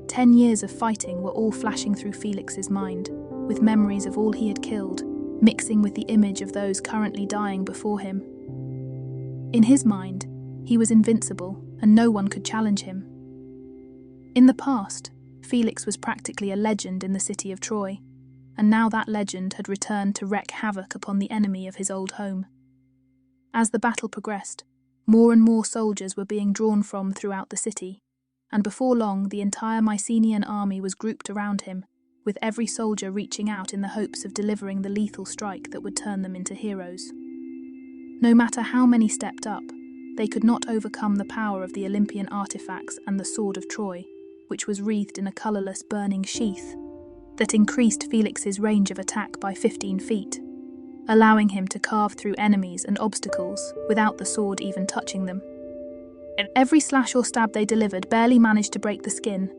10 years of fighting were all flashing through Felix's mind, with memories of all he had killed, mixing with the image of those currently dying before him. In his mind, he was invincible, and no one could challenge him. In the past, Felix was practically a legend in the city of Troy, and now that legend had returned to wreak havoc upon the enemy of his old home. As the battle progressed, more and more soldiers were being drawn from throughout the city, and before long the entire Mycenaean army was grouped around him, with every soldier reaching out in the hopes of delivering the lethal strike that would turn them into heroes. No matter how many stepped up, they could not overcome the power of the Olympian artifacts and the sword of Troy, which was wreathed in a colourless burning sheath that increased Felix's range of attack by 15 feet, allowing him to carve through enemies and obstacles without the sword even touching them. Every slash or stab they delivered barely managed to break the skin.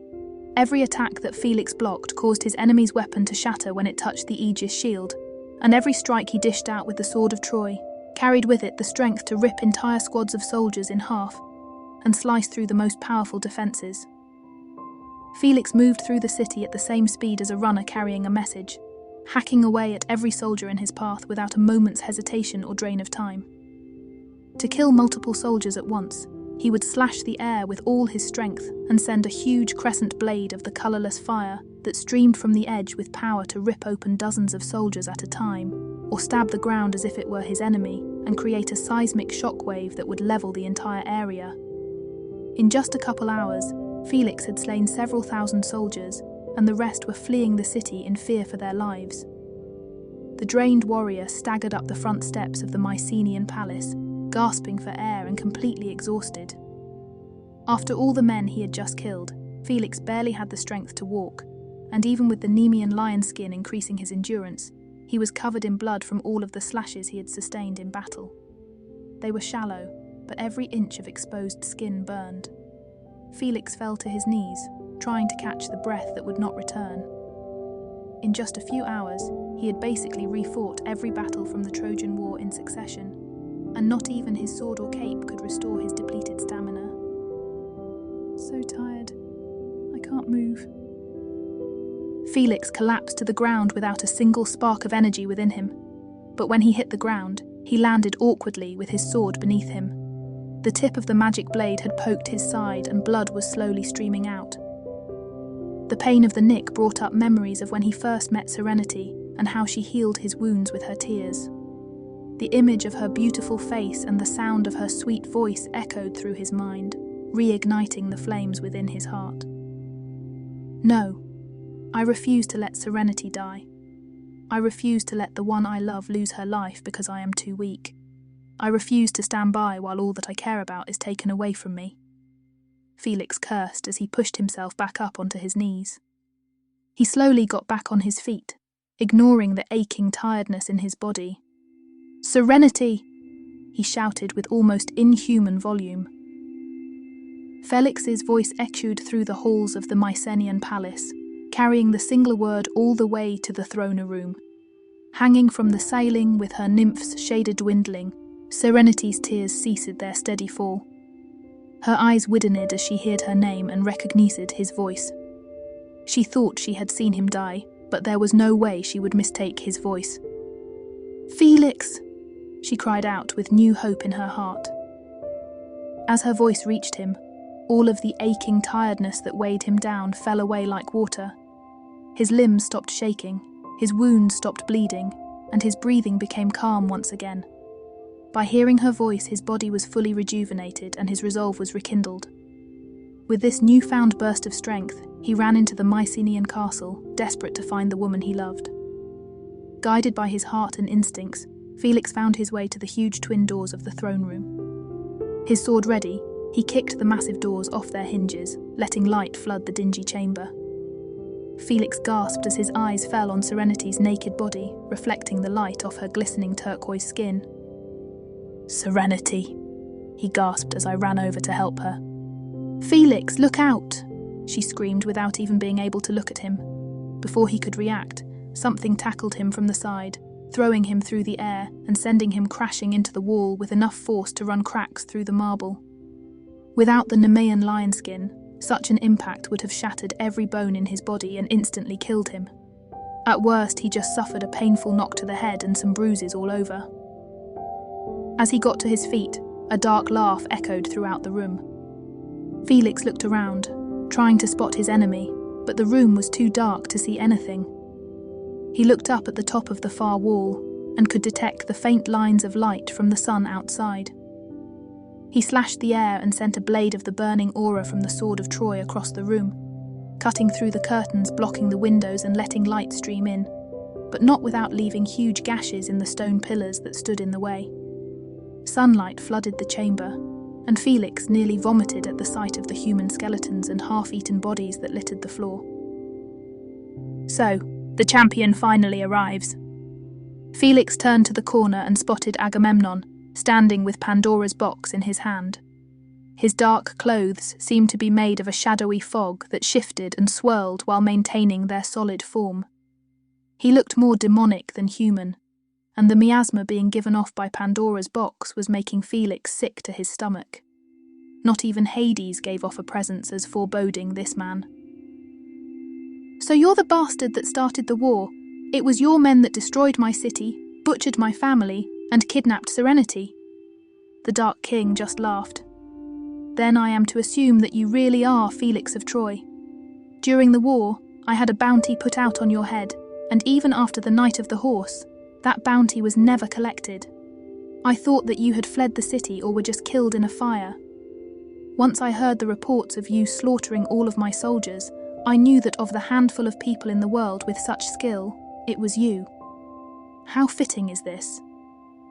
Every attack that Felix blocked caused his enemy's weapon to shatter when it touched the aegis shield, and every strike he dished out with the sword of Troy carried with it the strength to rip entire squads of soldiers in half and slice through the most powerful defences. Felix moved through the city at the same speed as a runner carrying a message, hacking away at every soldier in his path without a moment's hesitation or drain of time. To kill multiple soldiers at once, he would slash the air with all his strength and send a huge crescent blade of the colourless fire that streamed from the edge with power to rip open dozens of soldiers at a time, or stab the ground as if it were his enemy and create a seismic shockwave that would level the entire area. In just a couple hours, Felix had slain several thousand soldiers, and the rest were fleeing the city in fear for their lives. The drained warrior staggered up the front steps of the Mycenaean palace, gasping for air and completely exhausted. After all the men he had just killed, Felix barely had the strength to walk, and even with the Nemean lion skin increasing his endurance, he was covered in blood from all of the slashes he had sustained in battle. They were shallow, but every inch of exposed skin burned. Felix fell to his knees, trying to catch the breath that would not return. In just a few hours, he had basically refought every battle from the Trojan War in succession, and not even his sword or cape could restore his depleted stamina. So tired. I can't move. Felix collapsed to the ground without a single spark of energy within him, but when he hit the ground, he landed awkwardly with his sword beneath him. The tip of the magic blade had poked his side and blood was slowly streaming out. The pain of the nick brought up memories of when he first met Serenity and how she healed his wounds with her tears. The image of her beautiful face and the sound of her sweet voice echoed through his mind, reigniting the flames within his heart. No, I refuse to let Serenity die. I refuse to let the one I love lose her life because I am too weak. I refuse to stand by while all that I care about is taken away from me. Felix cursed as he pushed himself back up onto his knees. He slowly got back on his feet, ignoring the aching tiredness in his body. "Serenity!" he shouted with almost inhuman volume. Felix's voice echoed through the halls of the Mycenaean palace, carrying the single word all the way to the throne room. Hanging from the ceiling with her nymph's shaded dwindling, Serenity's tears ceased their steady fall. Her eyes widened as she heard her name and recognized his voice. She thought she had seen him die, but there was no way she would mistake his voice. "Felix!" she cried out with new hope in her heart. As her voice reached him, all of the aching tiredness that weighed him down fell away like water. His limbs stopped shaking, his wounds stopped bleeding, and his breathing became calm once again. By hearing her voice, his body was fully rejuvenated and his resolve was rekindled. With this newfound burst of strength, he ran into the Mycenaean castle, desperate to find the woman he loved. Guided by his heart and instincts, Felix found his way to the huge twin doors of the throne room. His sword ready, he kicked the massive doors off their hinges, letting light flood the dingy chamber. Felix gasped as his eyes fell on Serenity's naked body, reflecting the light off her glistening turquoise skin. "Serenity," he gasped as I ran over to help her. "Felix, look out!" she screamed without even being able to look at him. Before he could react, something tackled him from the side, throwing him through the air and sending him crashing into the wall with enough force to run cracks through the marble. Without the Nemean lion skin, such an impact would have shattered every bone in his body and instantly killed him. At worst, he just suffered a painful knock to the head and some bruises all over. As he got to his feet, a dark laugh echoed throughout the room. Felix looked around, trying to spot his enemy, but the room was too dark to see anything. He looked up at the top of the far wall and could detect the faint lines of light from the sun outside. He slashed the air and sent a blade of the burning aura from the sword of Troy across the room, cutting through the curtains, blocking the windows and letting light stream in, but not without leaving huge gashes in the stone pillars that stood in the way. Sunlight flooded the chamber, and Felix nearly vomited at the sight of the human skeletons and half-eaten bodies that littered the floor. "So, the champion finally arrives." Felix turned to the corner and spotted Agamemnon, standing with Pandora's box in his hand. His dark clothes seemed to be made of a shadowy fog that shifted and swirled while maintaining their solid form. He looked more demonic than human, and the miasma being given off by Pandora's box was making Felix sick to his stomach. Not even Hades gave off a presence as foreboding this man. "So you're the bastard that started the war. It was your men that destroyed my city, butchered my family, and kidnapped Serenity." The Dark King just laughed. "Then I am to assume that you really are Felix of Troy. During the war, I had a bounty put out on your head, and even after the Night of the Horse, that bounty was never collected. I thought that you had fled the city or were just killed in a fire. Once I heard the reports of you slaughtering all of my soldiers, I knew that of the handful of people in the world with such skill, it was you. How fitting is this?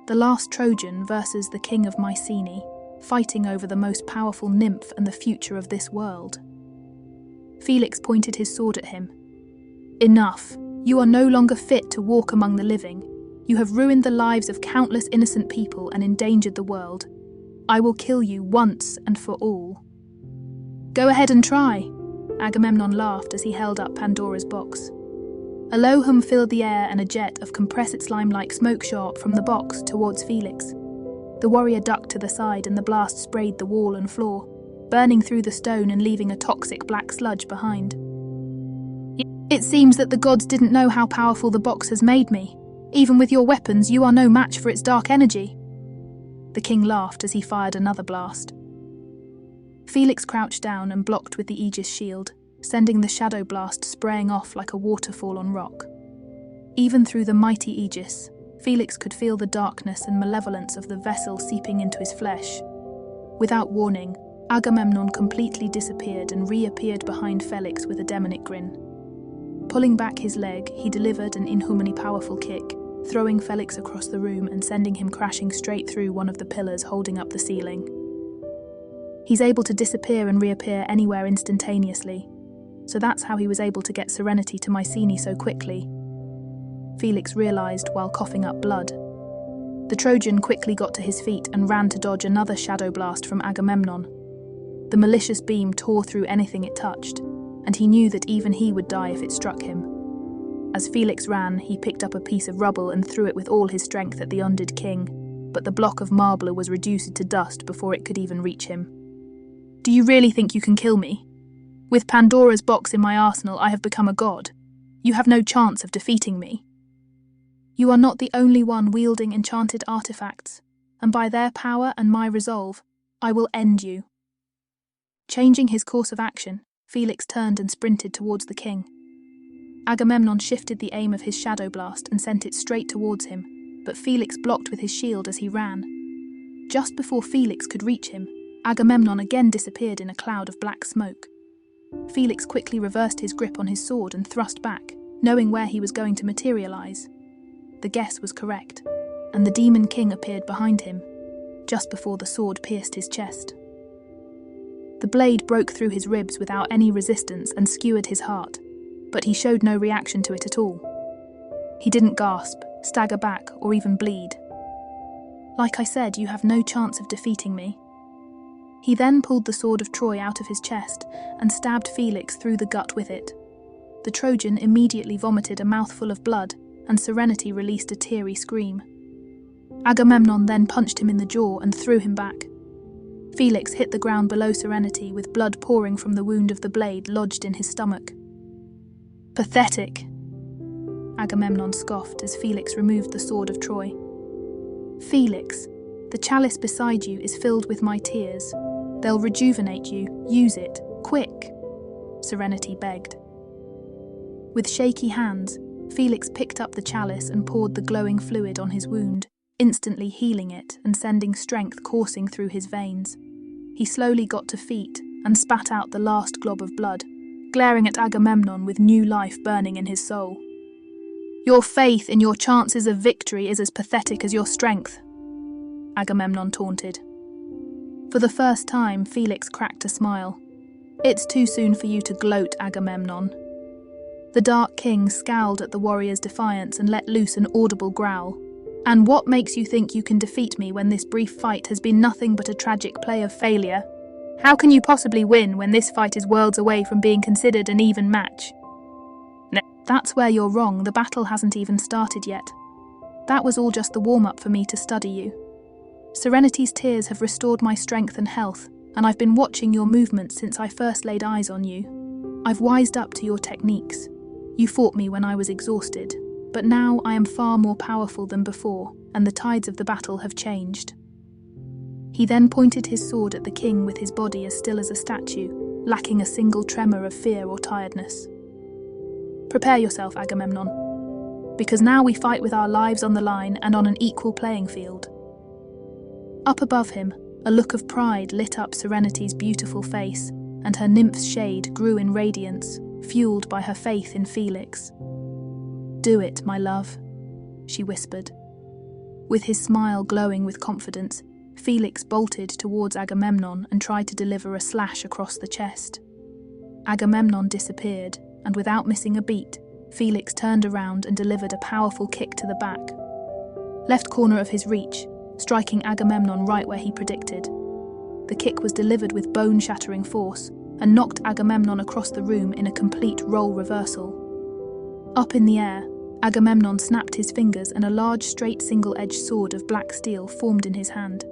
The last Trojan versus the king of Mycenae, fighting over the most powerful nymph and the future of this world." Felix pointed his sword at him. "Enough. You are no longer fit to walk among the living. You have ruined the lives of countless innocent people and endangered the world. I will kill you once and for all." "Go ahead and try," Agamemnon laughed as he held up Pandora's box. A low hum filled the air and a jet of compressed slime-like smoke shot up from the box towards Felix. The warrior ducked to the side and the blast sprayed the wall and floor, burning through the stone and leaving a toxic black sludge behind. "It seems that the gods didn't know how powerful the box has made me. Even with your weapons, you are no match for its dark energy." The king laughed as he fired another blast. Felix crouched down and blocked with the Aegis shield, sending the shadow blast spraying off like a waterfall on rock. Even through the mighty Aegis, Felix could feel the darkness and malevolence of the vessel seeping into his flesh. Without warning, Agamemnon completely disappeared and reappeared behind Felix with a demonic grin. Pulling back his leg, he delivered an inhumanly powerful kick, throwing Felix across the room and sending him crashing straight through one of the pillars holding up the ceiling. He's able to disappear and reappear anywhere instantaneously, so that's how he was able to get Serenity to Mycenae so quickly, Felix realized while coughing up blood. The Trojan quickly got to his feet and ran to dodge another shadow blast from Agamemnon. The malicious beam tore through anything it touched, and he knew that even he would die if it struck him. As Felix ran, he picked up a piece of rubble and threw it with all his strength at the undead king, but the block of marble was reduced to dust before it could even reach him. "Do you really think you can kill me? With Pandora's box in my arsenal, I have become a god. You have no chance of defeating me. You are not the only one wielding enchanted artifacts, and by their power and my resolve, I will end you." Changing his course of action, Felix turned and sprinted towards the king. Agamemnon shifted the aim of his shadow blast and sent it straight towards him, but Felix blocked with his shield as he ran. Just before Felix could reach him, Agamemnon again disappeared in a cloud of black smoke. Felix quickly reversed his grip on his sword and thrust back, knowing where he was going to materialize. The guess was correct, and the Demon King appeared behind him, just before the sword pierced his chest. The blade broke through his ribs without any resistance and skewered his heart, but he showed no reaction to it at all. He didn't gasp, stagger back, or even bleed. "Like I said, you have no chance of defeating me." He then pulled the sword of Troy out of his chest and stabbed Felix through the gut with it. The Trojan immediately vomited a mouthful of blood, and Serenity released a teary scream. Agamemnon then punched him in the jaw and threw him back. Felix hit the ground below Serenity with blood pouring from the wound of the blade lodged in his stomach. "Pathetic," Agamemnon scoffed as Felix removed the sword of Troy. "Felix, the chalice beside you is filled with my tears. They'll rejuvenate you. Use it. Quick," Serenity begged. With shaky hands, Felix picked up the chalice and poured the glowing fluid on his wound, instantly healing it and sending strength coursing through his veins. He slowly got to feet and spat out the last glob of blood, glaring at Agamemnon with new life burning in his soul. "Your faith in your chances of victory is as pathetic as your strength," Agamemnon taunted. For the first time, Felix cracked a smile. "It's too soon for you to gloat, Agamemnon." The Dark King scowled at the warrior's defiance and let loose an audible growl. "And what makes you think you can defeat me when this brief fight has been nothing but a tragic play of failure? How can you possibly win when this fight is worlds away from being considered an even match?" "That's where you're wrong. The battle hasn't even started yet. That was all just the warm-up for me to study you. Serenity's tears have restored my strength and health, and I've been watching your movements since I first laid eyes on you. I've wised up to your techniques. You fought me when I was exhausted, but now I am far more powerful than before, and the tides of the battle have changed." He then pointed his sword at the king with his body as still as a statue, lacking a single tremor of fear or tiredness. "Prepare yourself, Agamemnon, because now we fight with our lives on the line and on an equal playing field." Up above him, a look of pride lit up Serenity's beautiful face, and her nymph's shade grew in radiance, fueled by her faith in Felix. "Do it, my love," she whispered. With his smile glowing with confidence, Felix bolted towards Agamemnon and tried to deliver a slash across the chest. Agamemnon disappeared, and without missing a beat, Felix turned around and delivered a powerful kick to the back. Left corner of his reach, striking Agamemnon right where he predicted. The kick was delivered with bone-shattering force and knocked Agamemnon across the room in a complete role reversal. Up in the air, Agamemnon snapped his fingers and a large straight single-edged sword of black steel formed in his hand.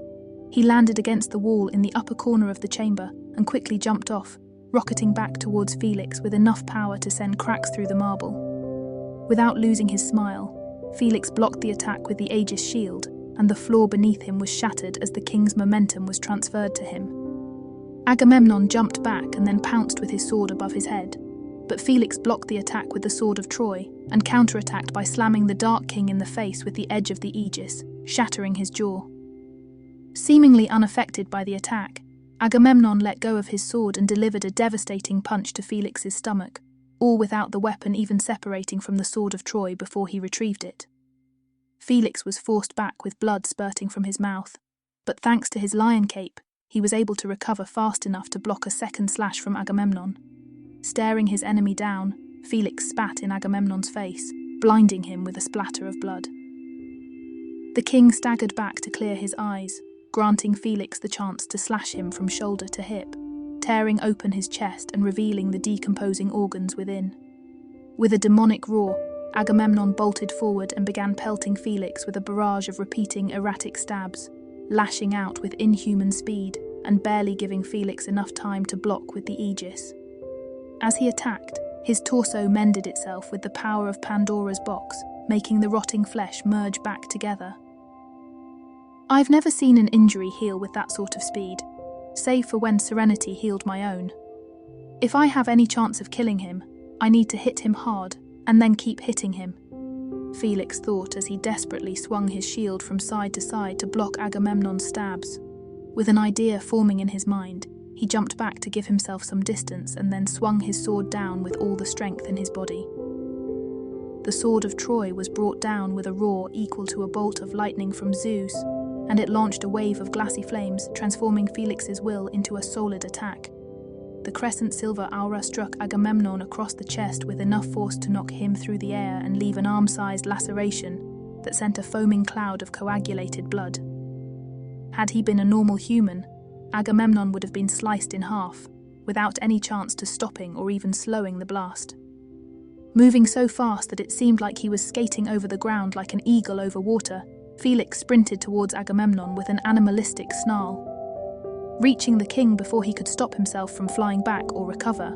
He landed against the wall in the upper corner of the chamber and quickly jumped off, rocketing back towards Felix with enough power to send cracks through the marble. Without losing his smile, Felix blocked the attack with the Aegis shield, and the floor beneath him was shattered as the king's momentum was transferred to him. Agamemnon jumped back and then pounced with his sword above his head, but Felix blocked the attack with the sword of Troy and counterattacked by slamming the Dark King in the face with the edge of the aegis, shattering his jaw. Seemingly unaffected by the attack, Agamemnon let go of his sword and delivered a devastating punch to Felix's stomach, all without the weapon even separating from the sword of Troy before he retrieved it. Felix was forced back with blood spurting from his mouth, but thanks to his lion cape, he was able to recover fast enough to block a second slash from Agamemnon. Staring his enemy down, Felix spat in Agamemnon's face, blinding him with a splatter of blood. The king staggered back to clear his eyes, granting Felix the chance to slash him from shoulder to hip, tearing open his chest and revealing the decomposing organs within. With a demonic roar, Agamemnon bolted forward and began pelting Felix with a barrage of repeating erratic stabs, lashing out with inhuman speed and barely giving Felix enough time to block with the aegis. As he attacked, his torso mended itself with the power of Pandora's box, making the rotting flesh merge back together. I've never seen an injury heal with that sort of speed, save for when Serenity healed my own. If I have any chance of killing him, I need to hit him hard and then keep hitting him, Felix thought as he desperately swung his shield from side to side to block Agamemnon's stabs. With an idea forming in his mind, he jumped back to give himself some distance and then swung his sword down with all the strength in his body. The sword of Troy was brought down with a roar equal to a bolt of lightning from Zeus, and it launched a wave of glassy flames, transforming Felix's will into a solid attack. The crescent silver aura struck Agamemnon across the chest with enough force to knock him through the air and leave an arm-sized laceration that sent a foaming cloud of coagulated blood. Had he been a normal human, Agamemnon would have been sliced in half, without any chance to stopping or even slowing the blast. Moving so fast that it seemed like he was skating over the ground like an eagle over water, Felix sprinted towards Agamemnon with an animalistic snarl, reaching the king before he could stop himself from flying back or recover.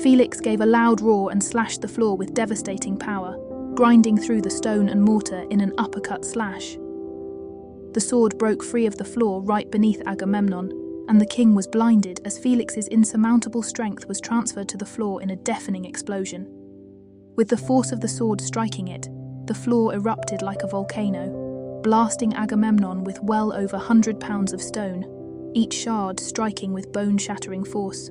Felix gave a loud roar and slashed the floor with devastating power, grinding through the stone and mortar in an uppercut slash. The sword broke free of the floor right beneath Agamemnon, and the king was blinded as Felix's insurmountable strength was transferred to the floor in a deafening explosion. With the force of the sword striking it, the floor erupted like a volcano, blasting Agamemnon with well over 100 pounds of stone, each shard striking with bone-shattering force.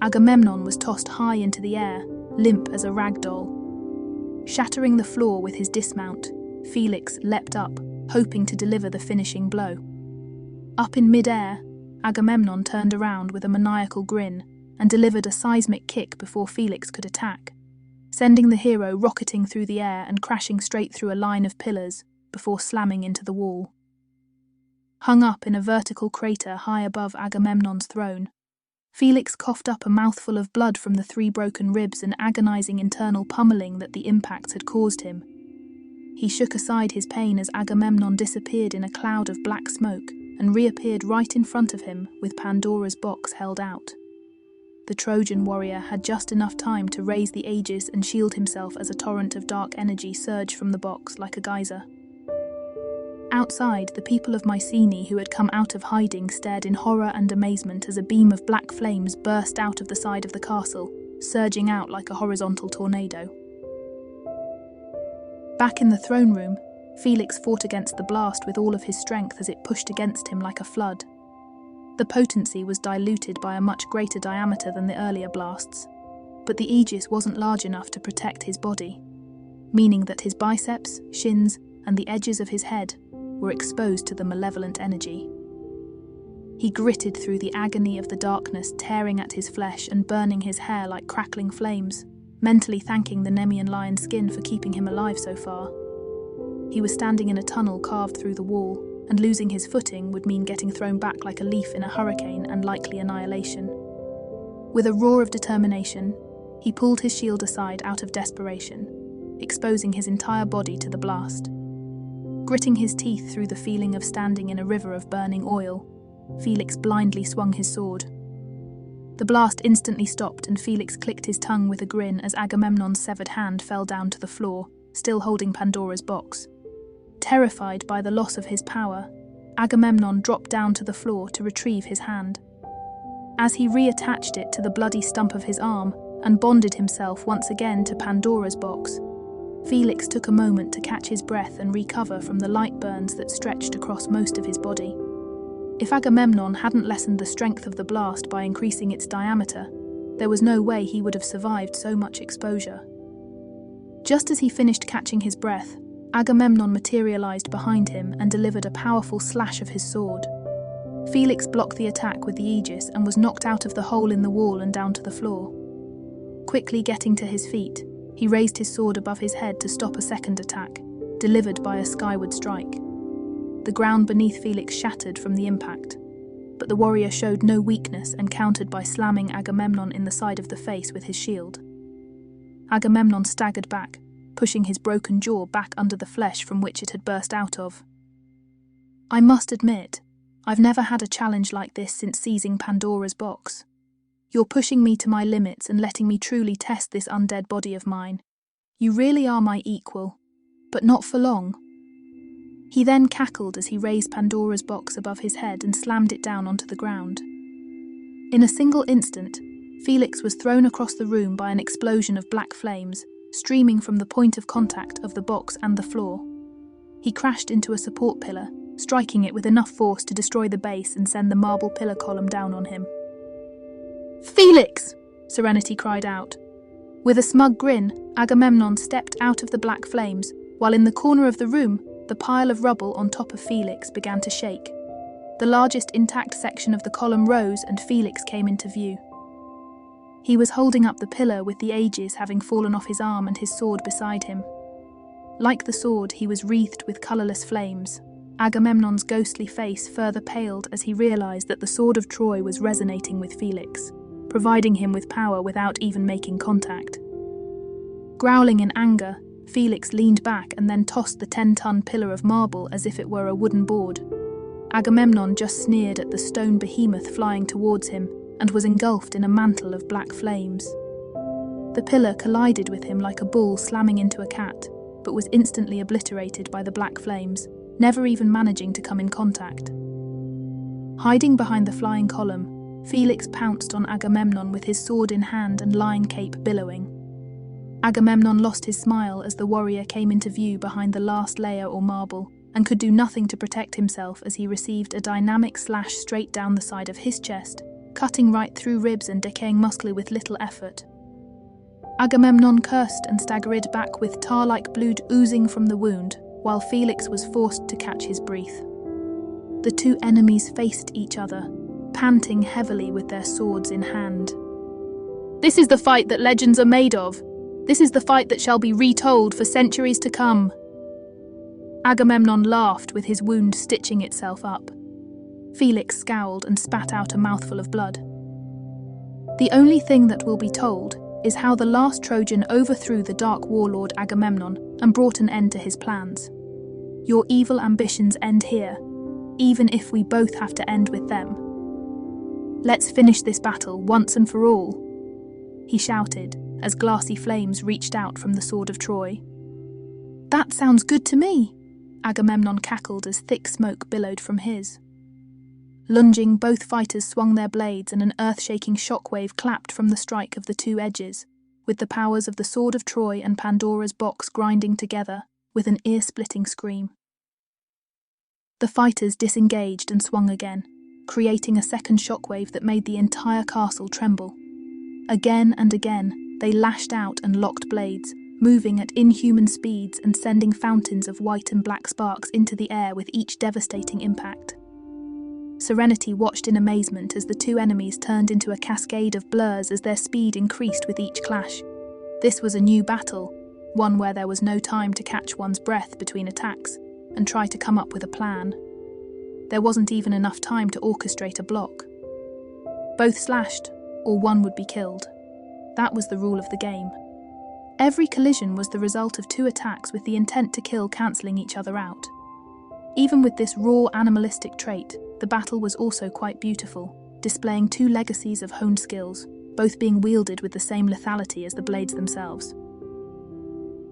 Agamemnon was tossed high into the air, limp as a rag doll. Shattering the floor with his dismount, Felix leapt up, hoping to deliver the finishing blow. Up in mid-air, Agamemnon turned around with a maniacal grin and delivered a seismic kick before Felix could attack, sending the hero rocketing through the air and crashing straight through a line of pillars before slamming into the wall. Hung up in a vertical crater high above Agamemnon's throne, Felix coughed up a mouthful of blood from the 3 broken ribs and agonizing internal pummeling that the impacts had caused him. He shook aside his pain as Agamemnon disappeared in a cloud of black smoke and reappeared right in front of him with Pandora's box held out. The Trojan warrior had just enough time to raise the aegis and shield himself as a torrent of dark energy surged from the box like a geyser. Outside, the people of Mycenae who had come out of hiding stared in horror and amazement as a beam of black flames burst out of the side of the castle, surging out like a horizontal tornado. Back in the throne room, Felix fought against the blast with all of his strength as it pushed against him like a flood. The potency was diluted by a much greater diameter than the earlier blasts, but the aegis wasn't large enough to protect his body, meaning that his biceps, shins, and the edges of his head were exposed to the malevolent energy. He gritted through the agony of the darkness, tearing at his flesh and burning his hair like crackling flames, mentally thanking the Nemean lion skin for keeping him alive so far. He was standing in a tunnel carved through the wall, and losing his footing would mean getting thrown back like a leaf in a hurricane and likely annihilation. With a roar of determination, he pulled his shield aside out of desperation, exposing his entire body to the blast. Gritting his teeth through the feeling of standing in a river of burning oil, Felix blindly swung his sword. The blast instantly stopped and Felix clicked his tongue with a grin as Agamemnon's severed hand fell down to the floor, still holding Pandora's box. Terrified by the loss of his power, Agamemnon dropped down to the floor to retrieve his hand. As he reattached it to the bloody stump of his arm and bonded himself once again to Pandora's box, Felix took a moment to catch his breath and recover from the light burns that stretched across most of his body. If Agamemnon hadn't lessened the strength of the blast by increasing its diameter, there was no way he would have survived so much exposure. Just as he finished catching his breath, Agamemnon materialized behind him and delivered a powerful slash of his sword. Felix blocked the attack with the aegis and was knocked out of the hole in the wall and down to the floor. Quickly getting to his feet, he raised his sword above his head to stop a second attack, delivered by a skyward strike. The ground beneath Felix shattered from the impact, but the warrior showed no weakness and countered by slamming Agamemnon in the side of the face with his shield. Agamemnon staggered back, pushing his broken jaw back under the flesh from which it had burst out of. "I must admit, I've never had a challenge like this since seizing Pandora's box. You're pushing me to my limits and letting me truly test this undead body of mine. You really are my equal, but not for long." He then cackled as he raised Pandora's box above his head and slammed it down onto the ground. In a single instant, Felix was thrown across the room by an explosion of black flames, streaming from the point of contact of the box and the floor. He crashed into a support pillar, striking it with enough force to destroy the base and send the marble pillar column down on him. "Felix!" Serenity cried out. With a smug grin, Agamemnon stepped out of the black flames, while in the corner of the room, the pile of rubble on top of Felix began to shake. The largest intact section of the column rose and Felix came into view. He was holding up the pillar with the aegis having fallen off his arm and his sword beside him. Like the sword, he was wreathed with colourless flames. Agamemnon's ghostly face further paled as he realised that the sword of Troy was resonating with Felix, providing him with power without even making contact. Growling in anger, Felix leaned back and then tossed the 10-ton pillar of marble as if it were a wooden board. Agamemnon just sneered at the stone behemoth flying towards him and was engulfed in a mantle of black flames. The pillar collided with him like a bull slamming into a cat, but was instantly obliterated by the black flames, never even managing to come in contact. Hiding behind the flying column, Felix pounced on Agamemnon with his sword in hand and lion cape billowing. Agamemnon lost his smile as the warrior came into view behind the last layer or marble, and could do nothing to protect himself as he received a dynamic slash straight down the side of his chest, cutting right through ribs and decaying muscle with little effort. Agamemnon cursed and staggered back with tar-like blood oozing from the wound, while Felix was forced to catch his breath. The two enemies faced each other, panting heavily with their swords in hand. "This is the fight that legends are made of. This is the fight that shall be retold for centuries to come." Agamemnon laughed with his wound stitching itself up. Felix scowled and spat out a mouthful of blood. "The only thing that will be told is how the last Trojan overthrew the dark warlord Agamemnon and brought an end to his plans. Your evil ambitions end here, even if we both have to end with them. Let's finish this battle once and for all," he shouted as glassy flames reached out from the sword of Troy. "That sounds good to me," Agamemnon cackled as thick smoke billowed from his. Lunging, both fighters swung their blades and an earth-shaking shockwave clapped from the strike of the two edges, with the powers of the sword of Troy and Pandora's box grinding together with an ear-splitting scream. The fighters disengaged and swung again, creating a second shockwave that made the entire castle tremble. Again and again, they lashed out and locked blades, moving at inhuman speeds and sending fountains of white and black sparks into the air with each devastating impact. Serenity watched in amazement as the two enemies turned into a cascade of blurs as their speed increased with each clash. This was a new battle, one where there was no time to catch one's breath between attacks and try to come up with a plan. There wasn't even enough time to orchestrate a block. Both slashed, or one would be killed. That was the rule of the game. Every collision was the result of two attacks with the intent to kill cancelling each other out. Even with this raw animalistic trait, the battle was also quite beautiful, displaying two legacies of honed skills, both being wielded with the same lethality as the blades themselves.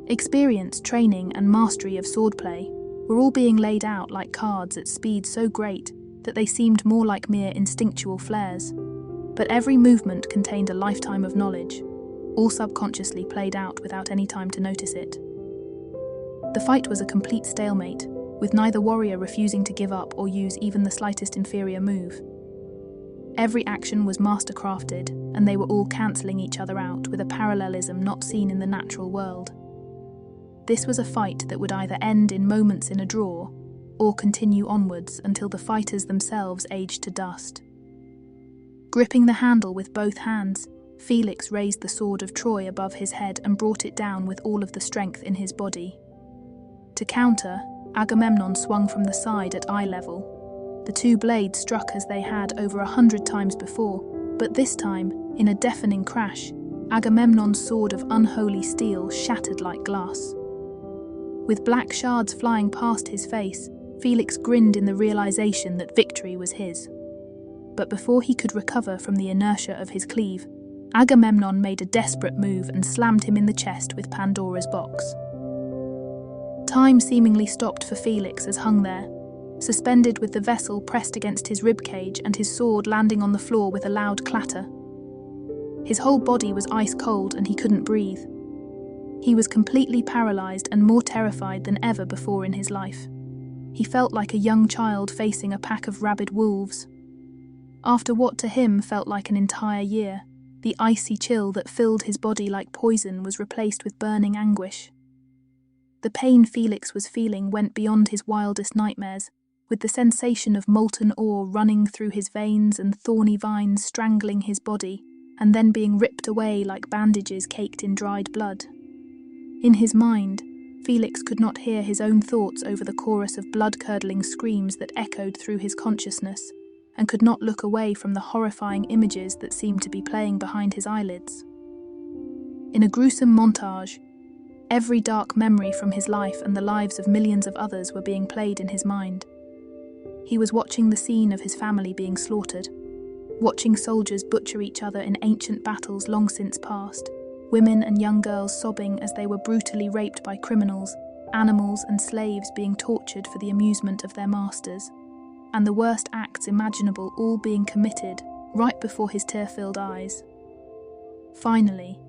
Experience, training, and mastery of swordplay were all being laid out like cards at speed so great that they seemed more like mere instinctual flares. But every movement contained a lifetime of knowledge, all subconsciously played out without any time to notice it. The fight was a complete stalemate, with neither warrior refusing to give up or use even the slightest inferior move. Every action was mastercrafted, and they were all cancelling each other out with a parallelism not seen in the natural world. This was a fight that would either end in moments in a draw, or continue onwards until the fighters themselves aged to dust. Gripping the handle with both hands, Felix raised the sword of Troy above his head and brought it down with all of the strength in his body. To counter, Agamemnon swung from the side at eye level. The two blades struck as they had over 100 times before, but this time, in a deafening crash, Agamemnon's sword of unholy steel shattered like glass. With black shards flying past his face, Felix grinned in the realization that victory was his. But before he could recover from the inertia of his cleave, Agamemnon made a desperate move and slammed him in the chest with Pandora's box. Time seemingly stopped for Felix as hung there, suspended with the vessel pressed against his ribcage and his sword landing on the floor with a loud clatter. His whole body was ice cold and he couldn't breathe. He was completely paralyzed and more terrified than ever before in his life. He felt like a young child facing a pack of rabid wolves. After what to him felt like an entire year, the icy chill that filled his body like poison was replaced with burning anguish. The pain Felix was feeling went beyond his wildest nightmares, with the sensation of molten ore running through his veins and thorny vines strangling his body, and then being ripped away like bandages caked in dried blood. In his mind, Felix could not hear his own thoughts over the chorus of blood-curdling screams that echoed through his consciousness, and could not look away from the horrifying images that seemed to be playing behind his eyelids. In a gruesome montage, every dark memory from his life and the lives of millions of others were being played in his mind. He was watching the scene of his family being slaughtered, watching soldiers butcher each other in ancient battles long since past, women and young girls sobbing as they were brutally raped by criminals, animals and slaves being tortured for the amusement of their masters, and the worst acts imaginable all being committed right before his tear-filled eyes. Finally,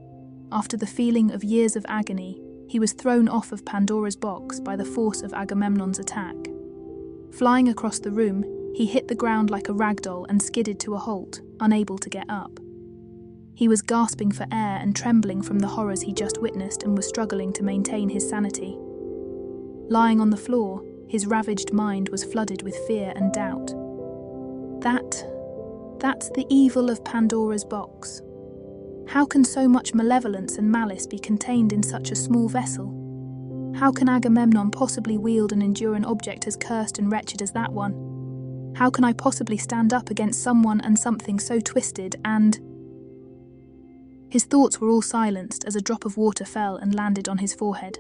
after the feeling of years of agony, he was thrown off of Pandora's box by the force of Agamemnon's attack. Flying across the room, he hit the ground like a ragdoll and skidded to a halt, unable to get up. He was gasping for air and trembling from the horrors he just witnessed and was struggling to maintain his sanity. Lying on the floor, his ravaged mind was flooded with fear and doubt. That's the evil of Pandora's box. How can so much malevolence and malice be contained in such a small vessel? How can Agamemnon possibly wield and endure an object as cursed and wretched as that one? How can I possibly stand up against someone and something so twisted and... His thoughts were all silenced as a drop of water fell and landed on his forehead.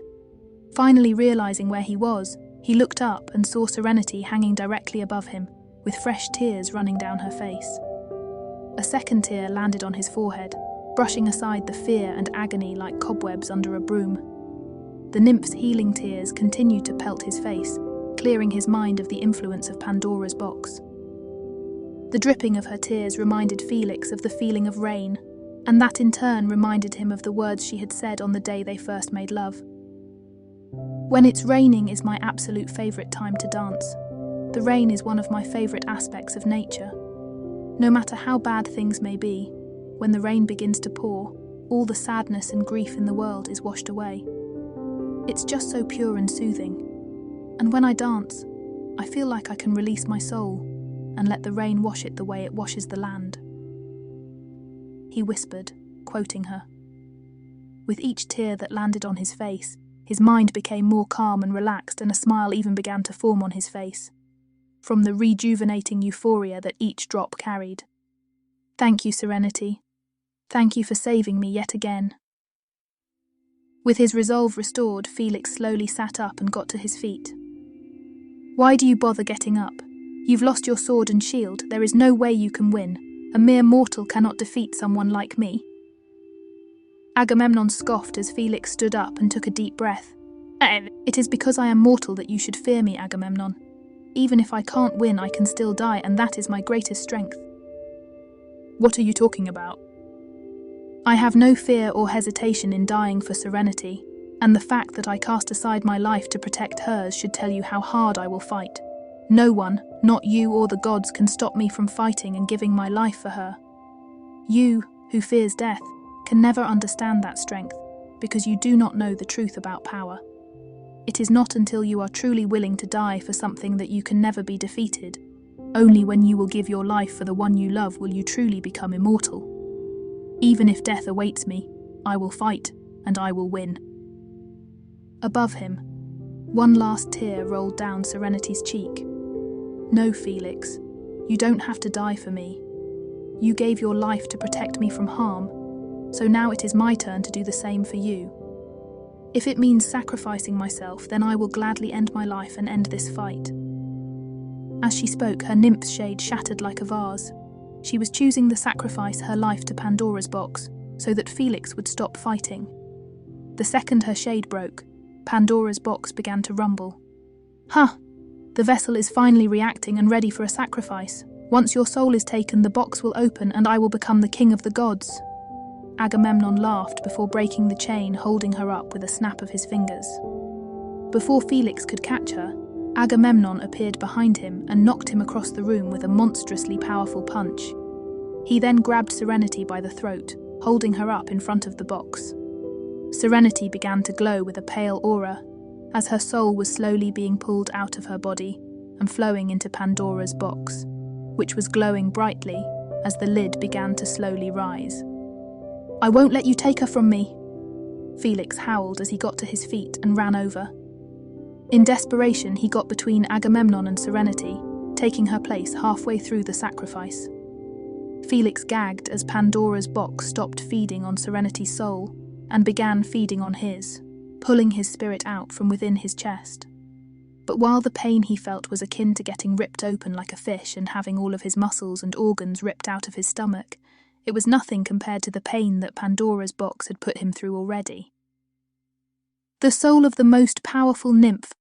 Finally realizing where he was, he looked up and saw Serenity hanging directly above him, with fresh tears running down her face. A second tear landed on his forehead, brushing aside the fear and agony like cobwebs under a broom. The nymph's healing tears continued to pelt his face, clearing his mind of the influence of Pandora's box. The dripping of her tears reminded Felix of the feeling of rain, and that in turn reminded him of the words she had said on the day they first made love. When it's raining is my absolute favourite time to dance. The rain is one of my favourite aspects of nature. No matter how bad things may be, when the rain begins to pour, all the sadness and grief in the world is washed away. It's just so pure and soothing. And when I dance, I feel like I can release my soul and let the rain wash it the way it washes the land. He whispered, quoting her. With each tear that landed on his face, his mind became more calm and relaxed, and a smile even began to form on his face, from the rejuvenating euphoria that each drop carried. Thank you, Serenity. Thank you for saving me yet again. With his resolve restored, Felix slowly sat up and got to his feet. Why do you bother getting up? You've lost your sword and shield. There is no way you can win. A mere mortal cannot defeat someone like me. Agamemnon scoffed as Felix stood up and took a deep breath, It is because I am mortal that you should fear me, Agamemnon. Even if I can't win, I can still die, and that is my greatest strength. What are you talking about? I have no fear or hesitation in dying for Serenity, and the fact that I cast aside my life to protect hers should tell you how hard I will fight. No one, not you or the gods, can stop me from fighting and giving my life for her. You, who fears death, can never understand that strength, because you do not know the truth about power. It is not until you are truly willing to die for something that you can never be defeated. Only when you will give your life for the one you love will you truly become immortal. Even if death awaits me, I will fight, and I will win. Above him, one last tear rolled down Serenity's cheek. No, Felix, you don't have to die for me. You gave your life to protect me from harm, so now it is my turn to do the same for you. If it means sacrificing myself, then I will gladly end my life and end this fight. As she spoke, her nymph shade shattered like a vase. She was choosing to sacrifice her life to Pandora's box, so that Felix would stop fighting. The second her shade broke, Pandora's box began to rumble. Huh! The vessel is finally reacting and ready for a sacrifice. Once your soul is taken, the box will open and I will become the king of the gods. Agamemnon laughed before breaking the chain, holding her up with a snap of his fingers. Before Felix could catch her, Agamemnon appeared behind him and knocked him across the room with a monstrously powerful punch. He then grabbed Serenity by the throat, holding her up in front of the box. Serenity began to glow with a pale aura, as her soul was slowly being pulled out of her body and flowing into Pandora's box, which was glowing brightly as the lid began to slowly rise. I won't let you take her from me, Felix howled as he got to his feet and ran over. In desperation, he got between Agamemnon and Serenity, taking her place halfway through the sacrifice. Felix gagged as Pandora's box stopped feeding on Serenity's soul and began feeding on his, pulling his spirit out from within his chest. But while the pain he felt was akin to getting ripped open like a fish and having all of his muscles and organs ripped out of his stomach, it was nothing compared to the pain that Pandora's box had put him through already. The soul of the most powerful nymph,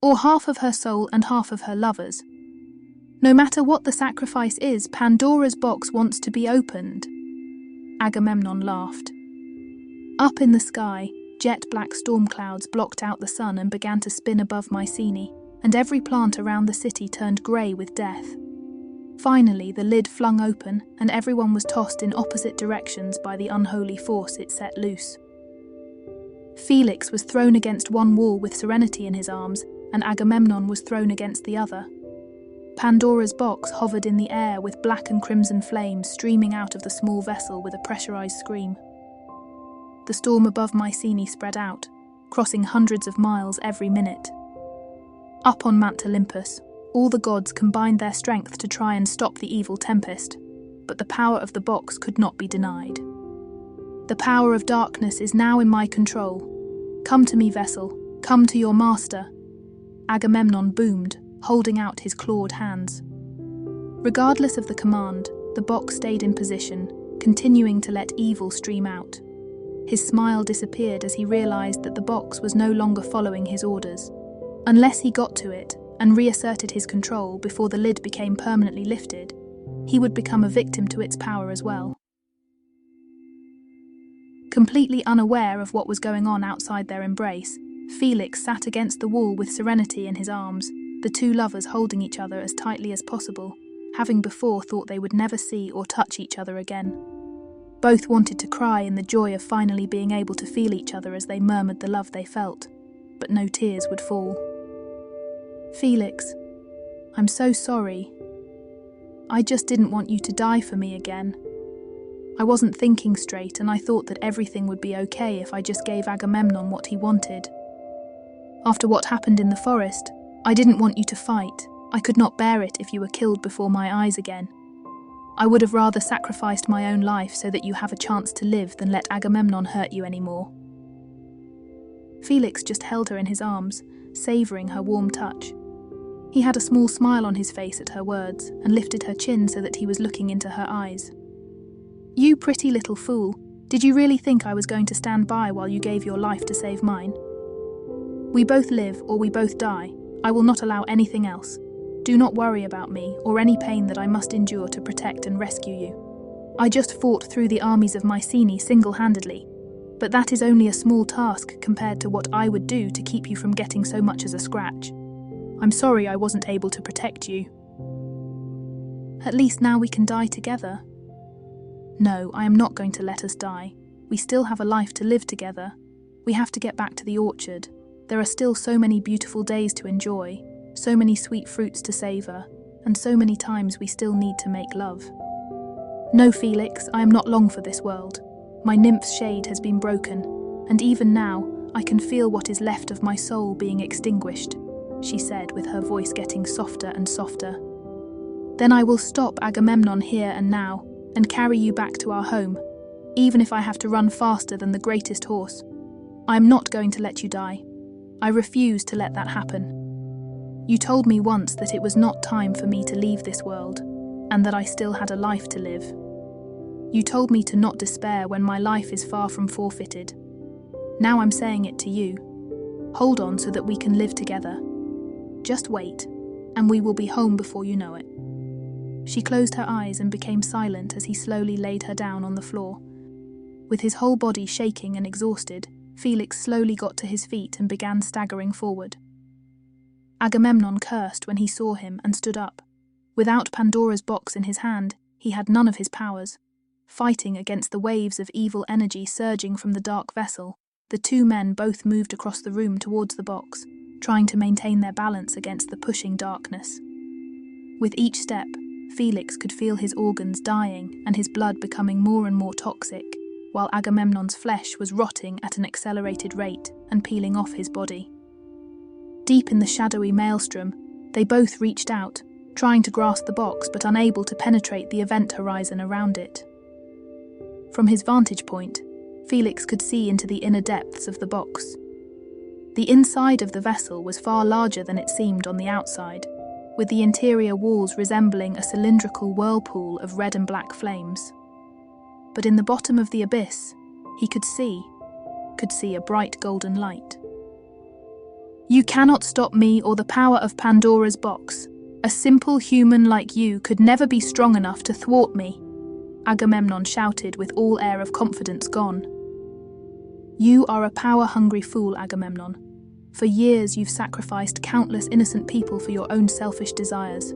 or half of her soul and half of her lover's. No matter what the sacrifice is, Pandora's box wants to be opened. Agamemnon laughed. Up in the sky, jet-black storm clouds blocked out the sun and began to spin above Mycenae, and every plant around the city turned grey with death. Finally, the lid flung open, and everyone was tossed in opposite directions by the unholy force it set loose. Felix was thrown against one wall with Serenity in his arms, and Agamemnon was thrown against the other. Pandora's box hovered in the air with black and crimson flames streaming out of the small vessel with a pressurized scream. The storm above Mycenae spread out, crossing hundreds of miles every minute. Up on Mount Olympus, all the gods combined their strength to try and stop the evil tempest, but the power of the box could not be denied. The power of darkness is now in my control. Come to me, vessel. Come to your master. Agamemnon boomed, holding out his clawed hands. Regardless of the command, the box stayed in position, continuing to let evil stream out. His smile disappeared as he realized that the box was no longer following his orders. Unless he got to it and reasserted his control before the lid became permanently lifted, he would become a victim to its power as well. Completely unaware of what was going on outside their embrace, Felix sat against the wall with Serenity in his arms, the two lovers holding each other as tightly as possible, having before thought they would never see or touch each other again. Both wanted to cry in the joy of finally being able to feel each other as they murmured the love they felt, but no tears would fall. Felix, I'm so sorry. I just didn't want you to die for me again. I wasn't thinking straight, and I thought that everything would be okay if I just gave Agamemnon what he wanted. After what happened in the forest, I didn't want you to fight. I could not bear it if you were killed before my eyes again. I would have rather sacrificed my own life so that you have a chance to live than let Agamemnon hurt you anymore. Felix just held her in his arms, savouring her warm touch. He had a small smile on his face at her words and lifted her chin so that he was looking into her eyes. You pretty little fool, did you really think I was going to stand by while you gave your life to save mine? We both live or we both die. I will not allow anything else. Do not worry about me or any pain that I must endure to protect and rescue you. I just fought through the armies of Mycenae single-handedly, but that is only a small task compared to what I would do to keep you from getting so much as a scratch. I'm sorry I wasn't able to protect you. At least now we can die together. No, I am not going to let us die. We still have a life to live together. We have to get back to the orchard. There are still so many beautiful days to enjoy, so many sweet fruits to savour, and so many times we still need to make love. No, Felix, I am not long for this world. My nymph's shade has been broken, and even now I can feel what is left of my soul being extinguished, she said with her voice getting softer and softer. Then I will stop Agamemnon here and now, and carry you back to our home, even if I have to run faster than the greatest horse. I am not going to let you die. I refuse to let that happen. You told me once that it was not time for me to leave this world, and that I still had a life to live. You told me to not despair when my life is far from forfeited. Now I'm saying it to you. Hold on so that we can live together. Just wait, and we will be home before you know it. She closed her eyes and became silent as he slowly laid her down on the floor. With his whole body shaking and exhausted, Felix slowly got to his feet and began staggering forward. Agamemnon cursed when he saw him and stood up. Without Pandora's box in his hand, he had none of his powers. Fighting against the waves of evil energy surging from the dark vessel, the two men both moved across the room towards the box, trying to maintain their balance against the pushing darkness. With each step, Felix could feel his organs dying and his blood becoming more and more toxic, while Agamemnon's flesh was rotting at an accelerated rate and peeling off his body. Deep in the shadowy maelstrom, they both reached out, trying to grasp the box but unable to penetrate the event horizon around it. From his vantage point, Felix could see into the inner depths of the box. The inside of the vessel was far larger than it seemed on the outside, with the interior walls resembling a cylindrical whirlpool of red and black flames. But in the bottom of the abyss, he could see a bright golden light. You cannot stop me or the power of Pandora's box. A simple human like you could never be strong enough to thwart me, Agamemnon shouted with all air of confidence gone. You are a power-hungry fool, Agamemnon. For years you've sacrificed countless innocent people for your own selfish desires,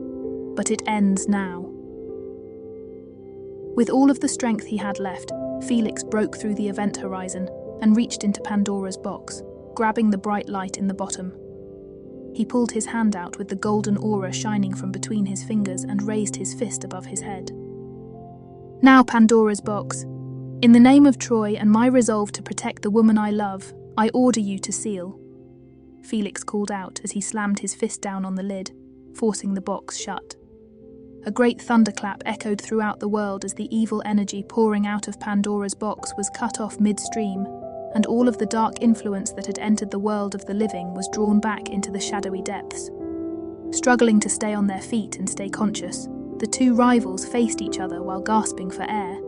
but it ends now. With all of the strength he had left, Felix broke through the event horizon and reached into Pandora's box, grabbing the bright light in the bottom. He pulled his hand out with the golden aura shining from between his fingers and raised his fist above his head. Now, Pandora's box, in the name of Troy and my resolve to protect the woman I love, I order you to seal, Felix called out as he slammed his fist down on the lid, forcing the box shut. A great thunderclap echoed throughout the world as the evil energy pouring out of Pandora's box was cut off midstream, and all of the dark influence that had entered the world of the living was drawn back into the shadowy depths. Struggling to stay on their feet and stay conscious, the two rivals faced each other while gasping for air.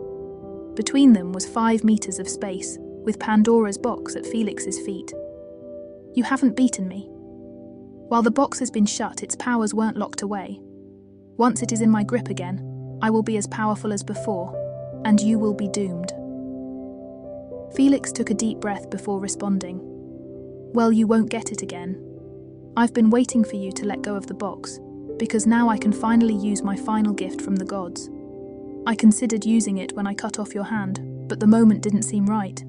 Between them was 5 meters of space, with Pandora's box at Felix's feet. You haven't beaten me. While the box has been shut, its powers weren't locked away. Once it is in my grip again, I will be as powerful as before, and you will be doomed. Felix took a deep breath before responding. Well, you won't get it again. I've been waiting for you to let go of the box, because now I can finally use my final gift from the gods. I considered using it when I cut off your hand, but the moment didn't seem right,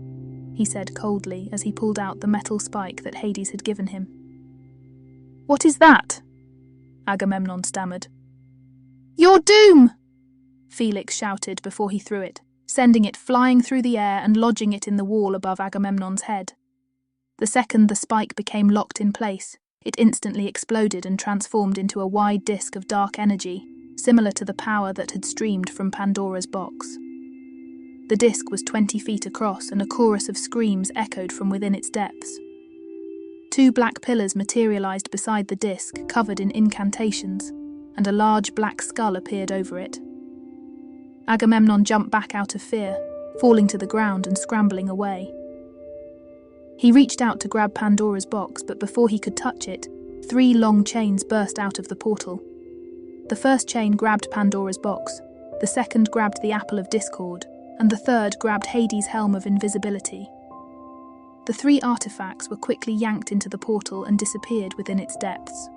he said coldly as he pulled out the metal spike that Hades had given him. What is that? Agamemnon stammered. Your doom! Felix shouted before he threw it, sending it flying through the air and lodging it in the wall above Agamemnon's head. The second the spike became locked in place, it instantly exploded and transformed into a wide disk of dark energy, similar to the power that had streamed from Pandora's box. The disk was 20 feet across and a chorus of screams echoed from within its depths. 2 black pillars materialized beside the disk, covered in incantations, and a large black skull appeared over it. Agamemnon jumped back out of fear, falling to the ground and scrambling away. He reached out to grab Pandora's box, but before he could touch it, 3 long chains burst out of the portal. The first chain grabbed Pandora's box, the second grabbed the Apple of Discord, and the third grabbed Hades' helm of invisibility. The 3 artifacts were quickly yanked into the portal and disappeared within its depths.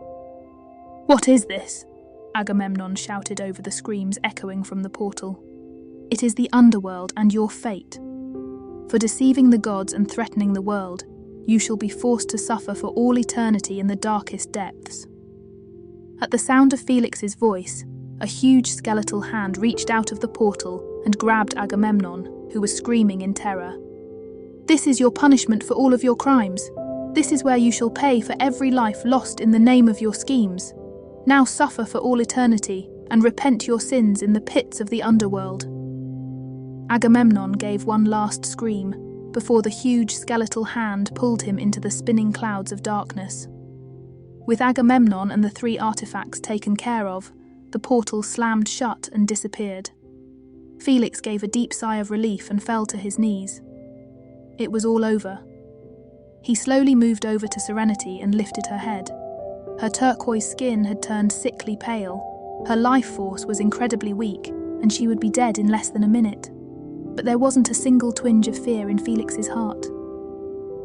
"What is this?" Agamemnon shouted over the screams echoing from the portal. "It is the underworld and your fate. For deceiving the gods and threatening the world, you shall be forced to suffer for all eternity in the darkest depths." At the sound of Felix's voice, a huge skeletal hand reached out of the portal and grabbed Agamemnon, who was screaming in terror. "This is your punishment for all of your crimes. This is where you shall pay for every life lost in the name of your schemes. Now suffer for all eternity and repent your sins in the pits of the underworld." Agamemnon gave one last scream before the huge skeletal hand pulled him into the spinning clouds of darkness. With Agamemnon and the 3 artifacts taken care of, the portal slammed shut and disappeared. Felix gave a deep sigh of relief and fell to his knees. It was all over. He slowly moved over to Serenity and lifted her head. Her turquoise skin had turned sickly pale. Her life force was incredibly weak, and she would be dead in less than a minute. But there wasn't a single twinge of fear in Felix's heart.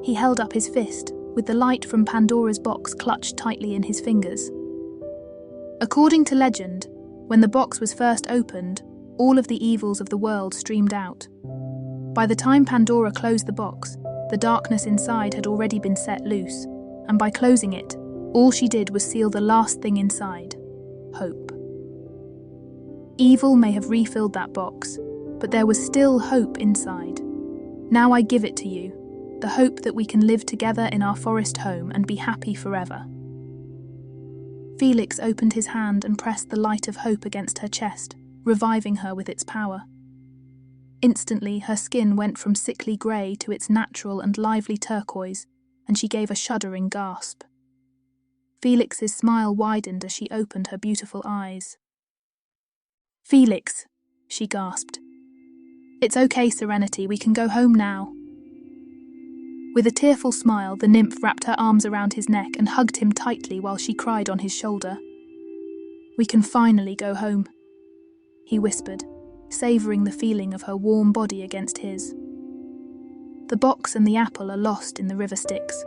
He held up his fist, with the light from Pandora's box clutched tightly in his fingers. According to legend, when the box was first opened, all of the evils of the world streamed out. By the time Pandora closed the box, the darkness inside had already been set loose, and by closing it, all she did was seal the last thing inside: hope. Evil may have refilled that box, but there was still hope inside. Now I give it to you, the hope that we can live together in our forest home and be happy forever. Felix opened his hand and pressed the light of hope against her chest, reviving her with its power. Instantly, her skin went from sickly grey to its natural and lively turquoise, and she gave a shuddering gasp. Felix's smile widened as she opened her beautiful eyes. "Felix," she gasped. "It's okay, Serenity, we can go home now." With a tearful smile, the nymph wrapped her arms around his neck and hugged him tightly while she cried on his shoulder. "We can finally go home," he whispered, savouring the feeling of her warm body against his. "The box and the apple are lost in the river Styx.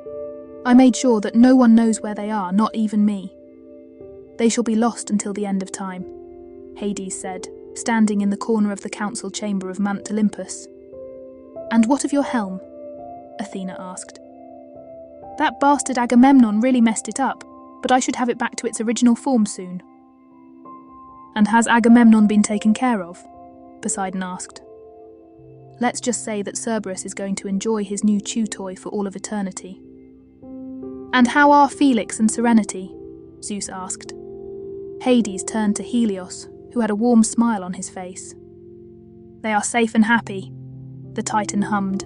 I made sure that no one knows where they are, not even me. They shall be lost until the end of time," Hades said, standing in the corner of the council chamber of Mount Olympus. "And what of your helm?" Athena asked. "That bastard Agamemnon really messed it up, but I should have it back to its original form soon." "And has Agamemnon been taken care of?" Poseidon asked. "Let's just say that Cerberus is going to enjoy his new chew toy for all of eternity." "And how are Felix and Serenity?" Zeus asked. Hades turned to Helios, who had a warm smile on his face. "They are safe and happy," the Titan hummed.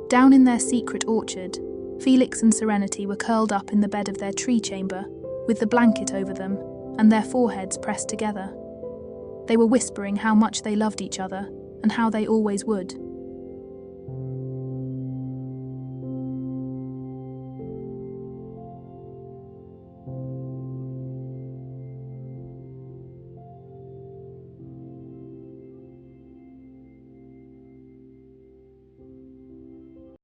Down in their secret orchard, Felix and Serenity were curled up in the bed of their tree chamber, with the blanket over them, and their foreheads pressed together. They were whispering how much they loved each other, and how they always would.